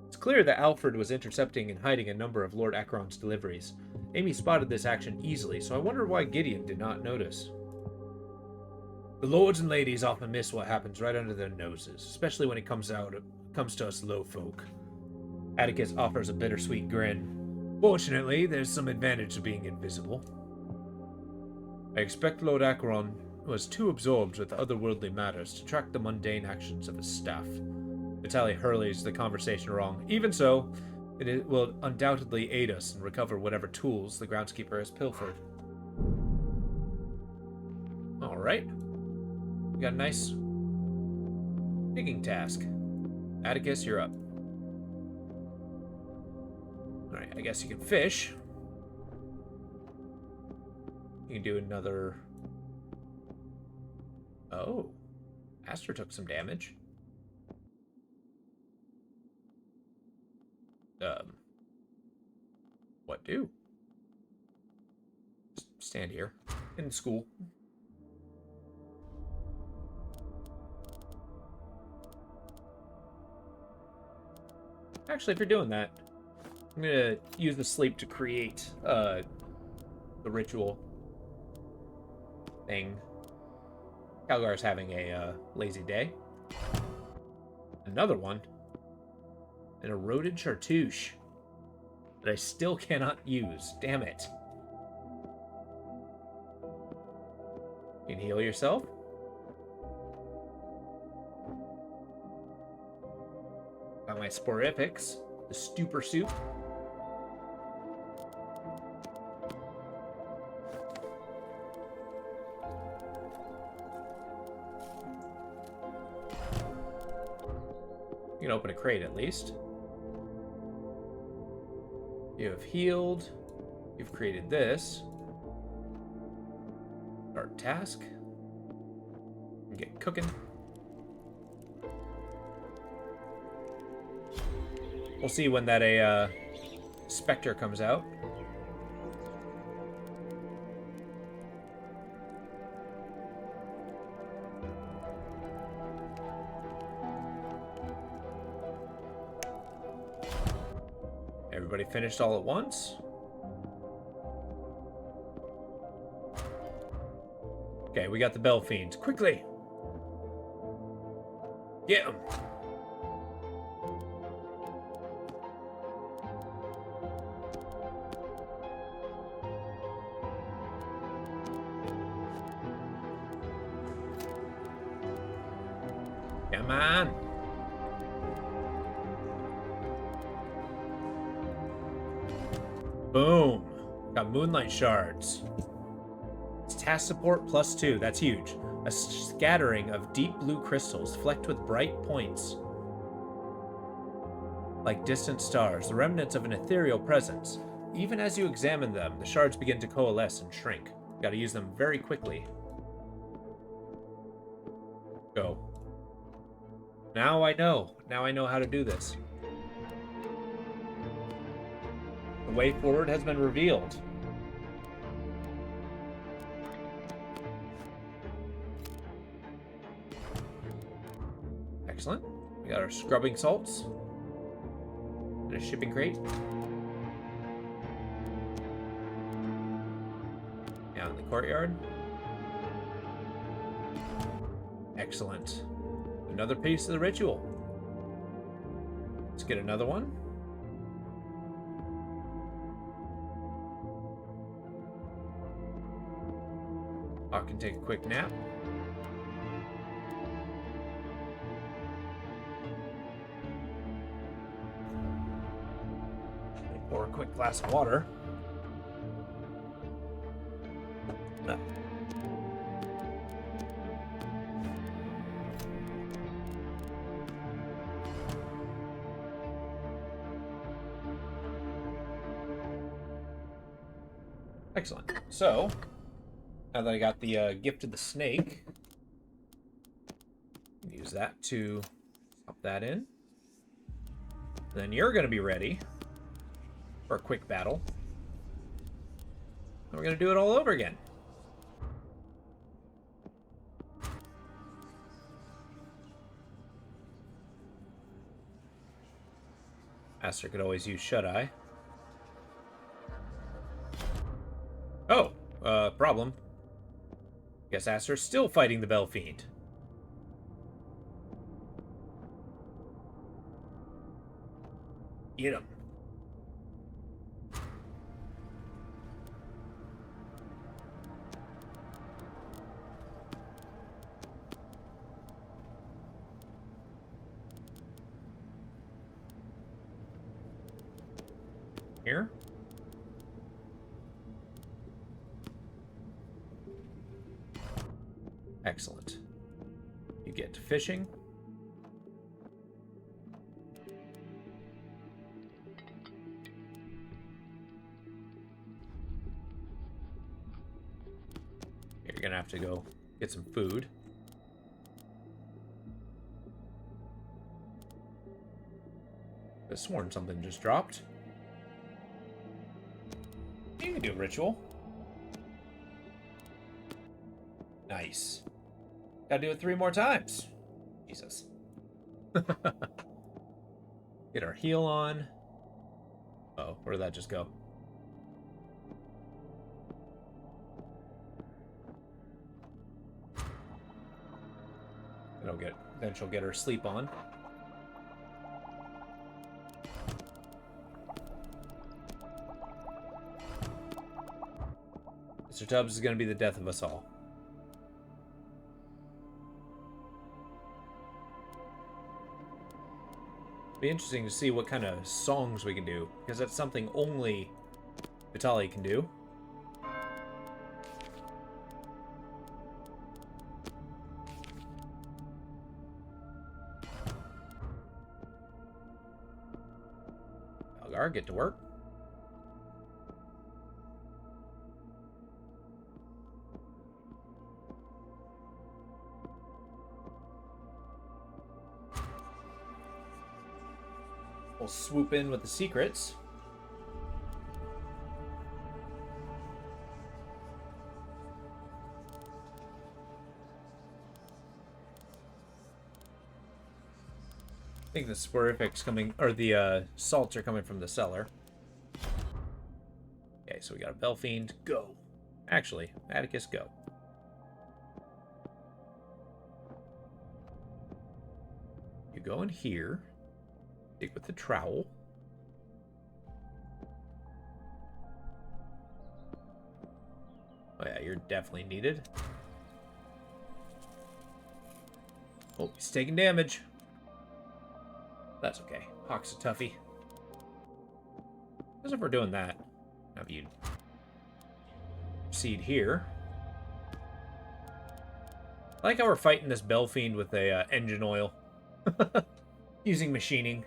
It's clear that Alfred was intercepting and hiding a number of Lord Acheron's deliveries. Amy spotted this action easily, so I wonder why Gideon did not notice. The lords and ladies often miss what happens right under their noses, especially when it comes to us low folk. Atticus offers a bittersweet grin. Fortunately, there's some advantage to being invisible. I expect Lord Acheron was too absorbed with otherworldly matters to track the mundane actions of his staff. Vitaly hurlies the conversation wrong. Even so, it will undoubtedly aid us in recover whatever tools the groundskeeper has pilfered. Alright. We got a nice digging task. Atticus, you're up. Alright, I guess you can fish. You can do another... Oh. Aster took some damage. What do? Just stand here. In school. Actually, if you're doing that, I'm gonna use the sleep to create the ritual thing. Calgar's having a lazy day. Another one. An eroded chartouche that I still cannot use. Damn it. You can heal yourself. Got my sporifics. The stupor soup. You can open a crate at least. You have healed. You've created this. Start task. And get cooking. We'll see when that specter comes out. Everybody finished all at once? Okay, we got the Bell Fiend. Quickly! Get him! Come on! Boom! Got moonlight shards. It's task support +2. That's huge. A scattering of deep blue crystals flecked with bright points. Like distant stars, the remnants of an ethereal presence. Even as you examine them, the shards begin to coalesce and shrink. Gotta use them very quickly. Go. Now I know. Now I know how to do this. The way forward has been revealed. Excellent. We got our scrubbing salts. And a shipping crate. Down in the courtyard. Excellent. Another piece of the ritual. Let's get another one. I can take a quick nap. Pour a quick glass of water. Excellent. So, now that I got the gift of the snake, use that to pop that in. Then you're going to be ready for a quick battle. And we're going to do it all over again. Aster could always use Shut-Eye. Oh, problem. Guess Aster's still fighting the Bell Fiend. Get him. Here. Excellent. You get to fishing. You're gonna have to go get some food. I've sworn something just dropped. do a ritual. Nice. Gotta do it 3 more times. Jesus. Get our heal on. Oh, where did that just go? Then she'll get her sleep on. Mr. Tubbs is going to be the death of us all. Be interesting to see what kind of songs we can do, because that's something only Vitaly can do. Algar, get to work. We'll swoop in with the secrets. I think the soporifics coming, or the salts are coming from the cellar. Okay, so we got a Bellfiend. Go. Actually, Atticus, go. You go in here. Dig with the trowel. Oh yeah, you're definitely needed. Oh, he's taking damage. That's okay. Hawk's a toughie. As if we're doing that. Have you proceed here. I like how we're fighting this Bellfiend with a engine oil. Using machining.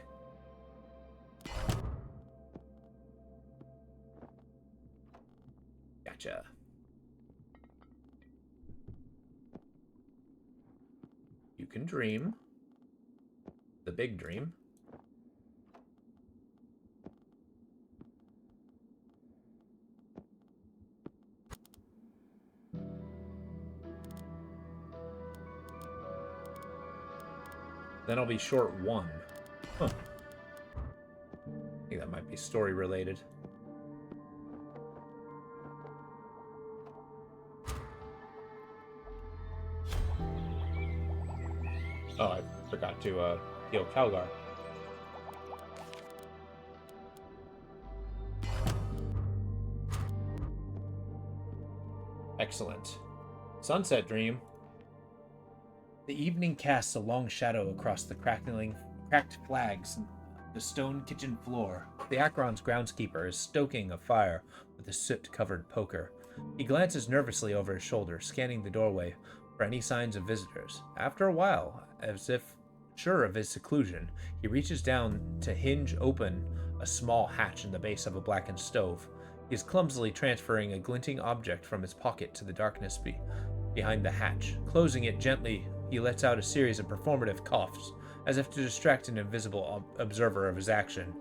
Gotcha. You can dream. The big dream. Then I'll be short 1. Huh. I think that might be story related. Oh, I forgot to heal Calgar. Excellent. Sunset Dream. The evening casts a long shadow across the cracked flags, the stone kitchen floor. The Akron's groundskeeper is stoking a fire with a soot-covered poker. He glances nervously over his shoulder, scanning the doorway for any signs of visitors. After a while, as if sure of his seclusion, he reaches down to hinge open a small hatch in the base of a blackened stove. He is clumsily transferring a glinting object from his pocket to the darkness behind the hatch. Closing it gently, he lets out a series of performative coughs, as if to distract an invisible observer of his action.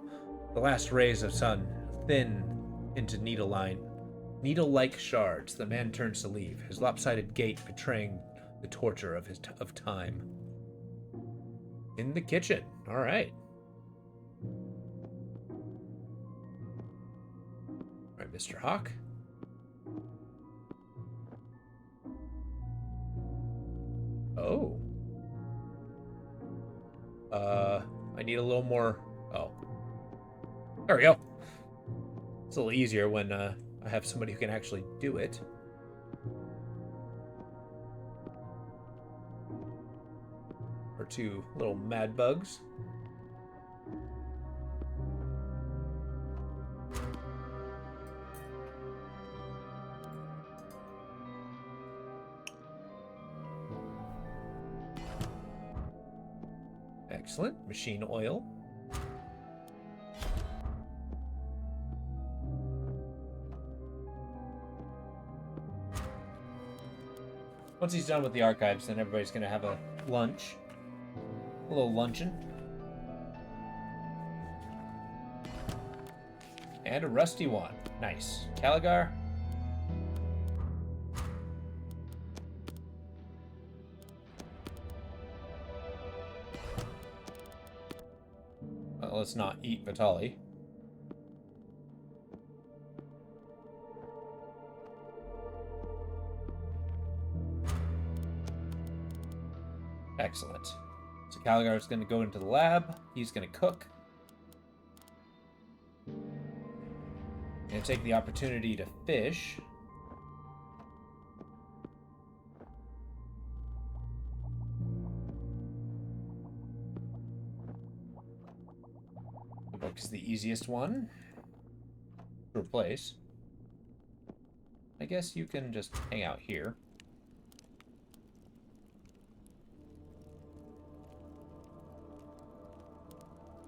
The last rays of sun thin into needle-like shards. The man turns to leave, his lopsided gait betraying the torture of time. In the kitchen. All right. All right, Mr. Hawk. Oh. I need a little more... Oh. There we go. It's a little easier when I have somebody who can actually do it. Or 2 little mad bugs. Excellent. Machine oil. Once he's done with the archives, then everybody's going to have a lunch. A little luncheon. And a rusty one. Nice. Caligar. Well, let's not eat Vitali. Excellent. So Caligar is going to go into the lab. He's going to cook. Going to take the opportunity to fish. The book is the easiest one to replace. I guess you can just hang out here.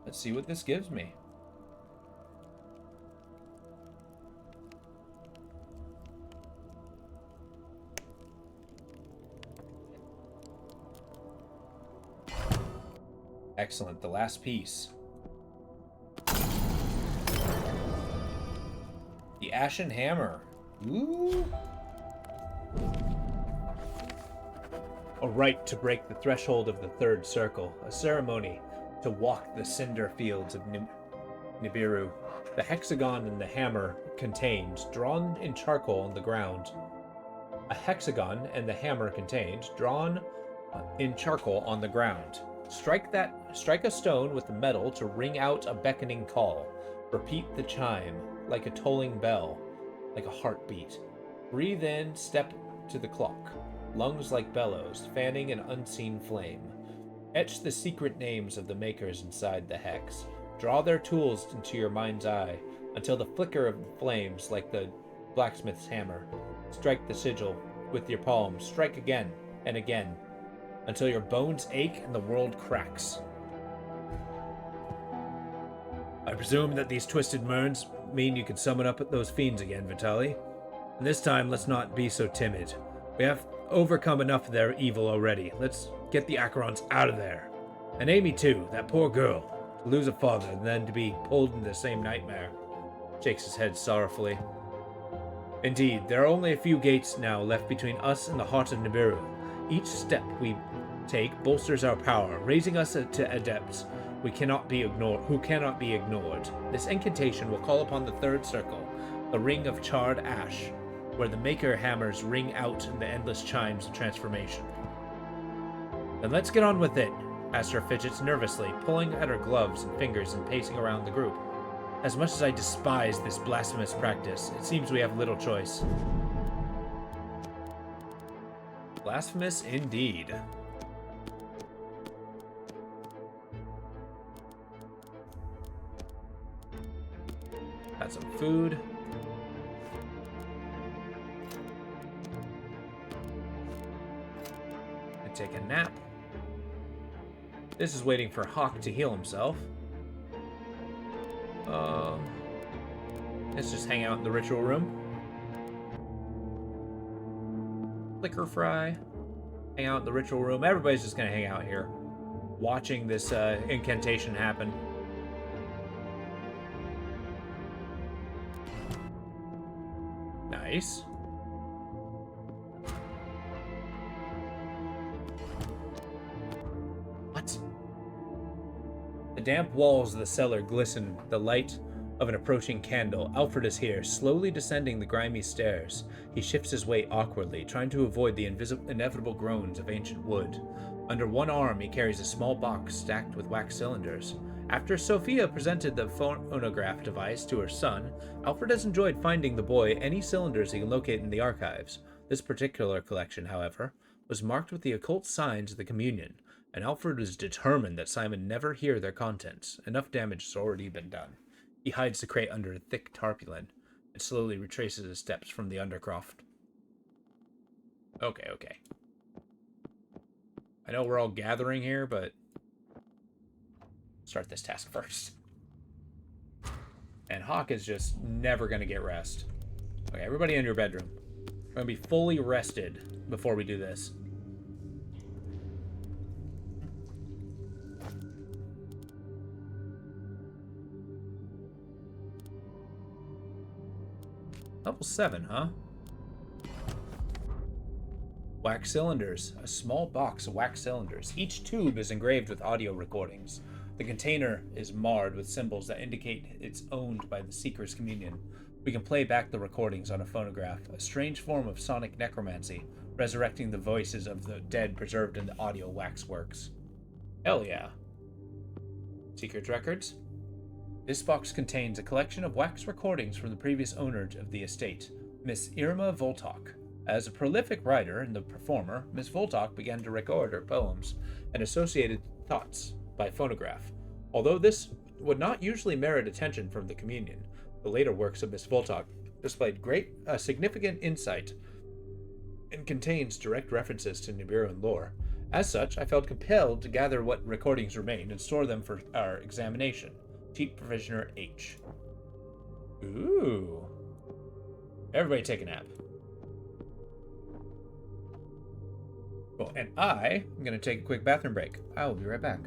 Let's see what this gives me. Excellent, the last piece. The Ashen Hammer. Ooh. A rite to break the threshold of the third circle. A ceremony to walk the cinder fields of Nibiru. The hexagon and the hammer contained, drawn in charcoal on the ground. A hexagon and the hammer contained, drawn in charcoal on the ground. Strike a stone with the metal to ring out a beckoning call. Repeat the chime, like a tolling bell, like a heartbeat. Breathe in, step to the clock. Lungs like bellows, fanning an unseen flame. Etch the secret names of the makers inside the hex. Draw their tools into your mind's eye until the flicker of the flames like the blacksmith's hammer. Strike the sigil with your palm. Strike again and again until your bones ache and the world cracks. I presume that these twisted murns mean you can summon up those fiends again, Vitali. And this time, let's not be so timid. We have overcome enough of their evil already. Let's get the Acherons out of there. And Amy too, that poor girl. To lose a father and then to be pulled into the same nightmare. Shakes his head sorrowfully. Indeed, there are only a few gates now left between us and the heart of Nibiru. Each step we take bolsters our power, raising us to adepts who cannot be ignored. This incantation will call upon the third circle, the ring of charred ash, where the maker hammers ring out in the endless chimes of transformation. Then let's get on with it, Astra fidgets nervously, pulling at her gloves and fingers and pacing around the group. As much as I despise this blasphemous practice, it seems we have little choice. Blasphemous indeed. Got some food. And take a nap. This is waiting for Hawk to heal himself. Let's just hang out in the ritual room. Flicker fry. Hang out in the ritual room. Everybody's just gonna hang out here, watching this incantation happen. Nice. What? The damp walls of the cellar glisten with the light of an approaching candle. Alfred is here, slowly descending the grimy stairs. He shifts his weight awkwardly, trying to avoid the inevitable groans of ancient wood. Under one arm, he carries a small box stacked with wax cylinders. After Sophia presented the phonograph device to her son, Alfred has enjoyed finding the boy any cylinders he can locate in the archives. This particular collection, however, was marked with the occult signs of the communion, and Alfred was determined that Simon never hear their contents. Enough damage has already been done. He hides the crate under a thick tarpaulin and slowly retraces his steps from the undercroft. Okay. I know we're all gathering here, but start this task first. And Hawk is just never going to get rest. Okay, everybody in your bedroom. We're going to be fully rested before we do this. Level 7, huh? Wax cylinders. A small box of wax cylinders. Each tube is engraved with audio recordings. The container is marred with symbols that indicate it's owned by the Seeker's Communion. We can play back the recordings on a phonograph, a strange form of sonic necromancy, resurrecting the voices of the dead preserved in the audio waxworks. Hell yeah. Secret records? This box contains a collection of wax recordings from the previous owner of the estate, Miss Irma Voltok. As a prolific writer and performer, Miss Voltok began to record her poems and associated thoughts by phonograph. Although this would not usually merit attention from the communion, the later works of Miss Voltok displayed significant insight and contains direct references to Nibiruan lore. As such, I felt compelled to gather what recordings remained and store them for our examination. Chief Provisioner H. Ooh. Everybody take a nap. Cool. And I'm going to take a quick bathroom break. I will be right back.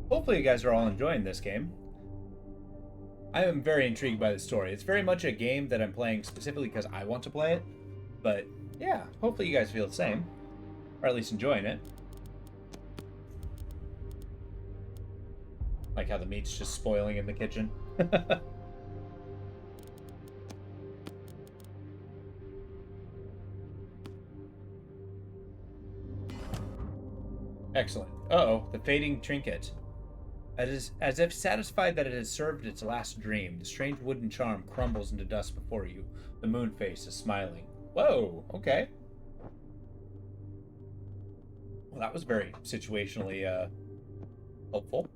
Hopefully you guys are all enjoying this game. I am very intrigued by the story. It's very much a game that I'm playing specifically because I want to play it. But yeah, hopefully you guys feel the same. Or at least enjoying it. Like how the meat's just spoiling in the kitchen. Excellent. Uh-oh, the fading trinket. As if satisfied that it has served its last dream, the strange wooden charm crumbles into dust before you. The moon face is smiling. Whoa, okay. Well, that was very situationally helpful.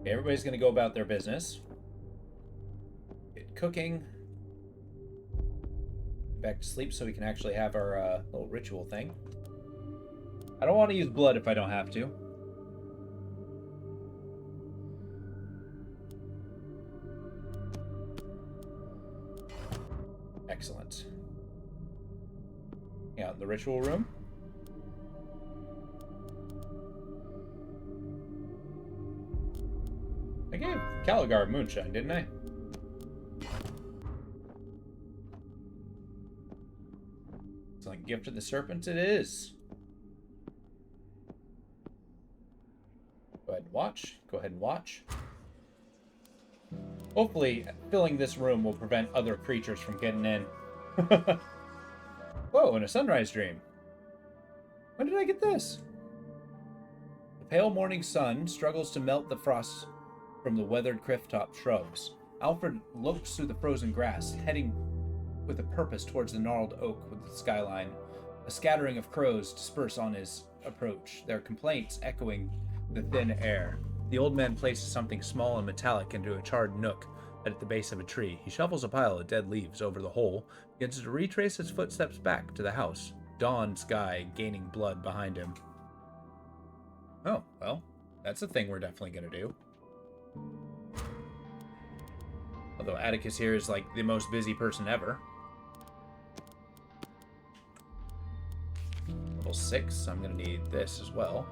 Okay, everybody's going to go about their business. Get cooking. Back to sleep so we can actually have our little ritual thing. I don't want to use blood if I don't have to. Excellent. Yeah, the ritual room. I gave Caligar moonshine, didn't I? It's like gift of the serpent it is. Go ahead and watch. Go ahead and watch. Hopefully, filling this room will prevent other creatures from getting in. Whoa, and a sunrise dream. When did I get this? The pale morning sun struggles to melt the frost from the weathered cliff-top shrubs. Alfred lopes through the frozen grass, heading with a purpose towards the gnarled oak with the skyline. A scattering of crows disperse on his approach, their complaints echoing the thin air. The old man places something small and metallic into a charred nook at the base of a tree. He shovels a pile of dead leaves over the hole, begins to retrace his footsteps back to the house. Dawn sky gaining blood behind him. Oh, well, that's a thing we're definitely going to do. Although Atticus here is like the most busy person ever. level 6, so I'm going to need this as well.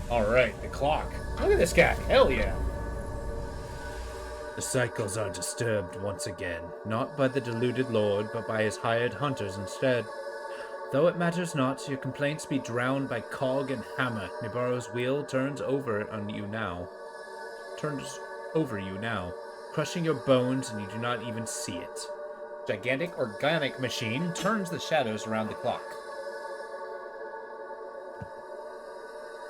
Alright, the clock. Look at this guy. Hell yeah. The cycles are disturbed once again, not by the deluded lord, but by his hired hunters instead. Though it matters not, your complaints be drowned by cog and hammer. Nibiru's wheel turns over you now, crushing your bones, and you do not even see it. Gigantic organic machine turns the shadows around the clock.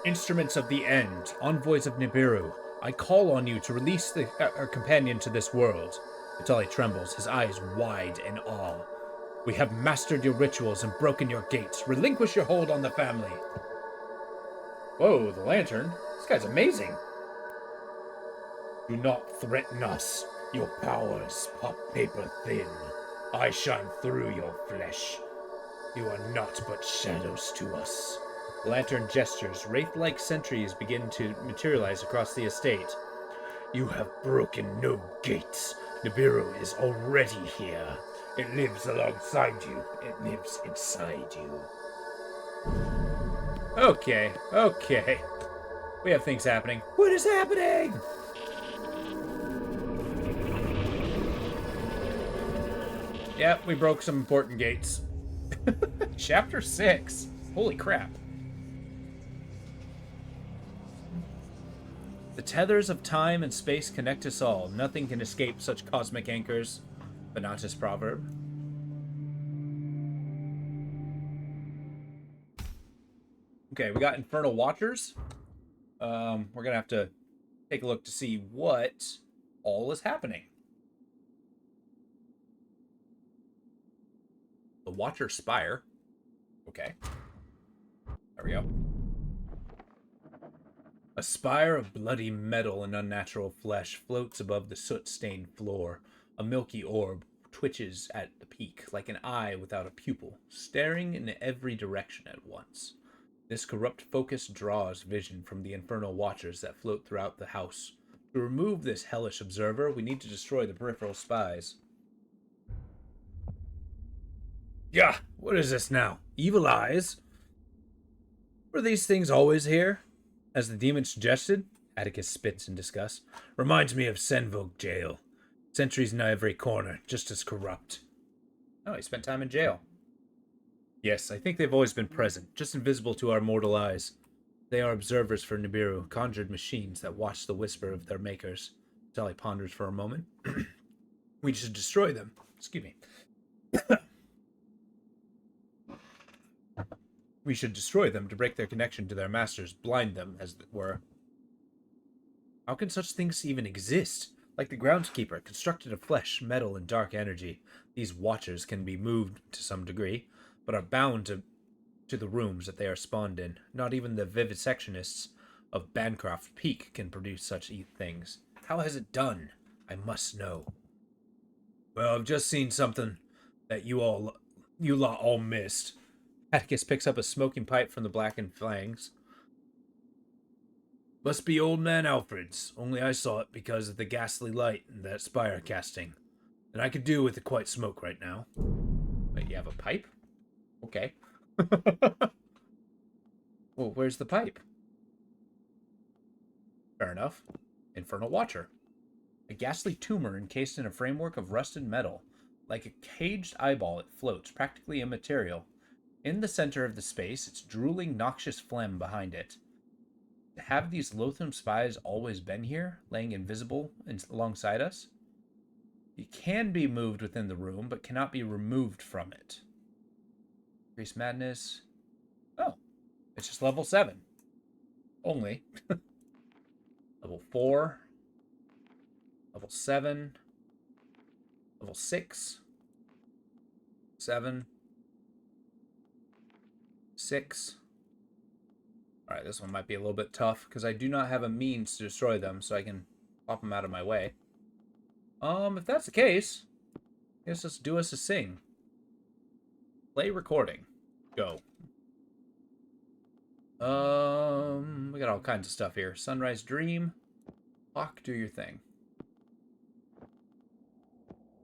Instruments of the end, envoys of Nibiru, I call on you to release our companion to this world. Vitali trembles, his eyes wide in awe. We have mastered your rituals and broken your gates. Relinquish your hold on the family. Whoa, the lantern. This guy's amazing. Do not threaten us. Your powers pop paper thin. I shine through your flesh. You are naught but shadows to us. Lantern gestures. Wraith-like sentries begin to materialize across the estate. You have broken no gates. Nibiru is already here. It lives alongside you. It lives inside you. Okay. We have things happening. What is happening? Yep, we broke some important gates. Chapter 6. Holy crap. The tethers of time and space connect us all. Nothing can escape such cosmic anchors. Benatis proverb. Okay, we got Infernal Watchers. We're going to have to take a look to see what all is happening. The Watcher Spire. Okay. There we go. A spire of bloody metal and unnatural flesh floats above the soot-stained floor. A milky orb twitches at the peak, like an eye without a pupil, staring in every direction at once. This corrupt focus draws vision from the infernal watchers that float throughout the house. To remove this hellish observer, we need to destroy the peripheral spies. Yeah, what is this now? Evil eyes? Were these things always here? As the demon suggested, Atticus spits in disgust. Reminds me of Senvoke jail. Sentries in every corner, just as corrupt. Oh, he spent time in jail. Yes, I think they've always been present, just invisible to our mortal eyes. They are observers for Nibiru, conjured machines that watch the whisper of their makers. Sally ponders for a moment. We should destroy them. Excuse me. We should destroy them to break their connection to their masters, blind them, as it were. How can such things even exist? Like the groundskeeper, constructed of flesh, metal, and dark energy, these watchers can be moved to some degree, but are bound to the rooms that they are spawned in. Not even the vivisectionists of Bancroft Peak can produce such things. How has it done? I must know. Well, I've just seen something that you lot all missed. Atticus picks up a smoking pipe from the blackened flangs. Must be old man Alfred's, only I saw it because of the ghastly light and that spire casting. And I could do with a quiet smoke right now. Wait, you have a pipe? Okay. Well, where's the pipe? Fair enough. Infernal Watcher. A ghastly tumor encased in a framework of rusted metal. Like a caged eyeball, it floats, practically immaterial. In the center of the space, its drooling, noxious phlegm behind it. Have these loathsome spies always been here, laying invisible alongside us? It can be moved within the room, but cannot be removed from it. Increase madness. Oh, it's just level 7. Only. Level 4. Level 7. Level 6. 7. 6. Alright, this one might be a little bit tough, because I do not have a means to destroy them, so I can pop them out of my way. If that's the case, I guess let's do us a sing. Play recording. Go. We got all kinds of stuff here. Sunrise Dream. Hawk, do your thing.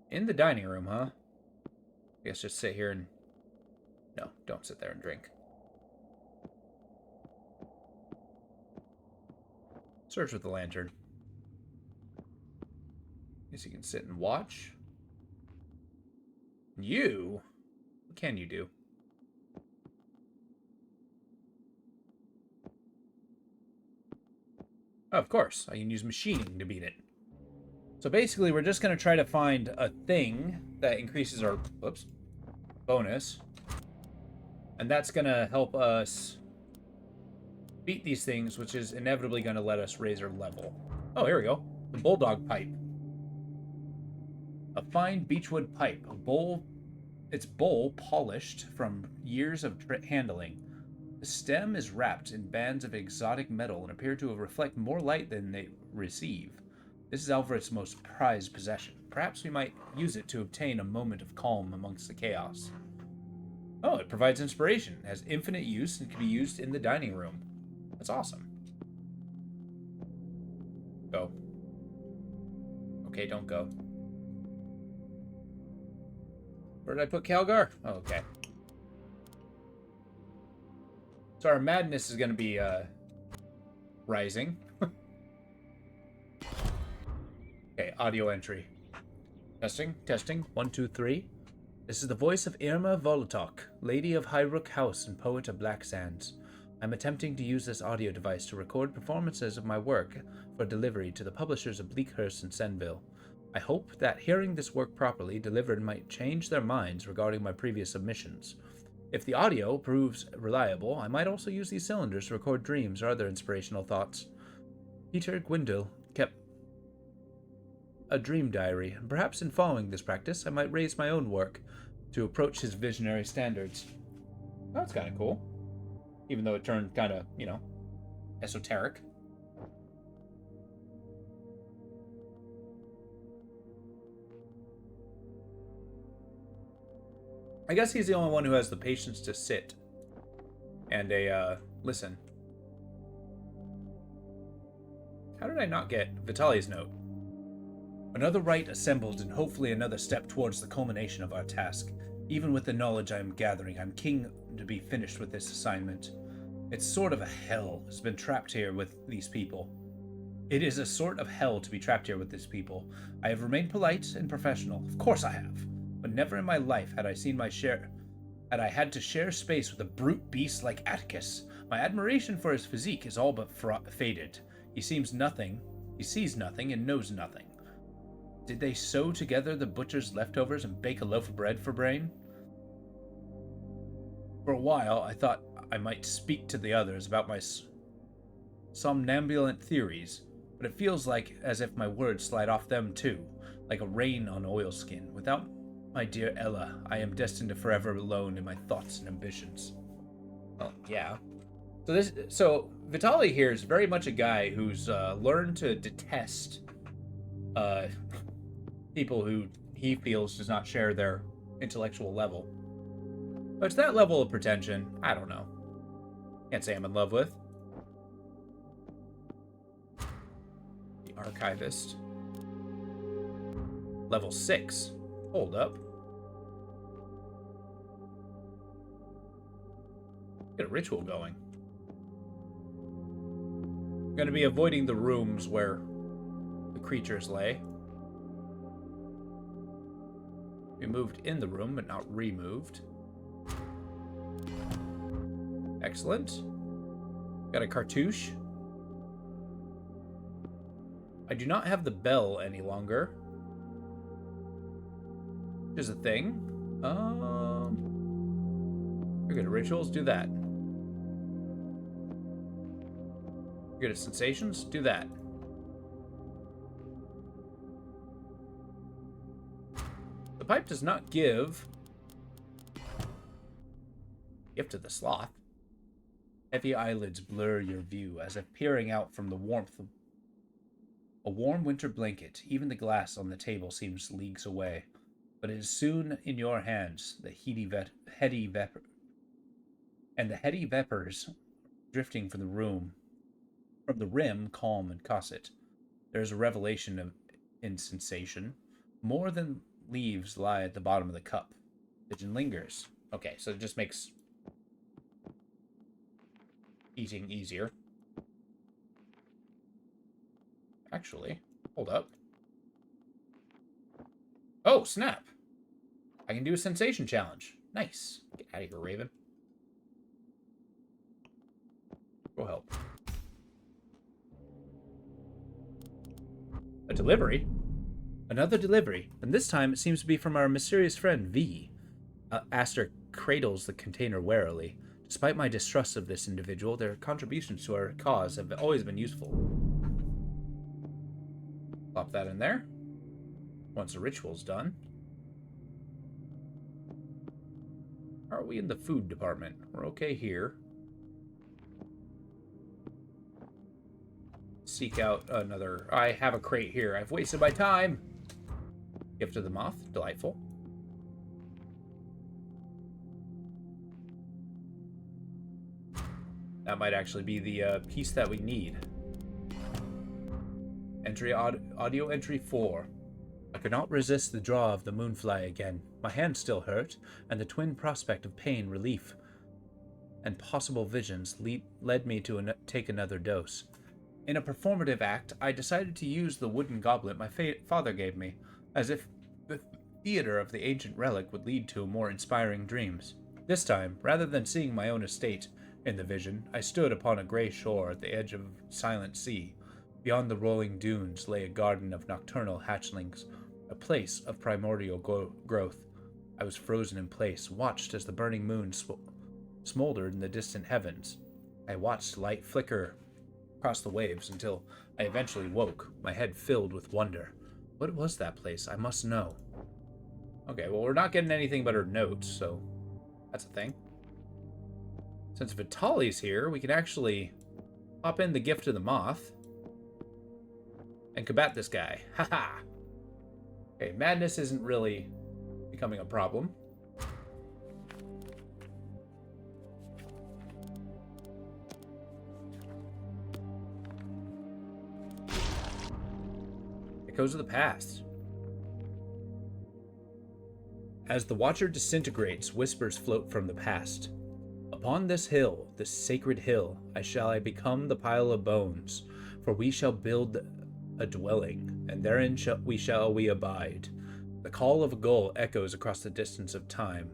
In the dining room, huh? I guess just sit here and No, don't sit there and drink. Search with the lantern. Guess you can sit and watch. You? What can you do? Oh, of course, I can use machining to beat it. So basically, we're just going to try to find a thing that increases our bonus. And that's going to help us beat these things, which is inevitably going to let us raise our level. Oh, here we go. The bulldog pipe. A fine beechwood pipe. Its bowl polished from years of handling. The stem is wrapped in bands of exotic metal and appear to reflect more light than they receive. This is Alfred's most prized possession. Perhaps we might use it to obtain a moment of calm amongst the chaos. Oh, it provides inspiration, has infinite use, and can be used in the dining room. That's awesome. Go. Okay, don't go. Where did I put Calgar? Oh, okay. So our madness is going to be rising. Okay, audio entry. Testing, testing. 1, 2, 3. This is the voice of Irma Volotok, Lady of Hyrook House and poet of Black Sands. I'm attempting to use this audio device to record performances of my work for delivery to the publishers of Bleakhurst and Senville. I hope that hearing this work properly delivered might change their minds regarding my previous submissions. If the audio proves reliable, I might also use these cylinders to record dreams or other inspirational thoughts. Peter Gwindle kept a dream diary, and perhaps in following this practice, I might raise my own work to approach his visionary standards. That's kind of cool. Even though it turned kind of, esoteric. I guess he's the only one who has the patience to sit and listen. How did I not get Vitali's note? Another rite assembled and hopefully another step towards the culmination of our task. Even with the knowledge I am gathering, I'm keen to be finished with this assignment. It's sort of a hell has been trapped here with these people. It is a sort of hell to be trapped here with these people. I have remained polite and professional. Of course I have. But never in my life had I had to share space with a brute beast like Atticus. My admiration for his physique is all but faded. He sees nothing and knows nothing. Did they sew together the butcher's leftovers and bake a loaf of bread for Brain? For a while, I thought I might speak to the others about my somnambulant theories, but it feels as if my words slide off them too, like a rain on oilskin. Without my dear Ella, I am destined to forever alone in my thoughts and ambitions. Well, yeah. So Vitali here is very much a guy who's learned to detest people who he feels does not share their intellectual level. But it's that level of pretension, I don't know. Can't say I'm in love with. The Archivist. Level 6. Hold up. Get a ritual going. I'm going to be avoiding the rooms where the creatures lay. We moved in the room, but not removed. Excellent. Got a cartouche. I do not have the bell any longer. Which is a thing. You're good at rituals, do that. You're good at sensations, do that. The pipe does not give gift to the sloth. Heavy eyelids blur your view as if peering out from the warmth of a warm winter blanket. Even the glass on the table seems leagues away, but it is soon in your hands. The heady vapors drifting from the rim, calm and cosset. There is a revelation in sensation. More than leaves lie at the bottom of the cup. Vision lingers. Okay, so it just makes eating easier. Actually, hold up. Oh, snap. I can do a sensation challenge. Nice. Get out of here, Raven. Go help. A delivery? Another delivery, and this time it seems to be from our mysterious friend, V. Aster cradles the container warily. Despite my distrust of this individual, their contributions to our cause have always been useful. Plop that in there. Once the ritual's done. Are we in the food department? We're okay here. Seek out another... I have a crate here. I've wasted my time. Gift of the Moth. Delightful. That might actually be the piece that we need. Entry audio entry 4. I could not resist the draw of the moonfly again. My hand still hurt, and the twin prospect of pain, relief, and possible visions led me to take another dose. In a performative act, I decided to use the wooden goblet my father gave me, as if the theater of the ancient relic would lead to more inspiring dreams. This time, rather than seeing my own estate in the vision, I stood upon a gray shore at the edge of silent sea. Beyond the rolling dunes lay a garden of nocturnal hatchlings, a place of primordial growth. I was frozen in place, watched as the burning moon smoldered in the distant heavens. I watched light flicker across the waves until I eventually woke, my head filled with wonder. What was that place? I must know. Okay, well, we're not getting anything but her notes, so that's a thing. Since Vitali's here, we can actually pop in the Gift of the Moth and combat this guy. Haha! Okay, madness isn't really becoming a problem. Echoes of the past. As the Watcher disintegrates, whispers float from the past. Upon this hill, this sacred hill, I become the pile of bones, for we shall build a dwelling, and therein shall we abide. The call of a gull echoes across the distance of time.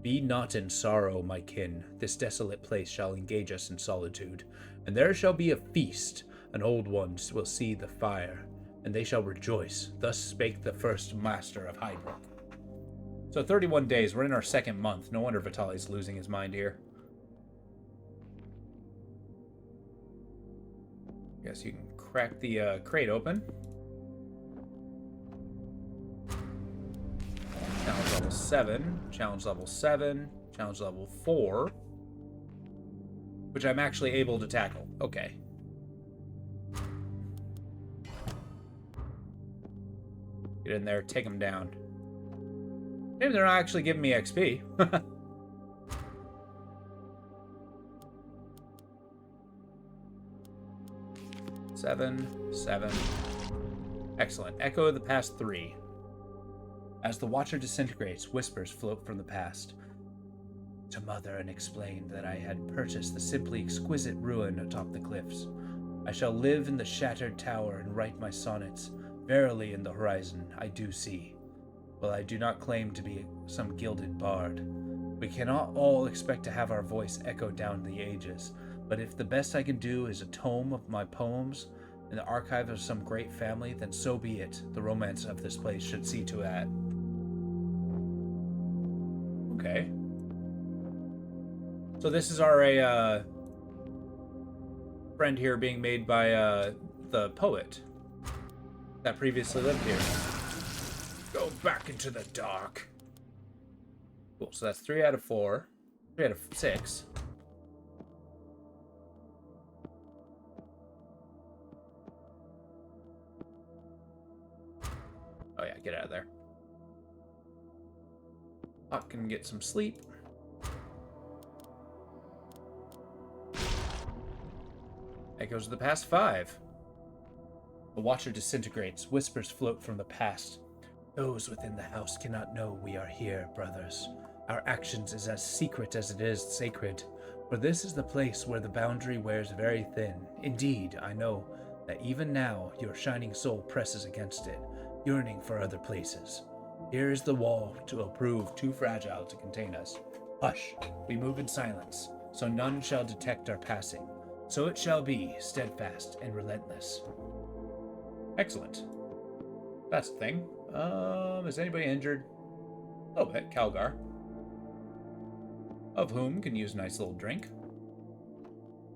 Be not in sorrow, my kin, this desolate place shall engage us in solitude, and there shall be a feast, and old ones will see the fire, and they shall rejoice. Thus spake the first master of Hydra. So 31 days, we're in our second month. No wonder Vitali's losing his mind here. Guess you can crack the crate open. Challenge level 7, challenge level 7, challenge level 4, which I'm actually able to tackle. Okay. Get in there, take them down. Maybe they're not actually giving me XP. Seven. Excellent. Echo of the past 3. As the Watcher disintegrates, whispers float from the past. To Mother and explained that I had purchased the simply exquisite ruin atop the cliffs. I shall live in the shattered tower and write my sonnets. Verily in the horizon I do see. Well, I do not claim to be some gilded bard. We cannot all expect to have our voice echo down the ages, but if the best I can do is a tome of my poems in the archive of some great family, then so be it. The romance of this place should see to that. Okay. So this is our friend here being made by the poet that previously lived here. Go back into the dark. Cool, so that's 3 out of 4. 3 out of 6. Oh yeah, get out of there. I can get some sleep. Echoes of the past 5. The Watcher disintegrates. Whispers float from the past. Those within the house cannot know we are here, brothers. Our actions is as secret as it is sacred, for this is the place where the boundary wears very thin. Indeed, I know that even now your shining soul presses against it, yearning for other places. Here is the wall to prove too fragile to contain us. Hush, we move in silence, so none shall detect our passing. So it shall be, steadfast and relentless. Excellent. That's the thing. Is anybody injured? A little bit. Calgar. Of whom can use a nice little drink.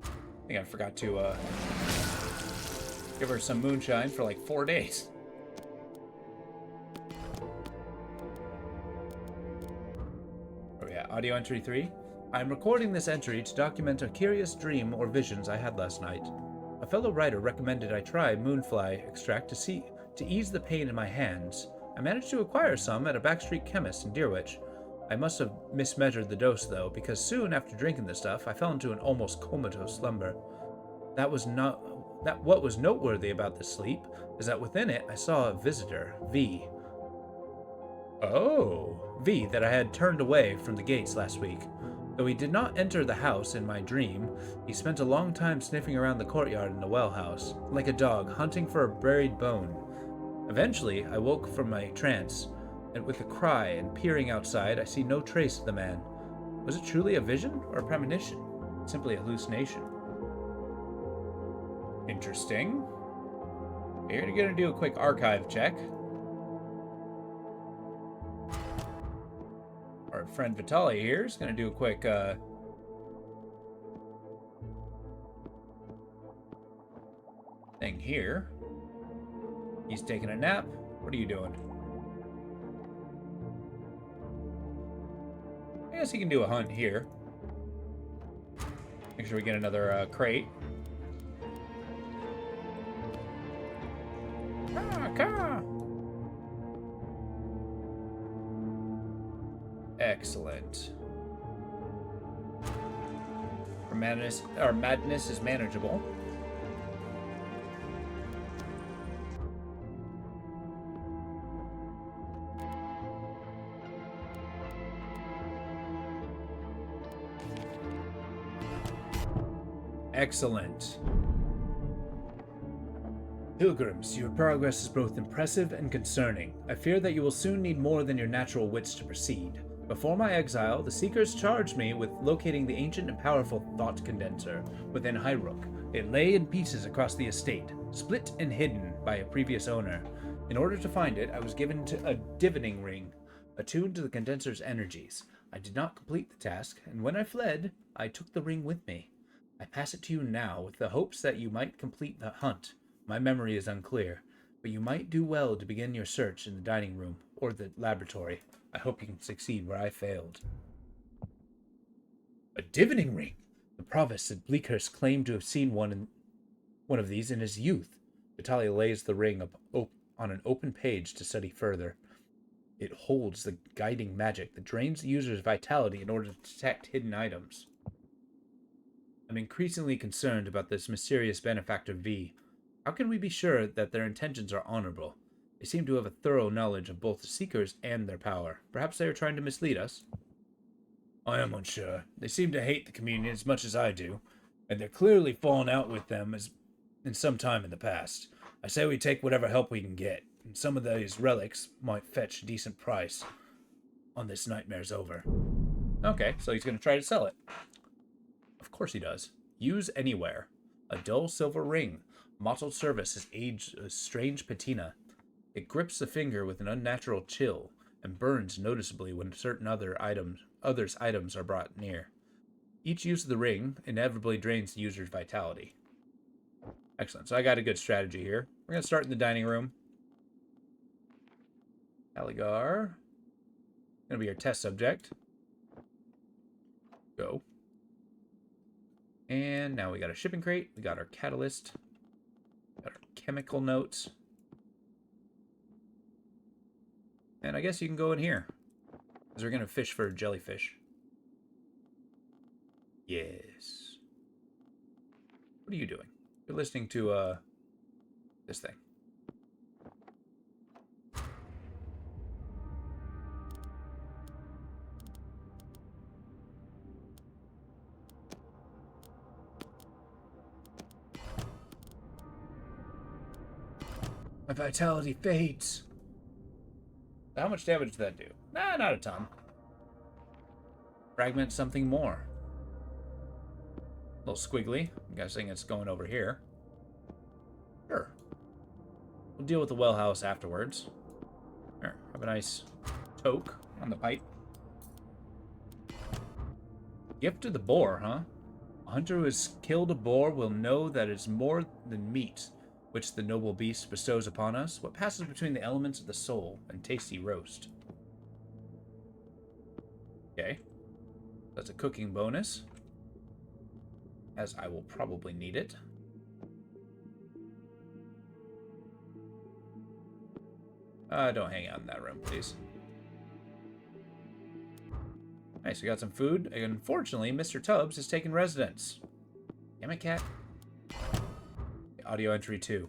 I think I forgot to give her some moonshine for like 4 days. Oh yeah, audio entry 3. I'm recording this entry to document a curious dream or visions I had last night. A fellow writer recommended I try moonfly extract to ease the pain in my hands. I managed to acquire some at a backstreet chemist in Deerwich. I must have mismeasured the dose, though, because soon after drinking the stuff, I fell into an almost comatose slumber. What was noteworthy about this sleep is that within it I saw a visitor, V. Oh, V that I had turned away from the gates last week. Though he did not enter the house in my dream, he spent a long time sniffing around the courtyard in the well house, like a dog hunting for a buried bone. Eventually, I woke from my trance, and with a cry and peering outside, I see no trace of the man. Was it truly a vision or a premonition? Simply a hallucination. Interesting. We're gonna do a quick archive check. Our friend Vitaly here is gonna do a quick thing here. He's taking a nap. What are you doing? I guess he can do a hunt here. Make sure we get another crate. Excellent. Our madness is manageable. Excellent. Pilgrims, your progress is both impressive and concerning. I fear that you will soon need more than your natural wits to proceed. Before my exile, the Seekers charged me with locating the ancient and powerful thought condenser within Hyrule. It lay in pieces across the estate, split and hidden by a previous owner. In order to find it, I was given a divining ring, attuned to the condenser's energies. I did not complete the task, and when I fled, I took the ring with me. I pass it to you now with the hopes that you might complete the hunt. My memory is unclear, but you might do well to begin your search in the dining room or the laboratory. I hope you can succeed where I failed. A divining ring! The provost at Bleakhurst claimed to have seen one of these in his youth. Vitaly lays the ring on an open page to study further. It holds the guiding magic that drains the user's vitality in order to detect hidden items. I'm increasingly concerned about this mysterious benefactor V. How can we be sure that their intentions are honorable? They seem to have a thorough knowledge of both the Seekers and their power. Perhaps they are trying to mislead us. I am unsure. They seem to hate the communion as much as I do, and they're clearly fallen out with them in some time in the past. I say we take whatever help we can get, and some of these relics might fetch a decent price on this nightmare's over. Okay, so he's going to try to sell it. Of course he does. Use anywhere. A dull silver ring. Mottled surface has aged a strange patina. It grips the finger with an unnatural chill and burns noticeably when certain others' items are brought near. Each use of the ring inevitably drains the user's vitality. Excellent. So I got a good strategy here. We're going to start in the dining room. Aligar. Going to be our test subject. Go. And now we got a shipping crate. We got our catalyst. Got our chemical notes. And I guess you can go in here. Because we're going to fish for jellyfish. Yes. What are you doing? You're listening to, this thing. My vitality fades. How much damage did that do? Nah, not a ton. Fragment something more. A little squiggly. I'm guessing it's going over here. Sure. We'll deal with the well house afterwards. Here, have a nice toke on the pipe. Gift to the boar, huh? A hunter who has killed a boar will know that it's more than meat, which the noble beast bestows upon us, what passes between the elements of the soul and tasty roast. Okay. That's a cooking bonus, as I will probably need it. Don't hang out in that room, please. Nice, we got some food. Unfortunately, Mr. Tubbs has taken residence. Damn it, cat. Audio entry 2.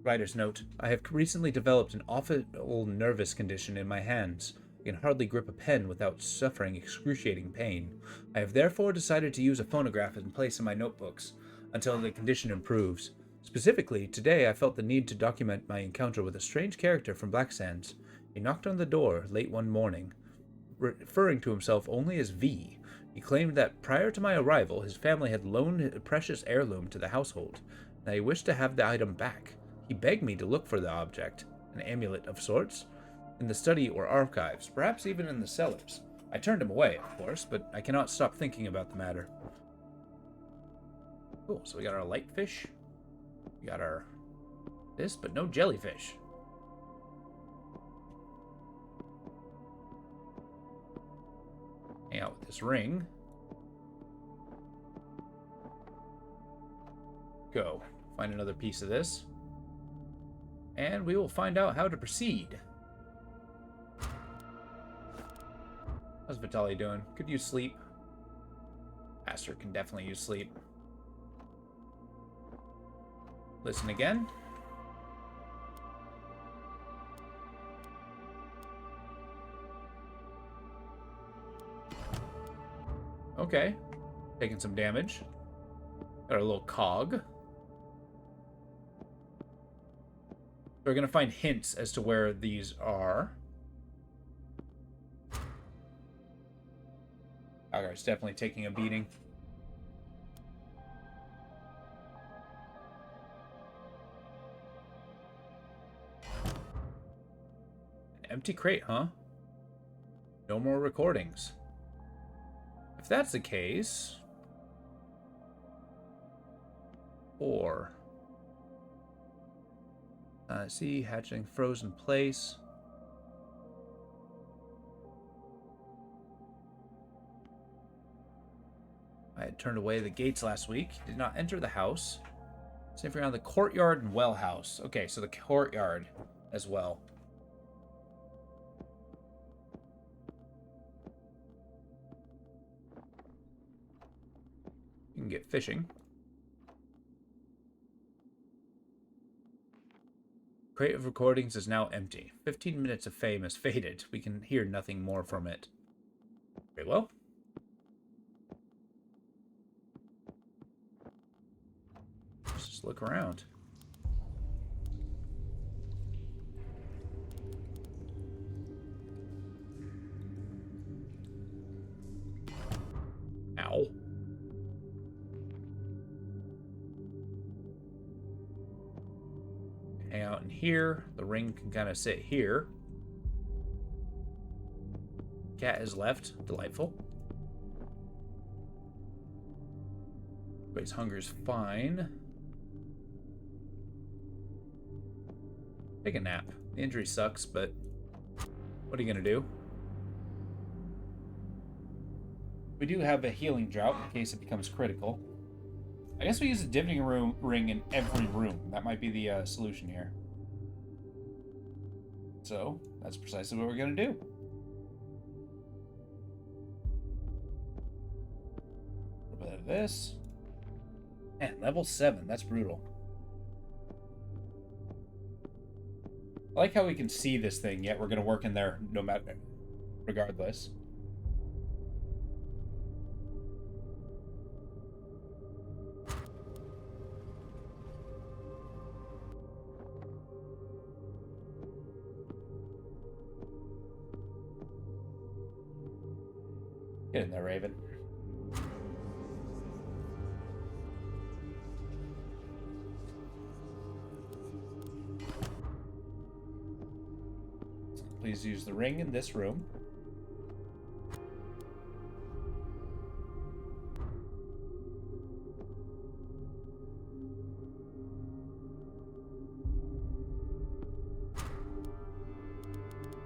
Writer's note. I have recently developed an awful nervous condition in my hands. I can hardly grip a pen without suffering excruciating pain. I have therefore decided to use a phonograph in place of my notebooks until the condition improves. Specifically, today I felt the need to document my encounter with a strange character from Black Sands. He knocked on the door late one morning. Referring to himself only as V, he claimed that prior to my arrival, his family had loaned a precious heirloom to the household, and that he wished to have the item back. He begged me to look for the object, an amulet of sorts, in the study or archives, perhaps even in the cellars. I turned him away, of course, but I cannot stop thinking about the matter. Cool, so we got our light fish. We got our this, but no jellyfish. Hang out with this ring. Go. Find another piece of this. And we will find out how to proceed. How's Vitaly doing? Could use sleep. Aster can definitely use sleep. Listen again. Okay. Taking some damage. Got our little cog. We're going to find hints as to where these are. Agar's definitely taking a beating. An empty crate, huh? No more recordings. If that's the case... Or... see, hatching frozen place. I had turned away the gates last week. Did not enter the house. Sniffing around the courtyard and well house. Okay, so the courtyard as well. You can get fishing. Crate of recordings is now empty. 15 minutes of fame has faded. We can hear nothing more from it. Very well. Let's just look around. Ow. Hang out in here. The ring can kind of sit here. Cat has left. Delightful. Everybody's hunger's fine. Take a nap. The injury sucks, but what are you gonna do? We do have a healing drought in case it becomes critical. I guess we use a divining ring in every room. That might be the solution here. So, that's precisely what we're going to do. A little bit of this. And level 7. That's brutal. I like how we can see this thing, yet we're going to work in there no matter, regardless. Get in there, Raven. Please use the ring in this room.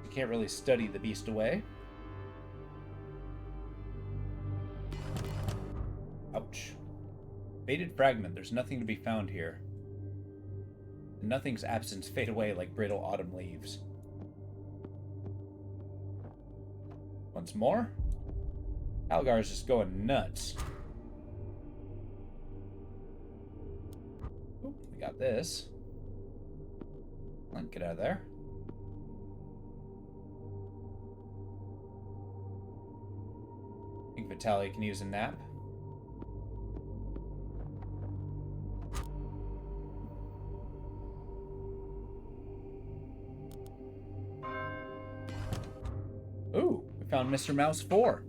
You can't really study the beast away. Ouch. Faded fragment. There's nothing to be found here. And nothing's absence fade away like brittle autumn leaves. Once more. Algar's just going nuts. Oop, we got this. Get out of there. I think Vitalia can use a nap. Ooh, we found Mr. Mouse 4.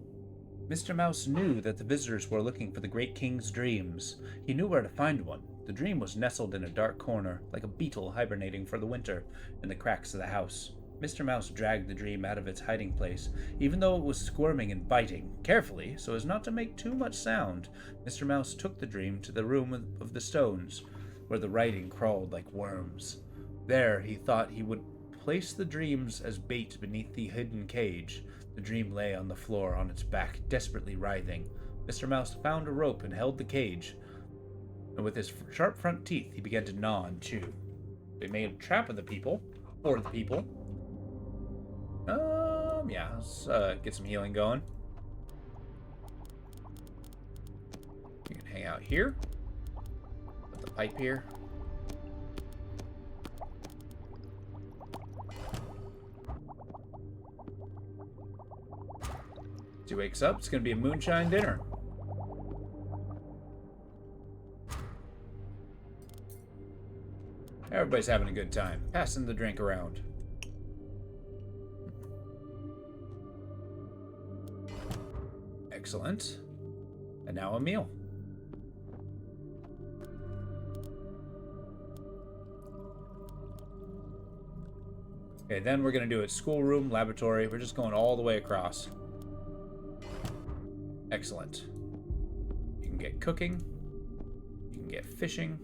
Mr. Mouse knew that the visitors were looking for the Great King's dreams. He knew where to find one. The dream was nestled in a dark corner, like a beetle hibernating for the winter, in the cracks of the house. Mr. Mouse dragged the dream out of its hiding place, even though it was squirming and biting. Carefully, so as not to make too much sound, Mr. Mouse took the dream to the room of the stones, where the writing crawled like worms. There, he thought he would place the dreams as bait beneath the hidden cage. The dream lay on the floor on its back, desperately writhing. Mr. Mouse found a rope and held the cage, and with his sharp front teeth, he began to gnaw and chew. They made a trap of the people, for the people. Yeah, let's get some healing going. You can hang out here. Put the pipe here. As he wakes up, it's going to be a moonshine dinner. Everybody's having a good time, passing the drink around. Excellent. And now a meal. Okay, then we're going to do it schoolroom, laboratory. We're just going all the way across. Excellent. You can get cooking. You can get fishing.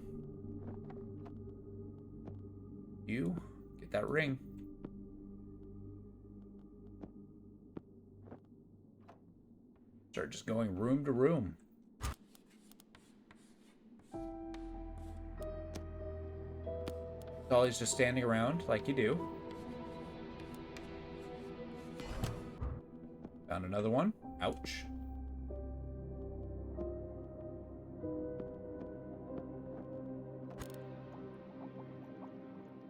You get that ring. Start just going room to room. Dolly's just standing around like you do. Found another one. Ouch.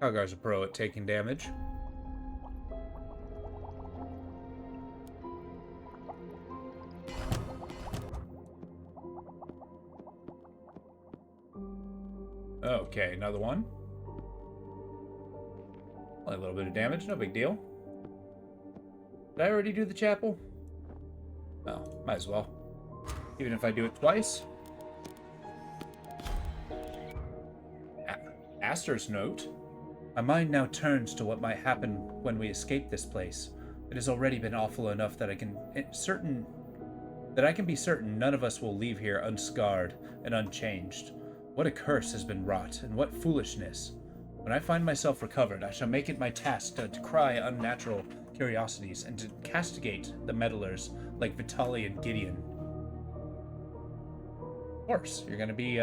Algar's a pro at taking damage. Okay, another one. Only a little bit of damage, no big deal. Did I already do the chapel? Oh, might as well. Even if I do it twice. Aster's note. My mind now turns to what might happen when we escape this place. It has already been awful enough that I can be certain none of us will leave here unscarred and unchanged. What a curse has been wrought, and what foolishness. When I find myself recovered, I shall make it my task to decry unnatural curiosities and to castigate the meddlers like Vitaly and Gideon. Of course, you're going to be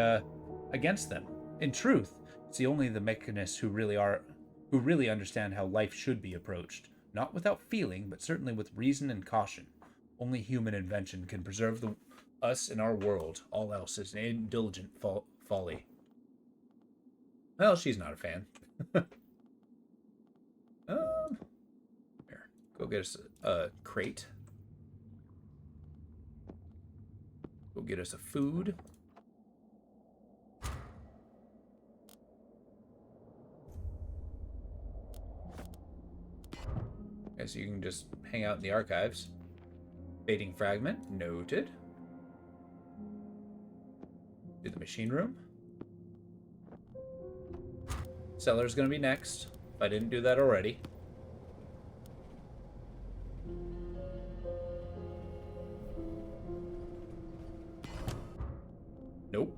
against them. In truth, it's only the mechanists who really understand how life should be approached, not without feeling, but certainly with reason and caution. Only human invention can preserve us in our world. All else is an indulgent folly. Well, she's not a fan. Here, go get us a crate. Go get us a food. Okay, so you can just hang out in the archives. Fading fragment. Noted. Do the machine room. Cellar's gonna be next, if I didn't do that already. Nope.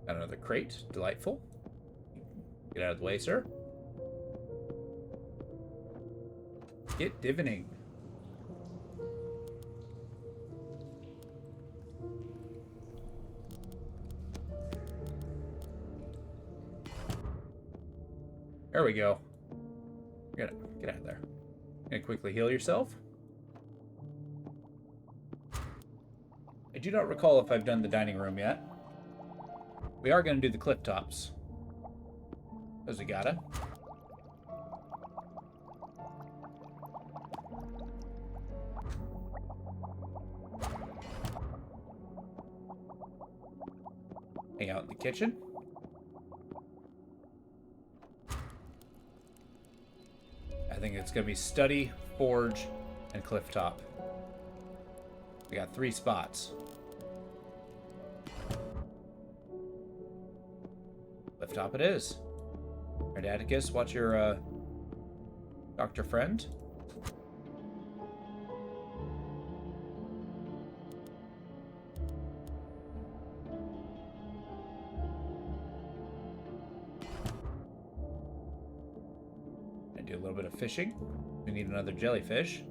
Got another crate. Delightful. Get out of the way, sir. Get divining. There we go. Get out of there. Gonna quickly heal yourself. I do not recall if I've done the dining room yet. We are gonna do the cliff tops. Because we gotta. Hang out in the kitchen. I think it's gonna be study, forge, and cliff top. We got 3 spots. Cliff top it is. Alright, Atticus, watch your doctor friend. Do a little bit of fishing. We need another jellyfish.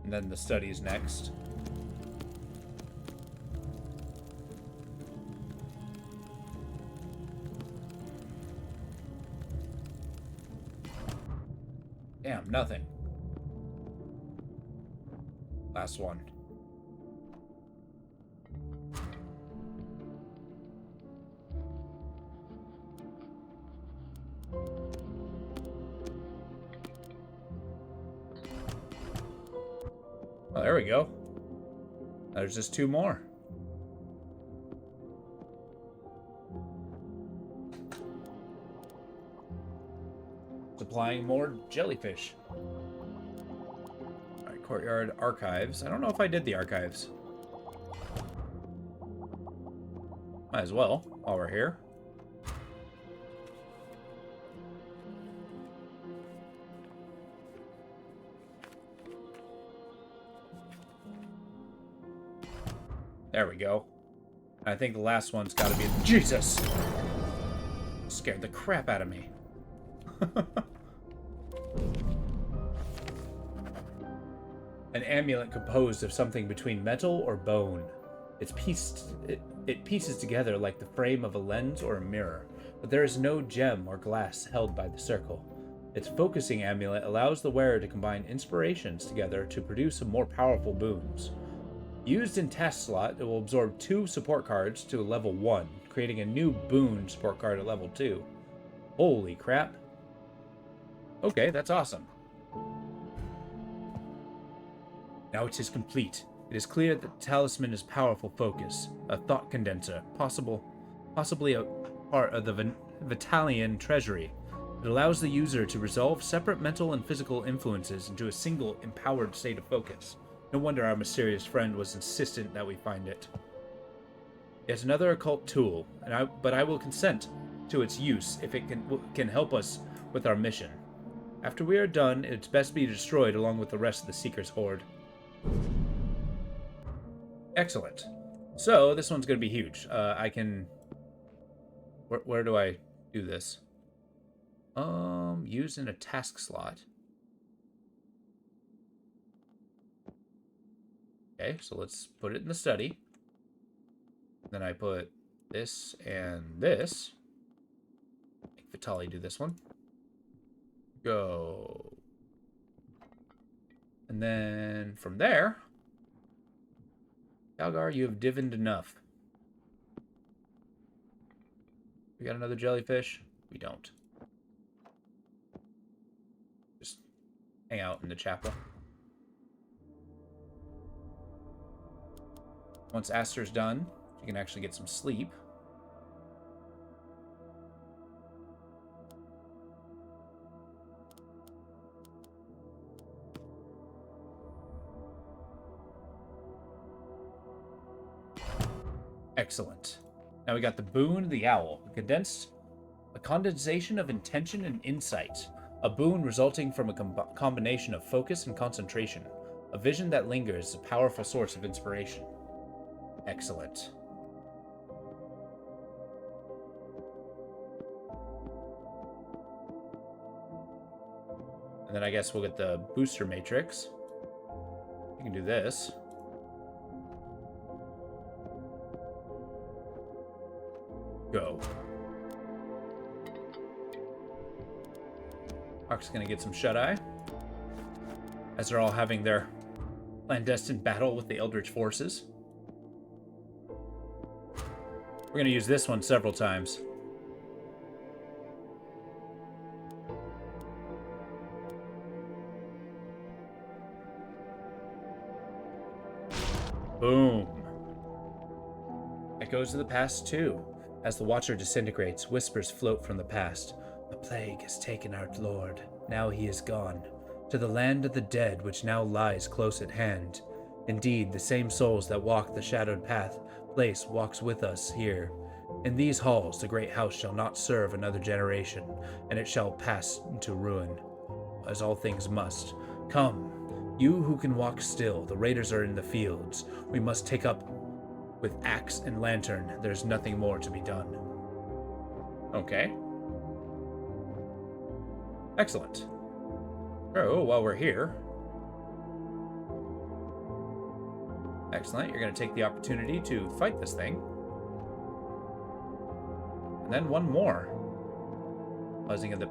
And then the studies next. Damn, nothing. Last one. Oh, there we go. There's just 2 more. Supplying more jellyfish. Alright, courtyard archives. I don't know if I did the archives. Might as well, while we're here. There we go. I think the last one's got to be... Jesus! Scared the crap out of me. An amulet composed of something between metal or bone. It pieces together like the frame of a lens or a mirror, but there is no gem or glass held by the circle. Its focusing amulet allows the wearer to combine inspirations together to produce some more powerful boons. Used in task slot, it will absorb 2 support cards to level 1, creating a new boon support card at level 2. Holy crap. Okay, that's awesome. Now it is complete. It is clear that the talisman is powerful focus, a thought condenser, possibly a part of the Vitalian treasury. It allows the user to resolve separate mental and physical influences into a single empowered state of focus. No wonder our mysterious friend was insistent that we find it. Yet another occult tool, but I will consent to its use if it can help us with our mission. After we are done, it's best be destroyed along with the rest of the Seeker's horde. Excellent. So, this one's going to be huge. I can... Where do I do this? Use in a task slot. Okay, so let's put it in the study. Then I put this and this. Make Vitali do this one. Go. And then from there, Calgar, you have divined enough. We got another jellyfish? We don't. Just hang out in the chapel. Once Aster's done, You can actually get some sleep. Excellent. Now we got the boon of the owl. A condensation of intention and insight. A boon resulting from a combination of focus and concentration. A vision that lingers is a powerful source of inspiration. Excellent. And then I guess we'll get the booster matrix. You can do this. Go. Ark's gonna get some shut-eye, as they're all having their clandestine battle with the eldritch forces. We're gonna use this one several times. Boom. Echoes of the past too. As the Watcher disintegrates, whispers float from the past. The plague has taken our lord. Now he is gone. To the land of the dead, which now lies close at hand. Indeed, the same souls that walk the shadowed place walks with us here. In these halls, the great house shall not serve another generation, and it shall pass into ruin, as all things must. Come, you who can walk still, the raiders are in the fields. We must take up with axe and lantern. There's nothing more to be done. Okay. Excellent. Oh, while we're here. Excellent. You're going to take the opportunity to fight this thing. And then one more. Buzzing of the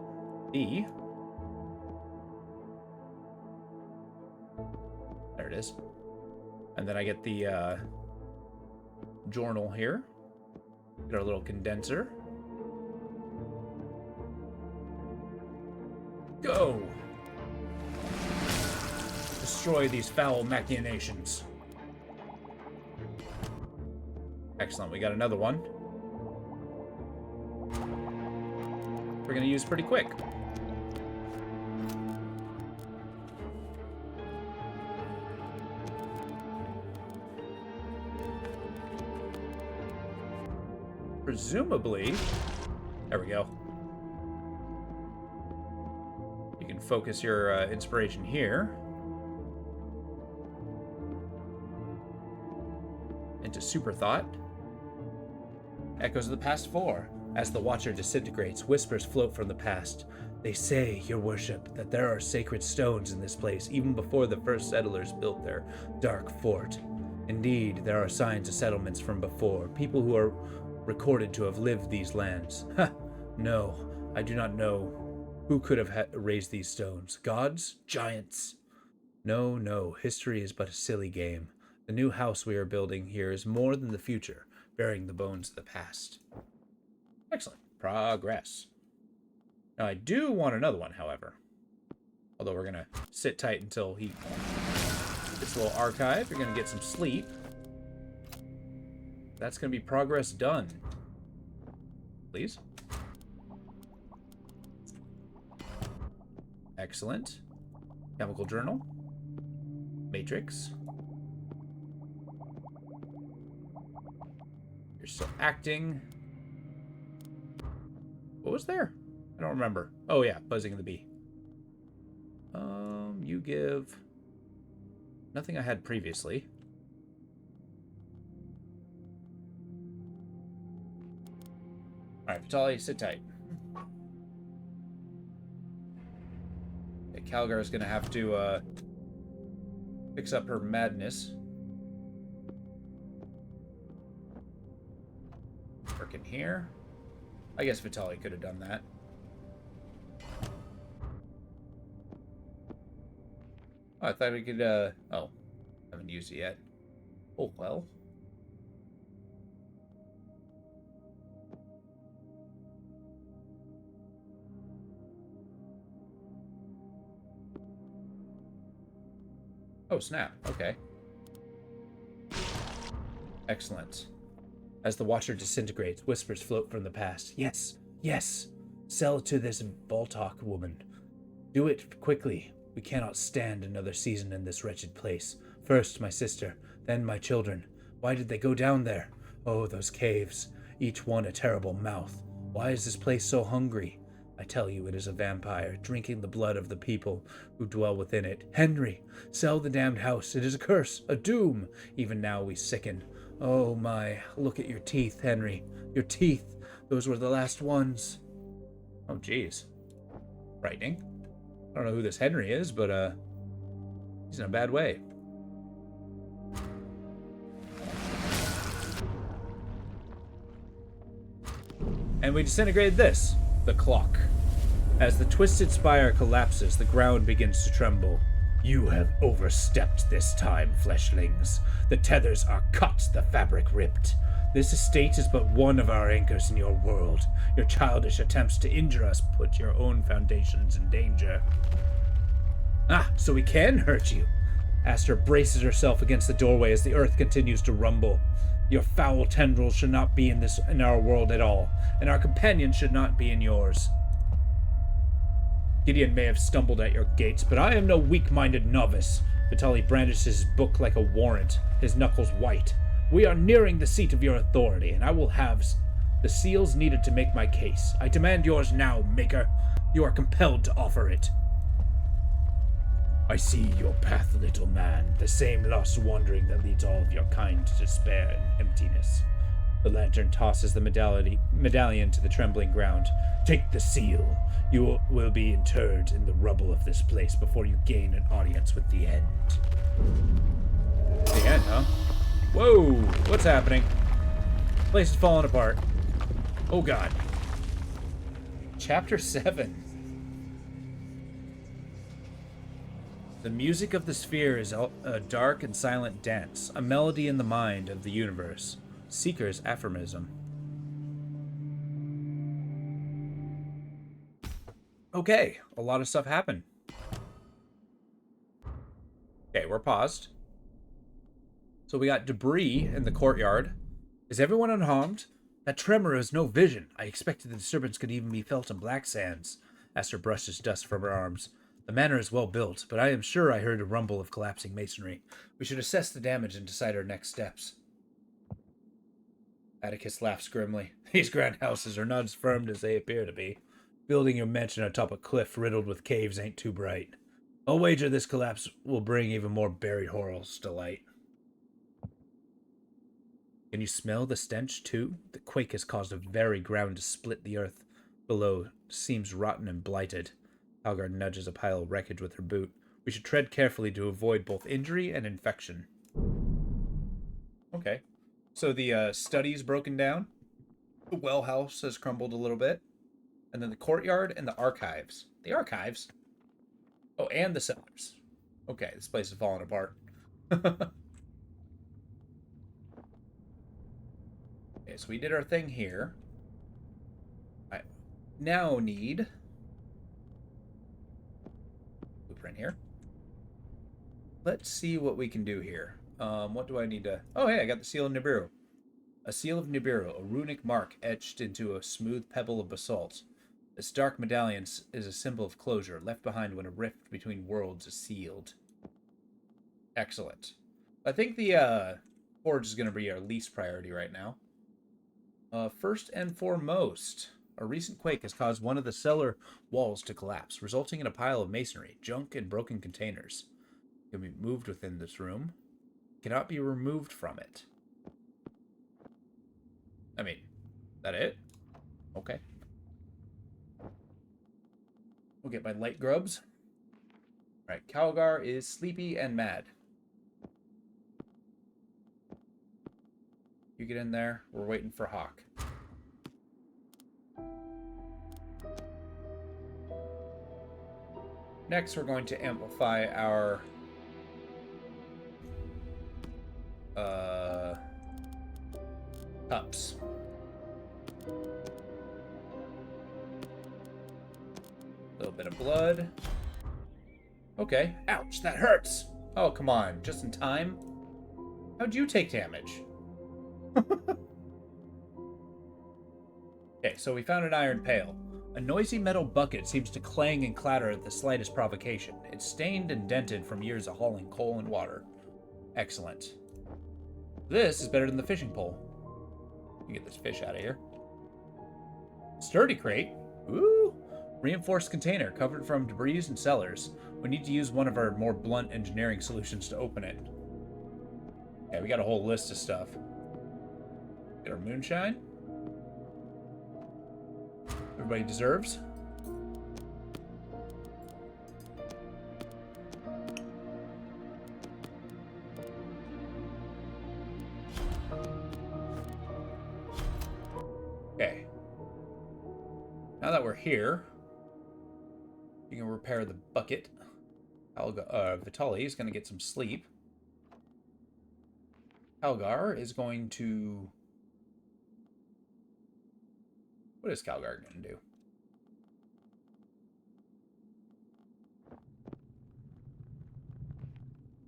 bee. There it is. And then I get the journal here. Get our little condenser. Go! Destroy these foul machinations. Excellent, we got another one. We're gonna use pretty quick. Presumably, there we go. You can focus your inspiration here into super thought. Echoes of the past 4. As the Watcher disintegrates, whispers float from the past. They say, your worship, that there are sacred stones in this place even before the first settlers built their dark fort. Indeed, there are signs of settlements from before, people who are recorded to have lived these lands. Ha! No, I do not know who could have raised these stones. Gods? Giants? No, no, history is but a silly game. The new house we are building here is more than the future, bearing the bones of the past. Excellent. Progress. Now, I do want another one, however. Although we're going to sit tight until he gets a little archive. You're going to get some sleep. That's going to be progress done. Please. Excellent. Chemical journal. Matrix. You're still acting. What was there? I don't remember. Oh yeah, buzzing of the bee. You give nothing I had previously. Alright, Vitali, sit tight. Okay, Calgar's gonna have to fix up her madness. Working here. I guess Vitali could have done that. Oh, I thought we could, oh. Haven't used it yet. Oh, well. Oh, snap. Okay. Excellent. As the watcher disintegrates, whispers float from the past. Yes, yes, sell to this Baltok woman. Do it quickly. We cannot stand another season in this wretched place. First my sister, then my children. Why did they go down there? Oh, those caves, each one a terrible mouth. Why is this place so hungry? I tell you, it is a vampire, drinking the blood of the people who dwell within it. Henry, sell the damned house. It is a curse, a doom. Even now we sicken. Oh my, look at your teeth, Henry. Your teeth. Those were the last ones. Oh, jeez. Frightening. I don't know who this Henry is, but, he's in a bad way. And we disintegrated this, the clock. As the twisted spire collapses, the ground begins to tremble. You have overstepped this time, fleshlings. The tethers are cut, the fabric ripped. This estate is but one of our anchors in your world. Your childish attempts to injure us put your own foundations in danger. Ah, so we can hurt you. Aster braces herself against the doorway as the earth continues to rumble. Your foul tendrils should not be in our world at all, and our companions should not be in yours. Gideon may have stumbled at your gates, but I am no weak-minded novice. Vitali brandishes his book like a warrant, his knuckles white. We are nearing the seat of your authority, and I will have the seals needed to make my case. I demand yours now, Maker. You are compelled to offer it. I see your path, little man, the same lost wandering that leads all of your kind to despair and emptiness. The lantern tosses the medallion to the trembling ground. Take the seal. You will be interred in the rubble of this place before you gain an audience with the end. The end, huh? Whoa! What's happening? The place is falling apart. Oh god. Chapter 7. The music of the sphere is a dark and silent dance, a melody in the mind of the universe. Seeker's aphorism. Okay, a lot of stuff happened. Okay, we're paused. So we got debris in the courtyard. Is everyone unharmed? That tremor is no vision. I expected the disturbance could even be felt in Black Sands. Aster brushes dust from her arms. The manor is well built, but I am sure I heard a rumble of collapsing masonry. We should assess the damage and decide our next steps. Atticus laughs grimly. These grand houses are not as firm as they appear to be. Building your mansion atop a cliff riddled with caves ain't too bright. I'll wager this collapse will bring even more buried horrors to light. Can you smell the stench, too? The quake has caused a very ground to split. The earth below seems rotten and blighted. Algar nudges a pile of wreckage with her boot. We should tread carefully to avoid both injury and infection. Okay. So the study's broken down. The well house has crumbled a little bit. And then the courtyard and the archives. The archives? Oh, and the cellars. Okay, this place is falling apart. Okay, so we did our thing here. I now need blueprint here. Let's see what we can do here. What do I need to... Oh, hey, I got the Seal of Nibiru. A Seal of Nibiru, a runic mark etched into a smooth pebble of basalt. This dark medallion is a symbol of closure, left behind when a rift between worlds is sealed. Excellent. I think the forge is going to be our least priority right now. First and foremost, a recent quake has caused one of the cellar walls to collapse, resulting in a pile of masonry, junk, and broken containers. It can be moved within this room. It cannot be removed from it. I mean, that it? Okay. We'll get my light grubs. Alright, Calgar is sleepy and mad. You get in there. We're waiting for Hawk. Next, we're going to amplify our cups. A little bit of blood. Okay. Ouch, that hurts. Oh, come on. Just in time. How'd you take damage? Okay, so we found an iron pail. A noisy metal bucket seems to clang and clatter at the slightest provocation. It's stained and dented from years of hauling coal and water. Excellent. This is better than the fishing pole. Let me get this fish out of here. Sturdy crate. Ooh. Reinforced container covered from debris and cellars. We need to use one of our more blunt engineering solutions to open it. Yeah, we got a whole list of stuff. Get our moonshine. Everybody deserves. Okay. Now that we're here, you can repair the bucket. Vitali is going to get some sleep. Calgar is going to... What is Calgar going to do?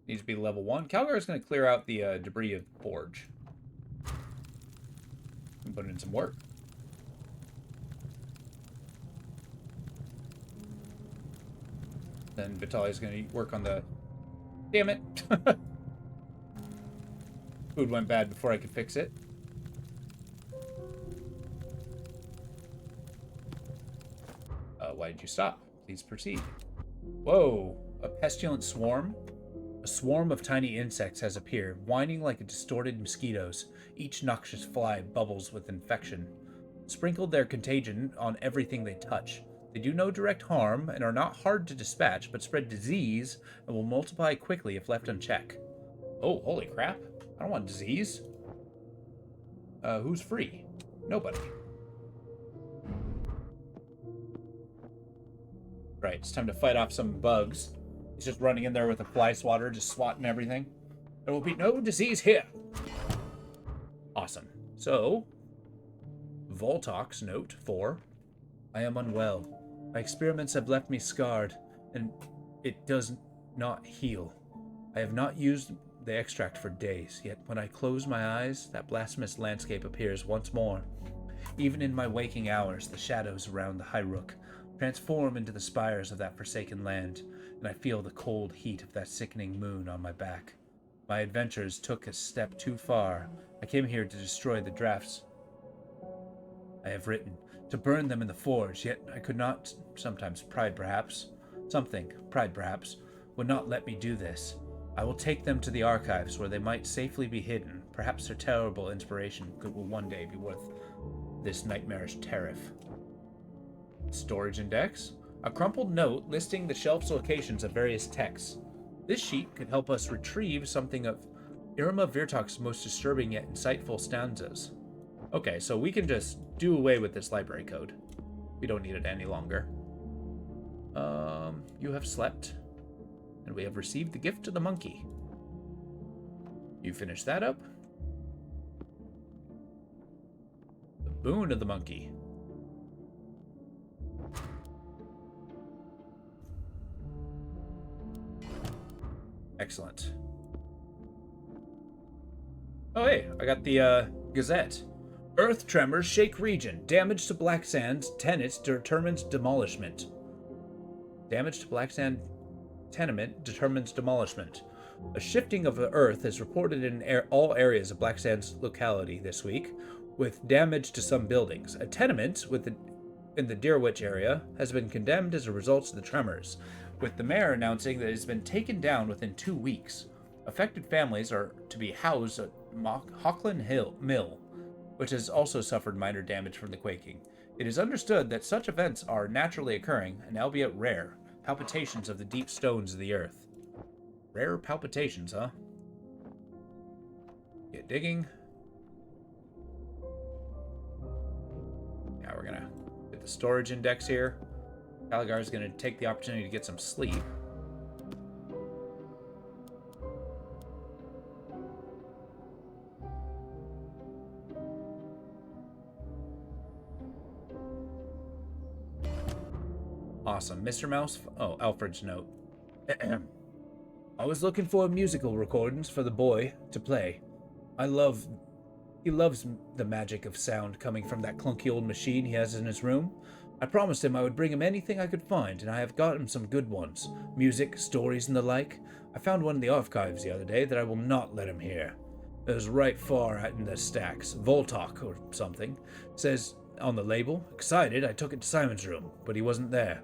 Needs to be level 1. Calgar is going to clear out the debris of the forge. And put in some work. Then Vitali's going to work on the... Damn it! Food went bad before I could fix it. Why did you stop? Please proceed. Whoa! A pestilent swarm? A swarm of tiny insects has appeared, whining like distorted mosquitoes. Each noxious fly bubbles with infection. Sprinkle their contagion on everything they touch. They do no direct harm and are not hard to dispatch, but spread disease and will multiply quickly if left unchecked. Oh, holy crap. I don't want disease. Who's free? Nobody. Right, it's time to fight off some bugs. He's just running in there with a fly swatter, just swatting everything. There will be no disease here. Awesome. So, Voltox note 4. I am unwell. My experiments have left me scarred, and it does not heal. I have not used the extract for days, yet when I close my eyes, that blasphemous landscape appears once more. Even in my waking hours, the shadows around the High Rook transform into the spires of that forsaken land, and I feel the cold heat of that sickening moon on my back. My adventures took a step too far. I came here to destroy the drafts I have written, to burn them in the forge, yet I could not, sometimes pride perhaps, would not let me do this. I will take them to the archives where they might safely be hidden. Perhaps their terrible inspiration will one day be worth this nightmarish tariff. Storage index. A crumpled note listing the shelf's locations of various texts. This sheet could help us retrieve something of Irma Virtok's most disturbing yet insightful stanzas. Okay, so we can just do away with this library code. We don't need it any longer. You have slept, and we have received the gift of the monkey. You finish that up. The boon of the monkey. Excellent. Oh, hey, I got the Gazette. Earth tremors shake region. Damage to black sand tenement determines demolishment. Damage to black sand tenement determines demolishment. A shifting of the earth is reported in all areas of Black Sand's locality this week, with damage to some buildings. A tenement in the Deerwich area has been condemned as a result of the tremors, with the mayor announcing that it has been taken down within 2 weeks. Affected families are to be housed at Hawkland Mill, which has also suffered minor damage from the quaking. It is understood that such events are naturally occurring, and albeit rare, palpitations of the deep stones of the earth. Rare palpitations, huh? Get digging. Now we're gonna get the storage index here. Caligar is gonna take the opportunity to get some sleep. Awesome. Mr. Mouse? Oh, Alfred's note. I was looking for musical recordings for the boy to play. I love He loves the magic of sound coming from that clunky old machine he has in his room. I promised him I would bring him anything I could find, and I have got him some good ones. Music, stories, and the like. I found one in the archives the other day that I will not let him hear. It was right far out in the stacks. Voltok or something. It says on the label. Excited, I took it to Simon's room, but he wasn't there.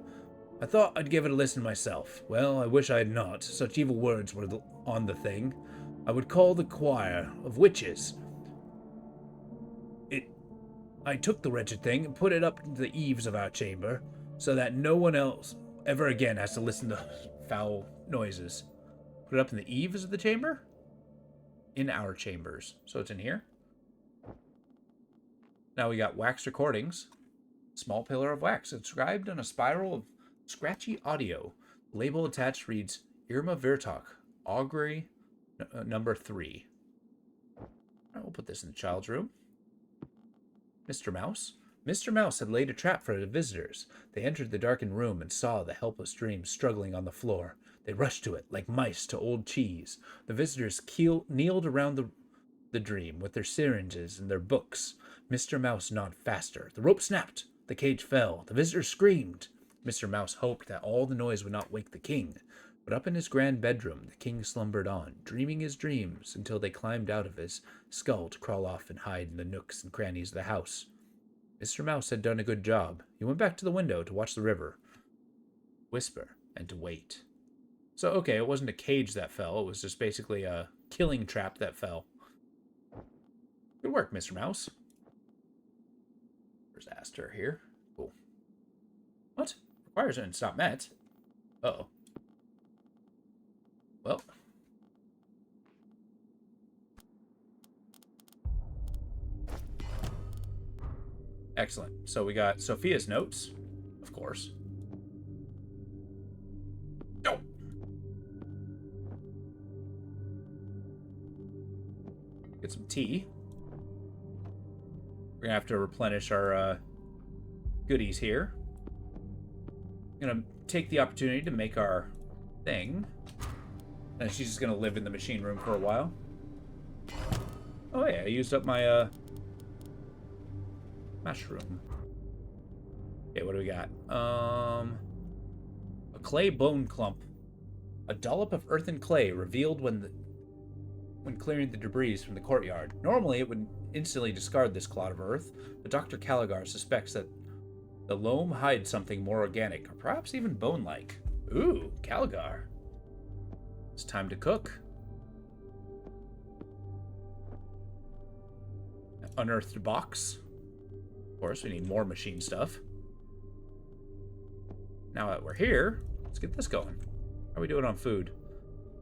I thought I'd give it a listen myself. Well, I wish I had not. Such evil words were on the thing. I would call the choir of witches. I took the wretched thing and put it up to the eaves of our chamber, so that no one else ever again has to listen to foul noises. Put it up in the eaves of the chamber? In our chambers. So it's in here? Now we got wax recordings. Small pillar of wax, inscribed on a spiral of scratchy audio. Label attached reads, Irma Vertok, Augury number 3. Alright, we'll put this in the child's room. Mr. Mouse? Mr. Mouse had laid a trap for the visitors. They entered the darkened room and saw the helpless dream struggling on the floor. They rushed to it, like mice to old cheese. The visitors kneeled around the dream with their syringes and their books. Mr. Mouse gnawed faster. The rope snapped. The cage fell. The visitors screamed. Mr. Mouse hoped that all the noise would not wake the king. But up in his grand bedroom, the king slumbered on, dreaming his dreams until they climbed out of his skull to crawl off and hide in the nooks and crannies of the house. Mr. Mouse had done a good job. He went back to the window to watch the river, whisper, and to wait. So, okay, it wasn't a cage that fell. It was just basically a killing trap that fell. Good work, Mr. Mouse. There's Aster here. Cool. What? Requires it and it's not met. Uh-oh. Well. Excellent. So we got Sophia's notes, of course. No. Get some tea. We're gonna have to replenish our goodies here. I'm gonna take the opportunity to make our thing. And she's just gonna live in the machine room for a while. Oh yeah, I used up my mushroom. Okay, what do we got? A clay bone clump. A dollop of earth and clay revealed when clearing the debris from the courtyard. Normally it would instantly discard this clod of earth, but Dr. Caligar suspects that the loam hides something more organic, or perhaps even bone-like. Ooh, Caligar. It's time to cook. Unearthed box. Of course, we need more machine stuff. Now that we're here, let's get this going. How are we doing on food?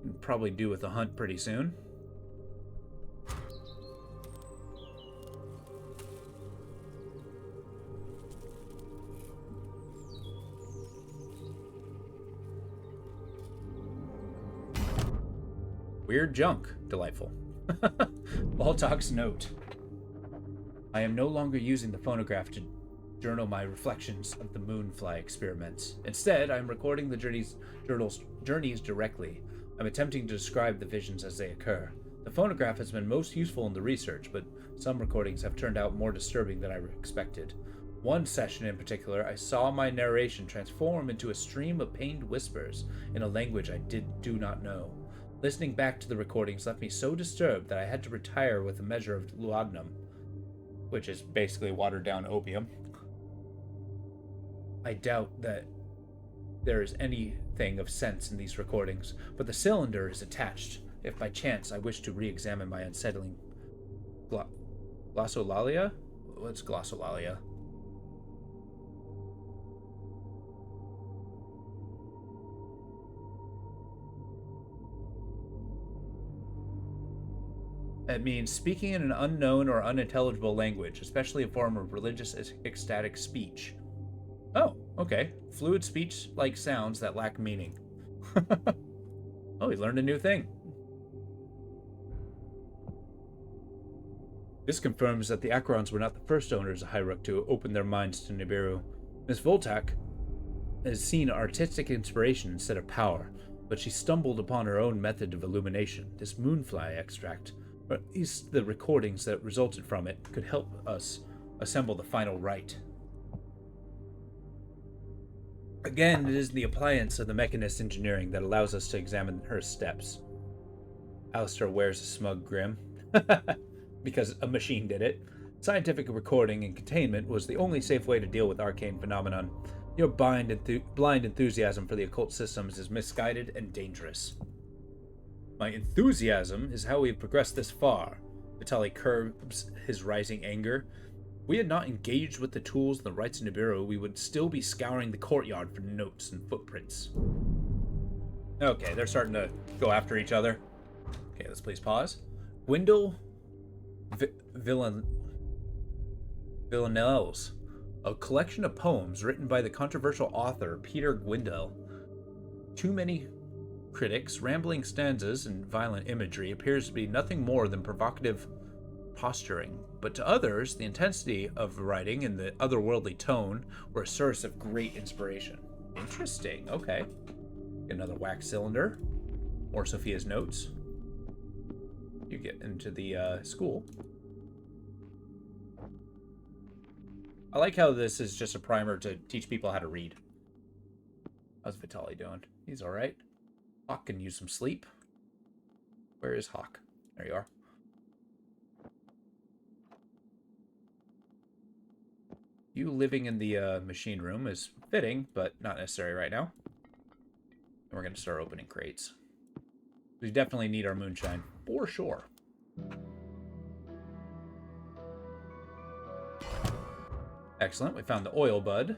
We'll probably do with the hunt pretty soon. Weird junk. Delightful. Baltok's note. I am no longer using the phonograph to journal my reflections of the moonfly experiments. Instead, I am recording the journeys directly. I'm attempting to describe the visions as they occur. The phonograph has been most useful in the research, but some recordings have turned out more disturbing than I expected. One session in particular, I saw my narration transform into a stream of pained whispers in a language I do not know. Listening back to the recordings left me so disturbed that I had to retire with a measure of laudanum, which is basically watered down opium. I doubt that there is anything of sense in these recordings, but the cylinder is attached if by chance I wish to re-examine my unsettling glossolalia? What's glossolalia? It means speaking in an unknown or unintelligible language, especially a form of religious ecstatic speech. Oh, okay. Fluid speech-like sounds that lack meaning. Oh, we learned a new thing. This confirms that the Acherons were not the first owners of Hyrule to open their minds to Nibiru. Miss Voltak has seen artistic inspiration instead of power, but she stumbled upon her own method of illumination, this moonfly extract. But at least the recordings that resulted from it could help us assemble the final rite. Again, it is the appliance of the mechanist engineering that allows us to examine her steps. Alistair wears a smug grin. Because a machine did it. Scientific recording and containment was the only safe way to deal with arcane phenomenon. Your blind enthusiasm for the occult systems is misguided and dangerous. My enthusiasm is how we've progressed this far. Vitaly curbs his rising anger. If we had not engaged with the tools and the rites in the bureau, we would still be scouring the courtyard for notes and footprints. Okay, they're starting to go after each other. Okay, let's please pause. Gwendol Villanelles, a collection of poems written by the controversial author Peter Gwendol. Too many critics, rambling stanzas, and violent imagery appears to be nothing more than provocative posturing, but to others, the intensity of writing and the otherworldly tone were a source of great inspiration. Interesting, okay. Another wax cylinder. More Sophia's notes. You get into the school. I like how this is just a primer to teach people how to read. How's Vitaly doing? He's alright. Hawk can use some sleep. Where is Hawk? There you are. You living in the machine room is fitting, but not necessary right now. And we're going to start opening crates. We definitely need our moonshine, for sure. Excellent, we found the oil bud.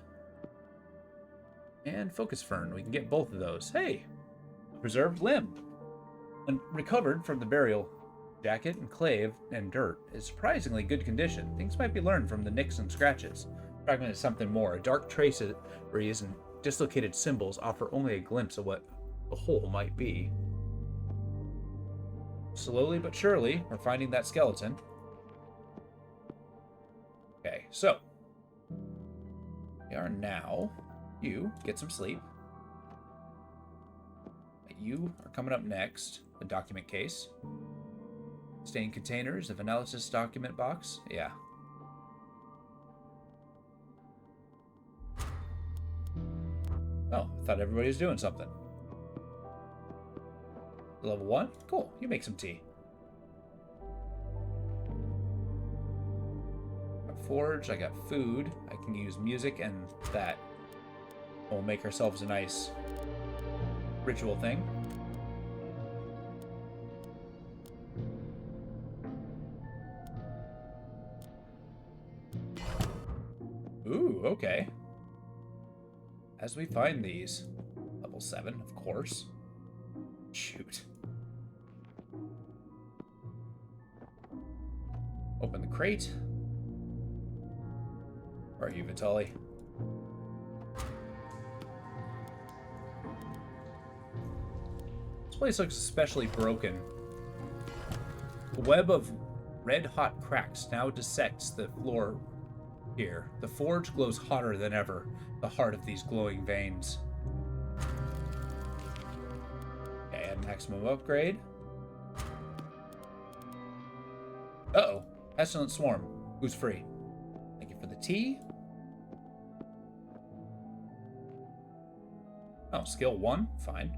And focus fern, we can get both of those. Hey, a preserved limb. And recovered from the burial jacket and clave and dirt is surprisingly good condition. Things might be learned from the nicks and scratches. Fragment is something more. Dark traceries and dislocated symbols offer only a glimpse of what the whole might be. Slowly but surely, we're finding that skeleton. Okay, so we are now. You get some sleep. You are coming up next. The document case. Stained containers of analysis document box. Yeah. Oh, I thought everybody was doing something. Level 1? Cool. You make some tea. Got forge. I got food. I can use music and that. We'll make ourselves a nice ritual thing. Ooh, okay. As we find these. Level 7, of course. Shoot. Open the crate. Where are you, Vitaly? This place looks especially broken. A web of red-hot cracks now dissects the floor here. The forge glows hotter than ever, the heart of these glowing veins. Okay, and maximum upgrade. Uh-oh. Pestilent Swarm. Who's free? Thank you for the tea. Oh, skill 1? Fine.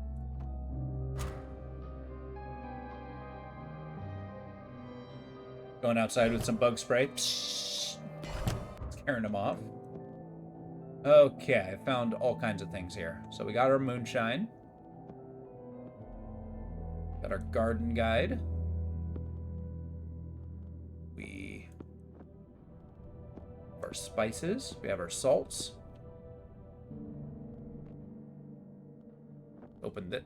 Going outside with some bug spray. Psst. Scaring them off. Okay, I found all kinds of things here. So we got our moonshine. Got our garden guide. We have our spices. We have our salts. Opened it.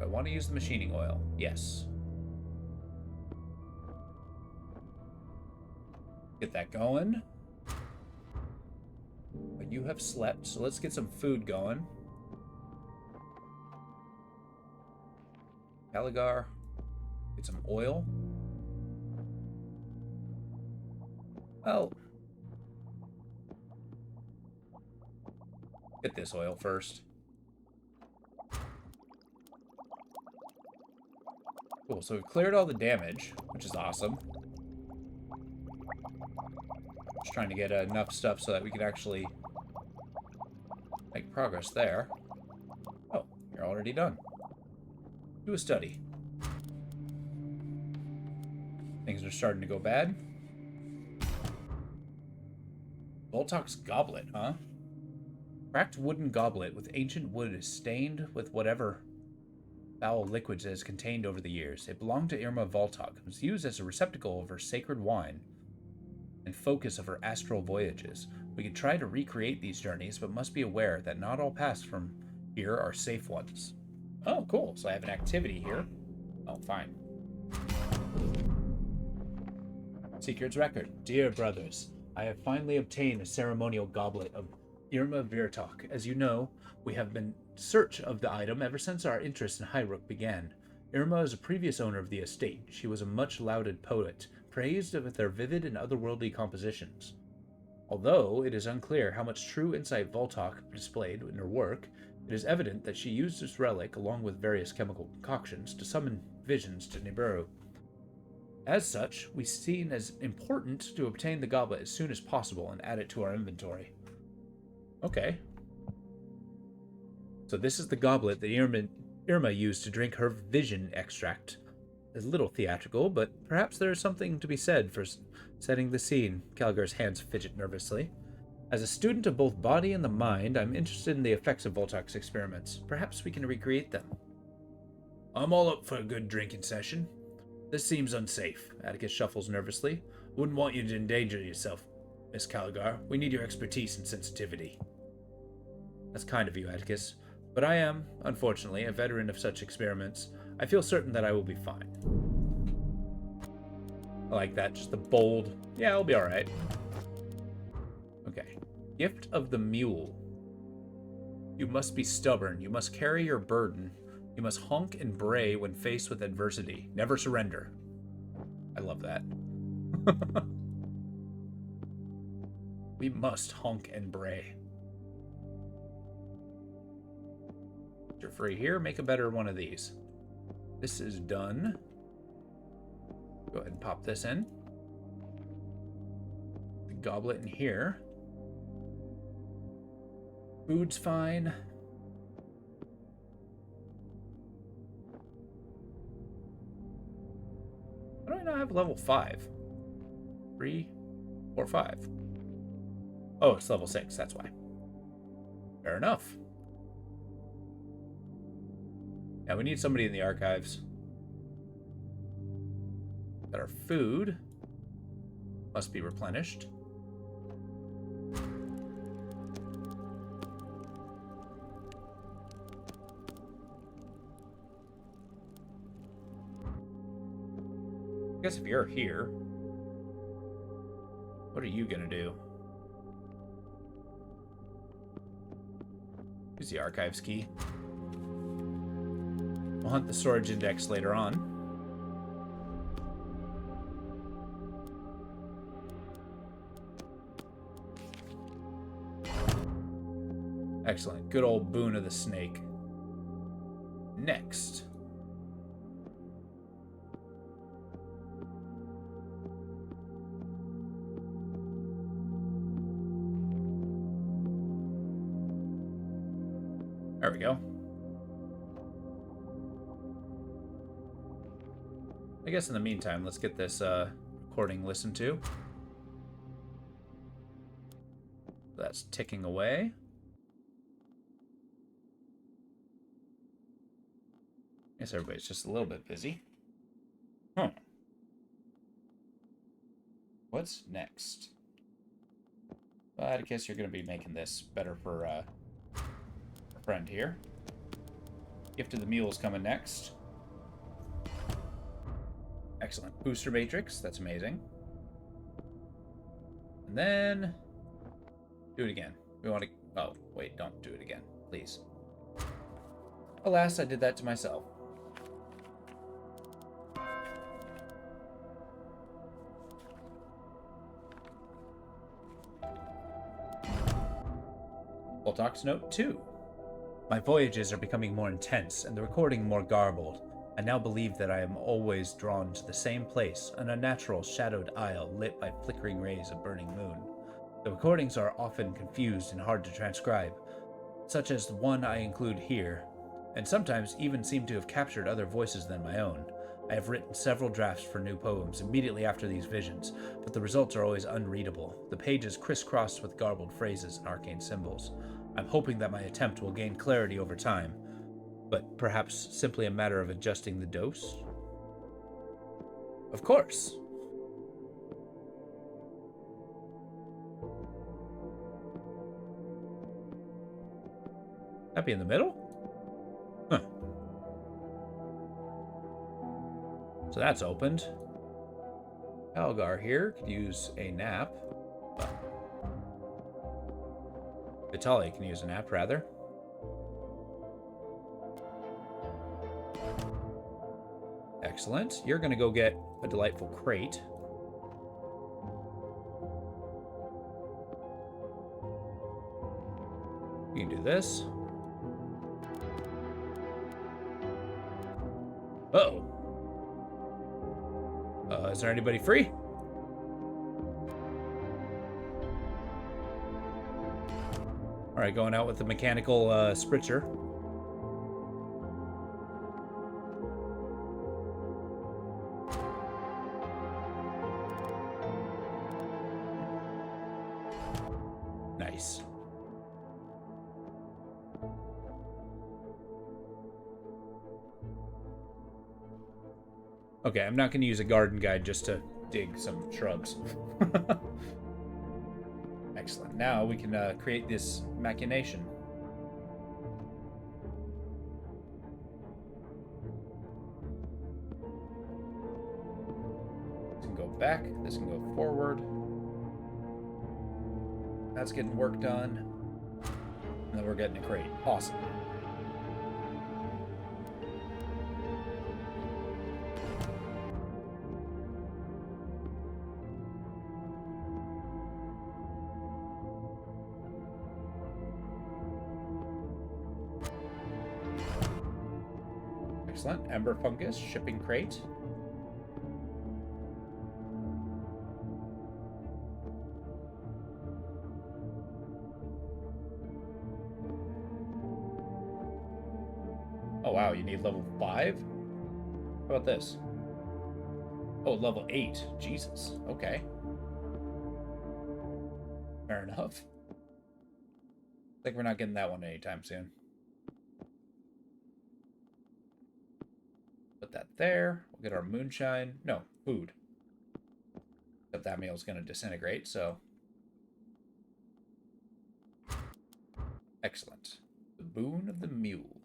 I want to use the machining oil. Yes. Get that going. But you have slept, so let's get some food going. Caligar. Get some oil. Well, get this oil first. Cool, so we've cleared all the damage, which is awesome. Just trying to get enough stuff so that we can actually make progress there. Oh, you're already done. Do a study. Things are starting to go bad. Voltok's goblet, huh? Cracked wooden goblet with ancient wood stained with whatever foul liquids it has contained over the years. It belonged to Irma Voltok and was used as a receptacle of her sacred wine and focus of her astral voyages. We could try to recreate these journeys, but must be aware that not all paths from here are safe ones. Oh, cool. So I have an activity here. Oh, fine. Secret's record. Dear brothers, I have finally obtained a ceremonial goblet of Irma Virtok. As you know, we have been in search of the item ever since our interest in Hyrule began. Irma is a previous owner of the estate. She was a much-lauded poet, praised with their vivid and otherworldly compositions. Although it is unclear how much true insight Voltok displayed in her work, it is evident that she used this relic, along with various chemical concoctions, to summon visions to Nibiru. As such, we seen as important to obtain the goblet as soon as possible and add it to our inventory. Okay. So this is the goblet that Irma used to drink her vision extract. It's a little theatrical, but perhaps there is something to be said for setting the scene. Calgar's hands fidget nervously. As a student of both body and the mind, I'm interested in the effects of Voltok's experiments. Perhaps we can recreate them. I'm all up for a good drinking session. This seems unsafe. Atticus shuffles nervously. Wouldn't want you to endanger yourself, Miss Calgar. We need your expertise and sensitivity. That's kind of you, Atticus. But I am, unfortunately, a veteran of such experiments. I feel certain that I will be fine. I like that. Just the bold. Yeah, I'll be alright. Okay. Gift of the Mule. You must be stubborn. You must carry your burden. You must honk and bray when faced with adversity. Never surrender. I love that. We must honk and bray. You're free here. Make a better one of these. This is done. Go ahead and pop this in. The goblet in here. Food's fine. Why do I not have level 5? 3, 4, 5. Oh, it's level 6, that's why. Fair enough. Yeah, we need somebody in the archives. Got our food. Must be replenished. I guess if you're here, what are you gonna do? Use the archives key. We'll hunt the storage index later on. Excellent. Good old boon of the snake. Next. There we go. I guess in the meantime, let's get this recording listened to. That's ticking away. Guess everybody's just a little bit busy. What's next? But I guess you're going to be making this better for a friend here. Gift of the Mule's coming next. Excellent. Booster Matrix. That's amazing. And then do it again. We want to... Oh, wait. Don't do it again. Please. Alas, I did that to myself. Voltok's Note 2. My voyages are becoming more intense and the recording more garbled. I now believe that I am always drawn to the same place, an unnatural shadowed aisle lit by flickering rays of burning moon. The recordings are often confused and hard to transcribe, such as the one I include here, and sometimes even seem to have captured other voices than my own. I have written several drafts for new poems immediately after these visions, but the results are always unreadable, the pages crisscrossed with garbled phrases and arcane symbols. I'm hoping that my attempt will gain clarity over time, but perhaps simply a matter of adjusting the dose? Of course. That be in the middle? Huh. So that's opened. Algar here could use a nap. Vitaly can use a nap, rather. Excellent. You're going to go get a delightful crate. You can do this. Uh-oh. Is there anybody free? Alright, going out with the mechanical spritzer. Nice. Okay, I'm not going to use a garden guide just to dig some shrubs. Excellent. Now we can create this machination. This can go back. This can go forward. That's getting work done. And then we're getting a crate. Awesome. Excellent. Ember fungus, shipping crate. Oh wow, you need level 5? How about this? Oh, level 8. Jesus. Okay. Fair enough. I think we're not getting that one anytime soon. Put that there. We'll get our moonshine. No, food. Except that meal's going to disintegrate, so. Excellent. The boon of the mule.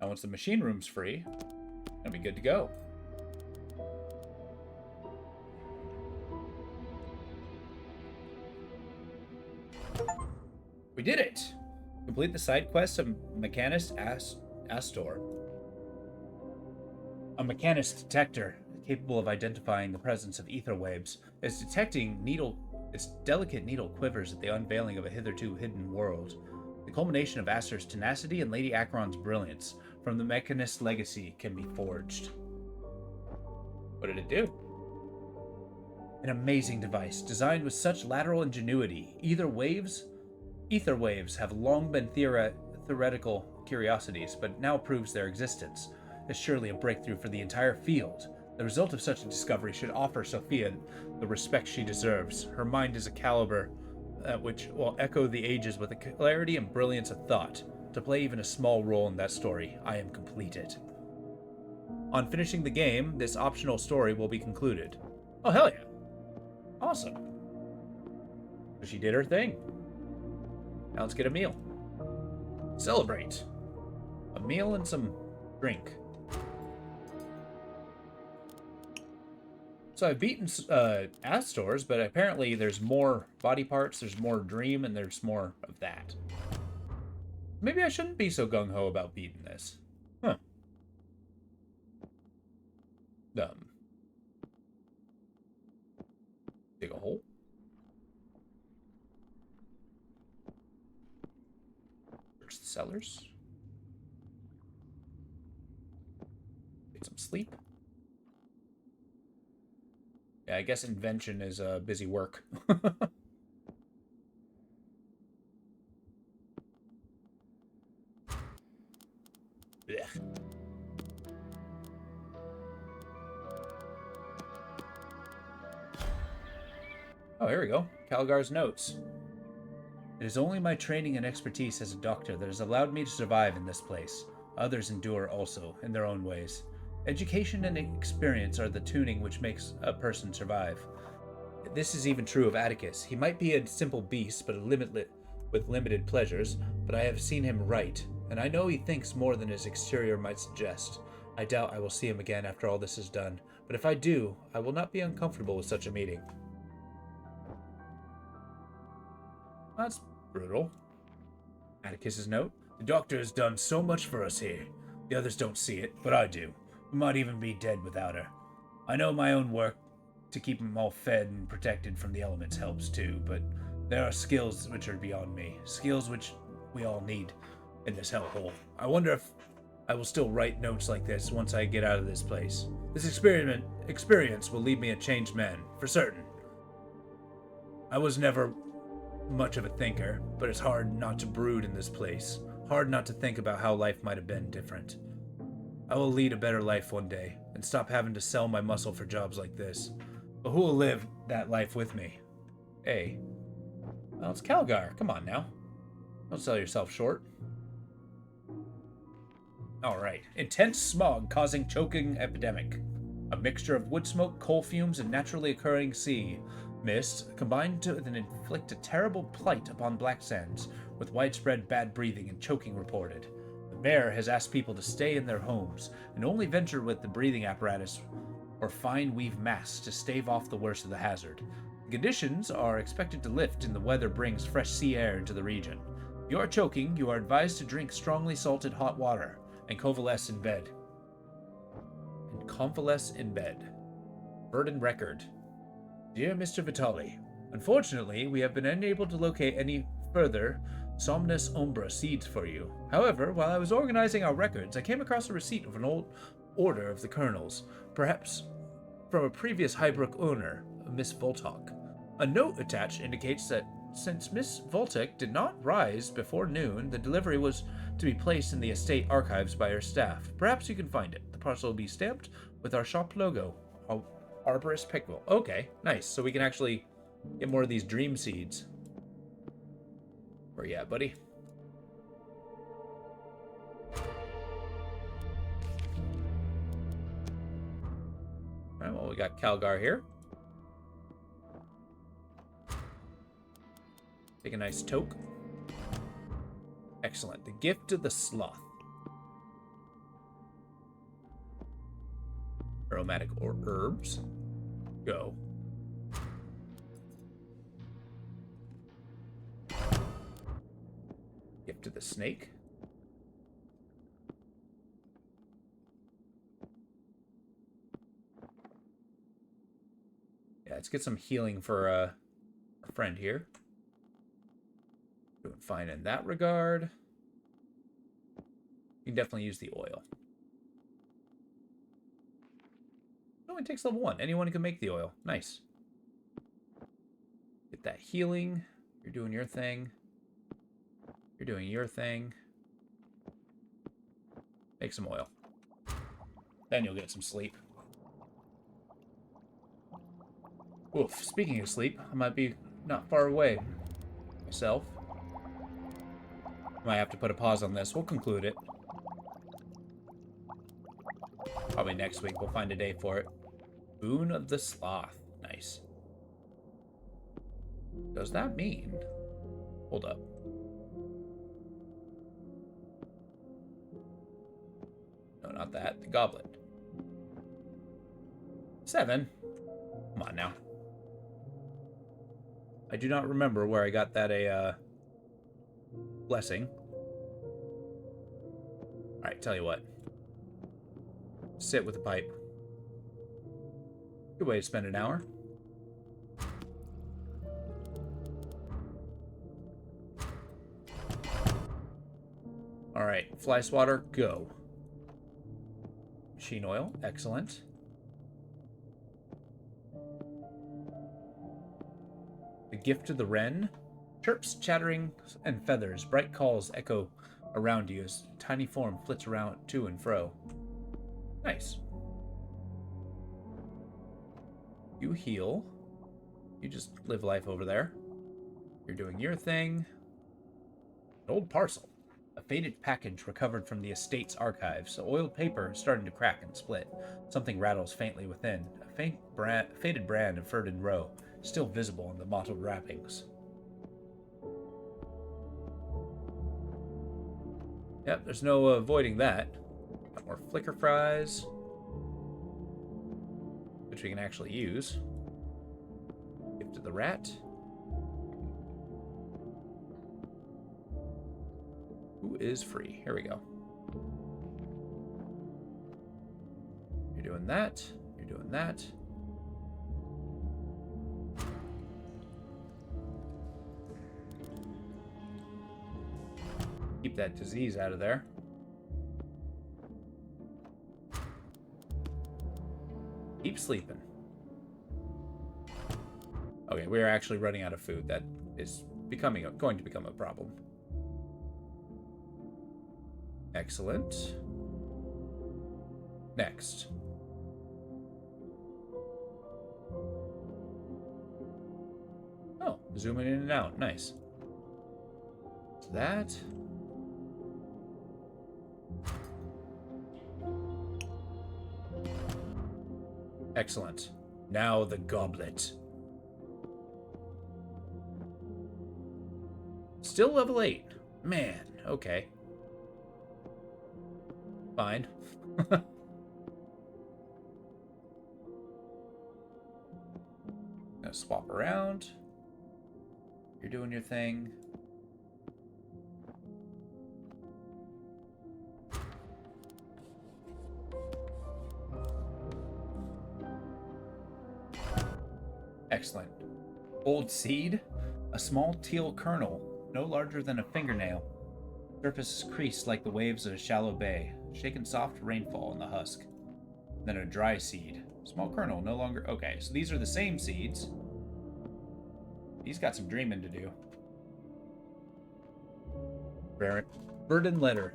Now once the machine room's free, it'll be good to go. We did it! Complete the side quest of Mechanist Astor. A Mechanist detector capable of identifying the presence of ether waves is detecting its delicate needle quivers at the unveiling of a hitherto hidden world. The culmination of Astor's tenacity and Lady Acheron's brilliance from the Mechanist's legacy can be forged. What did it do? An amazing device designed with such lateral ingenuity. Ether waves have long been theoretical curiosities, but now proves their existence. It's surely a breakthrough for the entire field. The result of such a discovery should offer Sophia the respect she deserves. Her mind is a caliber which will echo the ages with the clarity and brilliance of thought. To play even a small role in that story, I am completed. On finishing the game, this optional story will be concluded. Oh, hell yeah. Awesome. So she did her thing. Now let's get a meal. Celebrate. A meal and some drink. So I've beaten Astor's, but apparently there's more body parts, there's more dream, and there's more of that. Maybe I shouldn't be so gung-ho about beating this. Huh. Dig a hole. Search the cellars. sleep? Yeah, I guess invention is busy work. Blech. Oh, here we go. Calgar's notes. It is only my training and expertise as a doctor that has allowed me to survive in this place. Others endure also, in their own ways. Education and experience are the tuning which makes a person survive. This is even true of Atticus. He might be a simple beast, but with limited pleasures, but I have seen him write, and I know he thinks more than his exterior might suggest. I doubt I will see him again after all this is done, but if I do, I will not be uncomfortable with such a meeting. That's brutal. Atticus's note. The doctor has done so much for us here. The others don't see it, but I do. We might even be dead without her. I know my own work to keep them all fed and protected from the elements helps too, but there are skills which are beyond me. Skills which we all need in this hellhole. I wonder if I will still write notes like this once I get out of this place. This experience will leave me a changed man, for certain. I was never much of a thinker, but it's hard not to brood in this place. Hard not to think about how life might have been different. I will lead a better life one day, and stop having to sell my muscle for jobs like this. But who will live that life with me? Hey. Well, it's Calgar. Come on now. Don't sell yourself short. Alright. Intense smog causing choking epidemic. A mixture of wood smoke, coal fumes, and naturally occurring sea mist combined to inflict a terrible plight upon Black Sands, with widespread bad breathing and choking reported. The mayor has asked people to stay in their homes and only venture with the breathing apparatus or fine weave masks to stave off the worst of the hazard. The conditions are expected to lift and the weather brings fresh sea air into the region. If you are choking, you are advised to drink strongly salted hot water and convalesce in bed. Burden record. Dear Mr. Vitali, unfortunately, we have been unable to locate any further Somnus Umbra seeds for you. However, while I was organizing our records, I came across a receipt of an old order of the Colonel's, perhaps from a previous Highbrook owner, Miss Voltok. A note attached indicates that since Miss Voltek did not rise before noon, the delivery was to be placed in the estate archives by her staff. Perhaps you can find it. The parcel will be stamped with our shop logo. Arborist Pickville. Okay, nice. So we can actually get more of these dream seeds. Where you at, buddy? Alright, well, we got Calgar here. Take a nice toke. Excellent. The gift of the sloth. Aromatic or herbs. Go. Gift to the snake. Yeah, let's get some healing for our friend here. Doing fine in that regard. You can definitely use the oil. It only takes level 1. Anyone can make the oil. Nice. Get that healing. You're doing your thing. You're doing your thing. Make some oil. Then you'll get some sleep. Oof, speaking of sleep, I might be not far away myself. Might have to put a pause on this. We'll conclude it. Probably next week we'll find a day for it. Boon of the Sloth. Nice. Does that mean... Hold up. No, not that. The goblet. 7. Come on now. I do not remember where I got that blessing. Alright, tell you what. Sit with the pipe. Good way to spend an hour. Alright, fly swatter, go. machine oil. Excellent. The gift of the wren. Chirps, chattering, and feathers. Bright calls echo around you as tiny form flits around to and fro. Nice. You heal. You just live life over there. You're doing your thing. An old parcel. A faded package recovered from the estate's archives. The oiled paper is starting to crack and split. Something rattles faintly within. A faded brand of Ferdinand Row, still visible in the mottled wrappings. Yep, there's no avoiding that. Got more flicker fries, which we can actually use. Gift of the rat. Who is free? Here we go. You're doing that. You're doing that. Keep that disease out of there. Keep sleeping. Okay, we are actually running out of food. That is going to become a problem. Excellent. Next. Oh, zooming in and out. Nice. That. Excellent. Now the goblet. Still level 8. Man, okay. Fine. Gonna swap around. You're doing your thing. Excellent. Old seed. A small teal kernel, no larger than a fingernail. Surface is creased like the waves of a shallow bay. Shaken soft rainfall in the husk. Then a dry seed. Small kernel, no longer... Okay, so these are the same seeds. He's got some dreaming to do. Burden letter.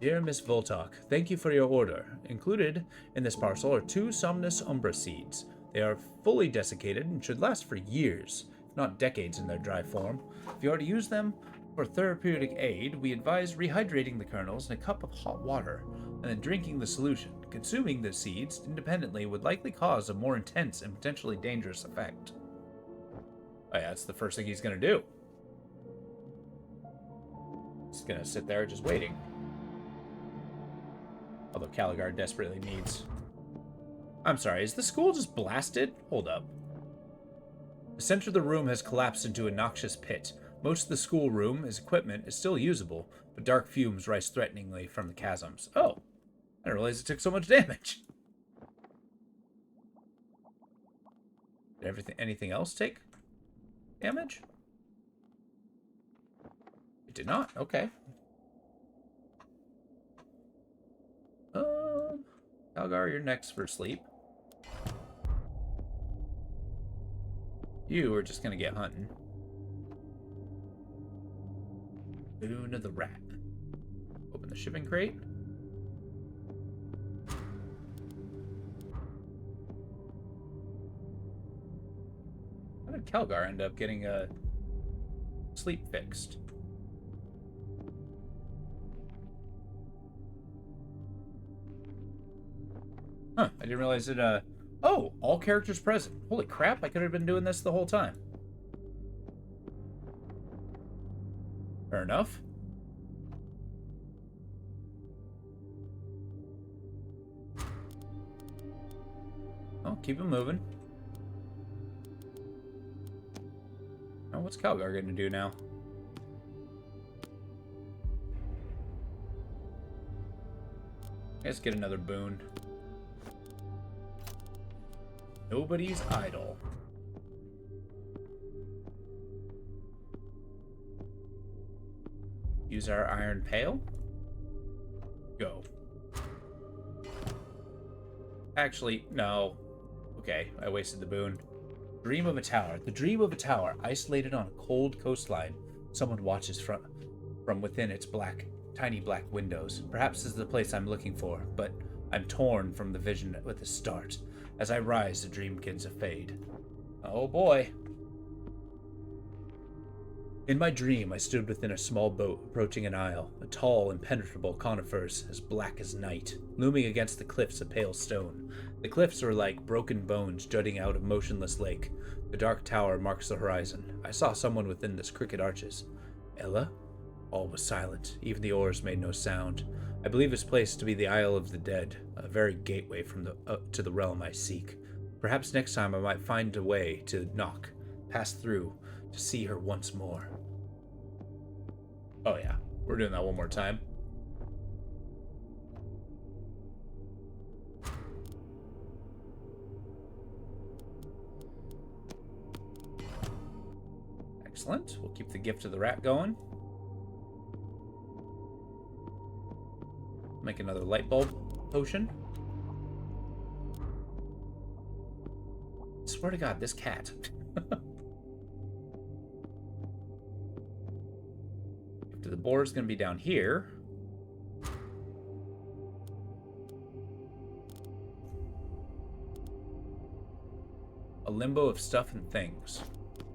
Dear Miss Voltok, thank you for your order. Included in this parcel are 2 Somnus Umbra seeds. They are fully desiccated and should last for years, if not decades in their dry form. If you are to use them for therapeutic aid, we advise rehydrating the kernels in a cup of hot water and then drinking the solution. Consuming the seeds independently would likely cause a more intense and potentially dangerous effect. Oh yeah, that's the first thing he's going to do. He's going to sit there just waiting. Although Caligar desperately needs... I'm sorry, is the school just blasted? Hold up. The center of the room has collapsed into a noxious pit. Most of the schoolroom's equipment is still usable, but dark fumes rise threateningly from the chasms. Oh, I didn't realize it took so much damage. Did anything else take damage? It did not. Okay. Algar, you're next for sleep. You are just gonna get hunting. Boon of the rat. Open the shipping crate. How did Calgar end up getting a sleep fixed? Huh, I didn't realize it, oh, all characters present. Holy crap, I could have been doing this the whole time. Fair enough. Oh, keep it moving. Oh, what's Calgar going to do now? Let's get another boon. Nobody's idle. Use our iron pail. Go. Actually, no. Okay, I wasted the boon. Dream of a tower. The dream of a tower, isolated on a cold coastline. Someone watches from within its tiny black windows. Perhaps this is the place I'm looking for, but I'm torn from the vision with the start. As I rise, the dream begins to fade. Oh boy. In my dream, I stood within a small boat approaching an isle, a tall, impenetrable conifers as black as night, looming against the cliffs of pale stone. The cliffs are like broken bones jutting out of motionless lake. The dark tower marks the horizon. I saw someone within this crooked arches. Ella? All was silent. Even the oars made no sound. I believe this place to be the Isle of the Dead, a very gateway from to the realm I seek. Perhaps next time I might find a way to knock, pass through, to see her once more. Oh yeah, we're doing that one more time. Excellent. We'll keep the gift of the rat going. Make another light bulb potion. I swear to God, this cat. The board is going to be down here. A limbo of stuff and things.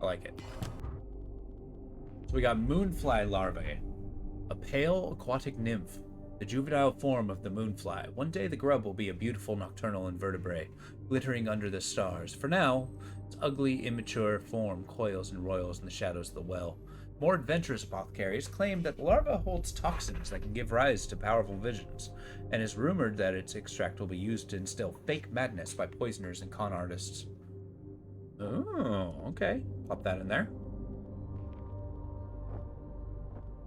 I like it. So we got moonfly larvae, a pale aquatic nymph, the juvenile form of the moonfly. One day the grub will be a beautiful nocturnal invertebrate, glittering under the stars. For now, its ugly, immature form coils and roils in the shadows of the well. More adventurous apothecaries claim that the larva holds toxins that can give rise to powerful visions, and is rumored that its extract will be used to instill fake madness by poisoners and con artists. Oh, okay. Pop that in there.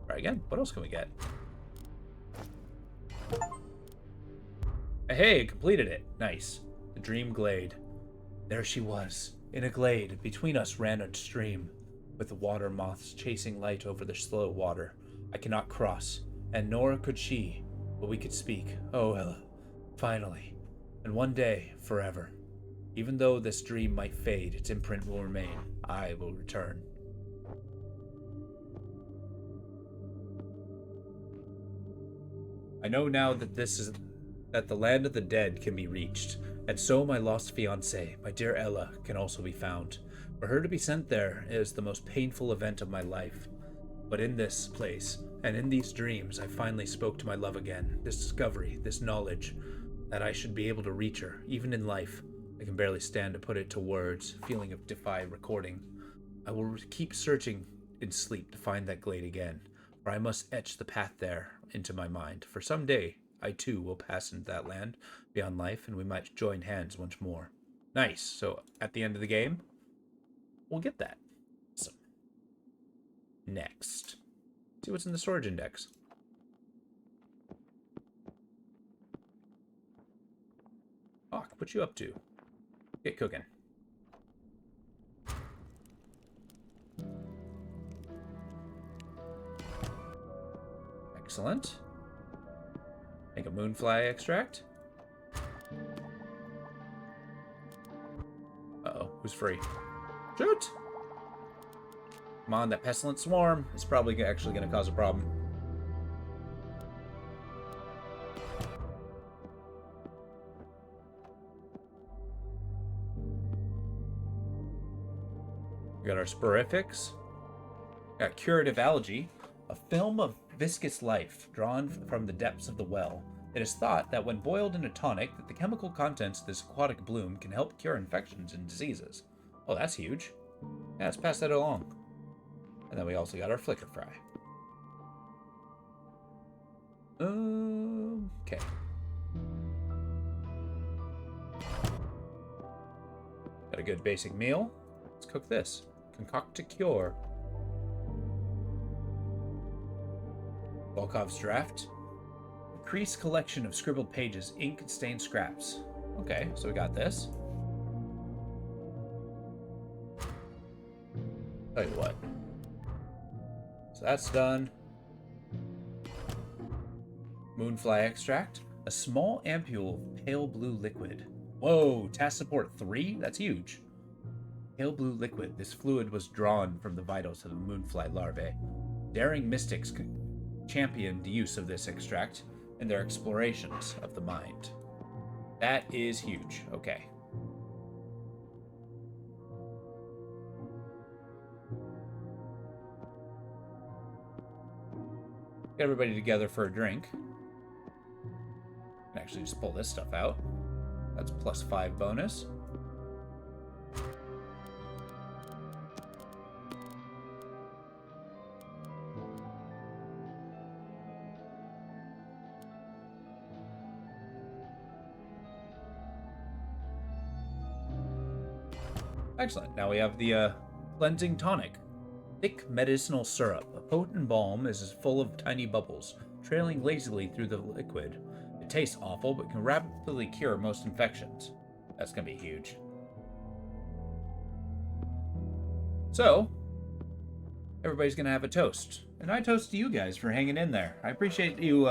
Try again. What else can we get? Hey, completed it. Nice. The dream glade. There she was. In a glade, between us ran a stream, with the water moths chasing light over the slow water. I cannot cross, and nor could she, but we could speak. Oh, Ella, finally. And one day, forever. Even though this dream might fade, its imprint will remain. I will return. I know now that that the land of the dead can be reached, and so my lost fiancée, my dear Ella, can also be found. For her to be sent there is the most painful event of my life. But in this place, and in these dreams, I finally spoke to my love again. This discovery, this knowledge, that I should be able to reach her, even in life. I can barely stand to put it to words, feeling of defy recording. I will keep searching in sleep to find that glade again, for I must etch the path there into my mind. For some day, I too will pass into that land beyond life, and we might join hands once more. Nice. So at the end of the game, we'll get that. Awesome. Next. See what's in the storage index. Hawk, what you up to? Get cooking. Excellent. Make a moonfly extract. Uh-oh, who's free? Shoot! Come on, that pestilent swarm is probably actually going to cause a problem. We got our sporifics. Got curative algae, a film of viscous life drawn from the depths of the well. It is thought that when boiled in a tonic, that the chemical contents of this aquatic bloom can help cure infections and diseases. Oh, that's huge. Yeah, let's pass that along. And then we also got our flicker fry. Okay. Got a good basic meal. Let's cook this. Concoct to cure. Volkov's draft. Increase collection of scribbled pages, ink and stained scraps. Okay, so we got this. Tell you what. So that's done. Moonfly extract. A small ampule of pale blue liquid. Whoa, task support 3? That's huge. Pale blue liquid. This fluid was drawn from the vitals of the moonfly larvae. Daring mystics championed the use of this extract in their explorations of the mind. That is huge. Okay. Get everybody together for a drink. Can actually just pull this stuff out. That's +5 bonus. Excellent. Now we have the cleansing tonic. Thick medicinal syrup. A potent balm is full of tiny bubbles, trailing lazily through the liquid. It tastes awful, but can rapidly cure most infections. That's going to be huge. So, everybody's going to have a toast. And I toast to you guys for hanging in there. I appreciate you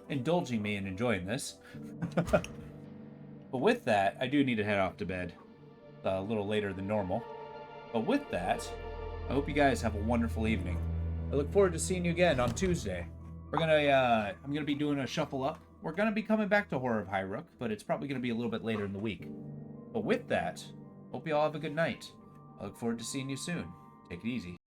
indulging me and enjoying this. But with that, I do need to head off to bed a little later than normal. But with that, I hope you guys have a wonderful evening. I look forward to seeing you again on Tuesday. I'm gonna be doing a shuffle up. We're gonna be coming back to Horror of Hyrule, but it's probably gonna be a little bit later in the week. But with that, hope you all have a good night. I look forward to seeing you soon. Take it easy.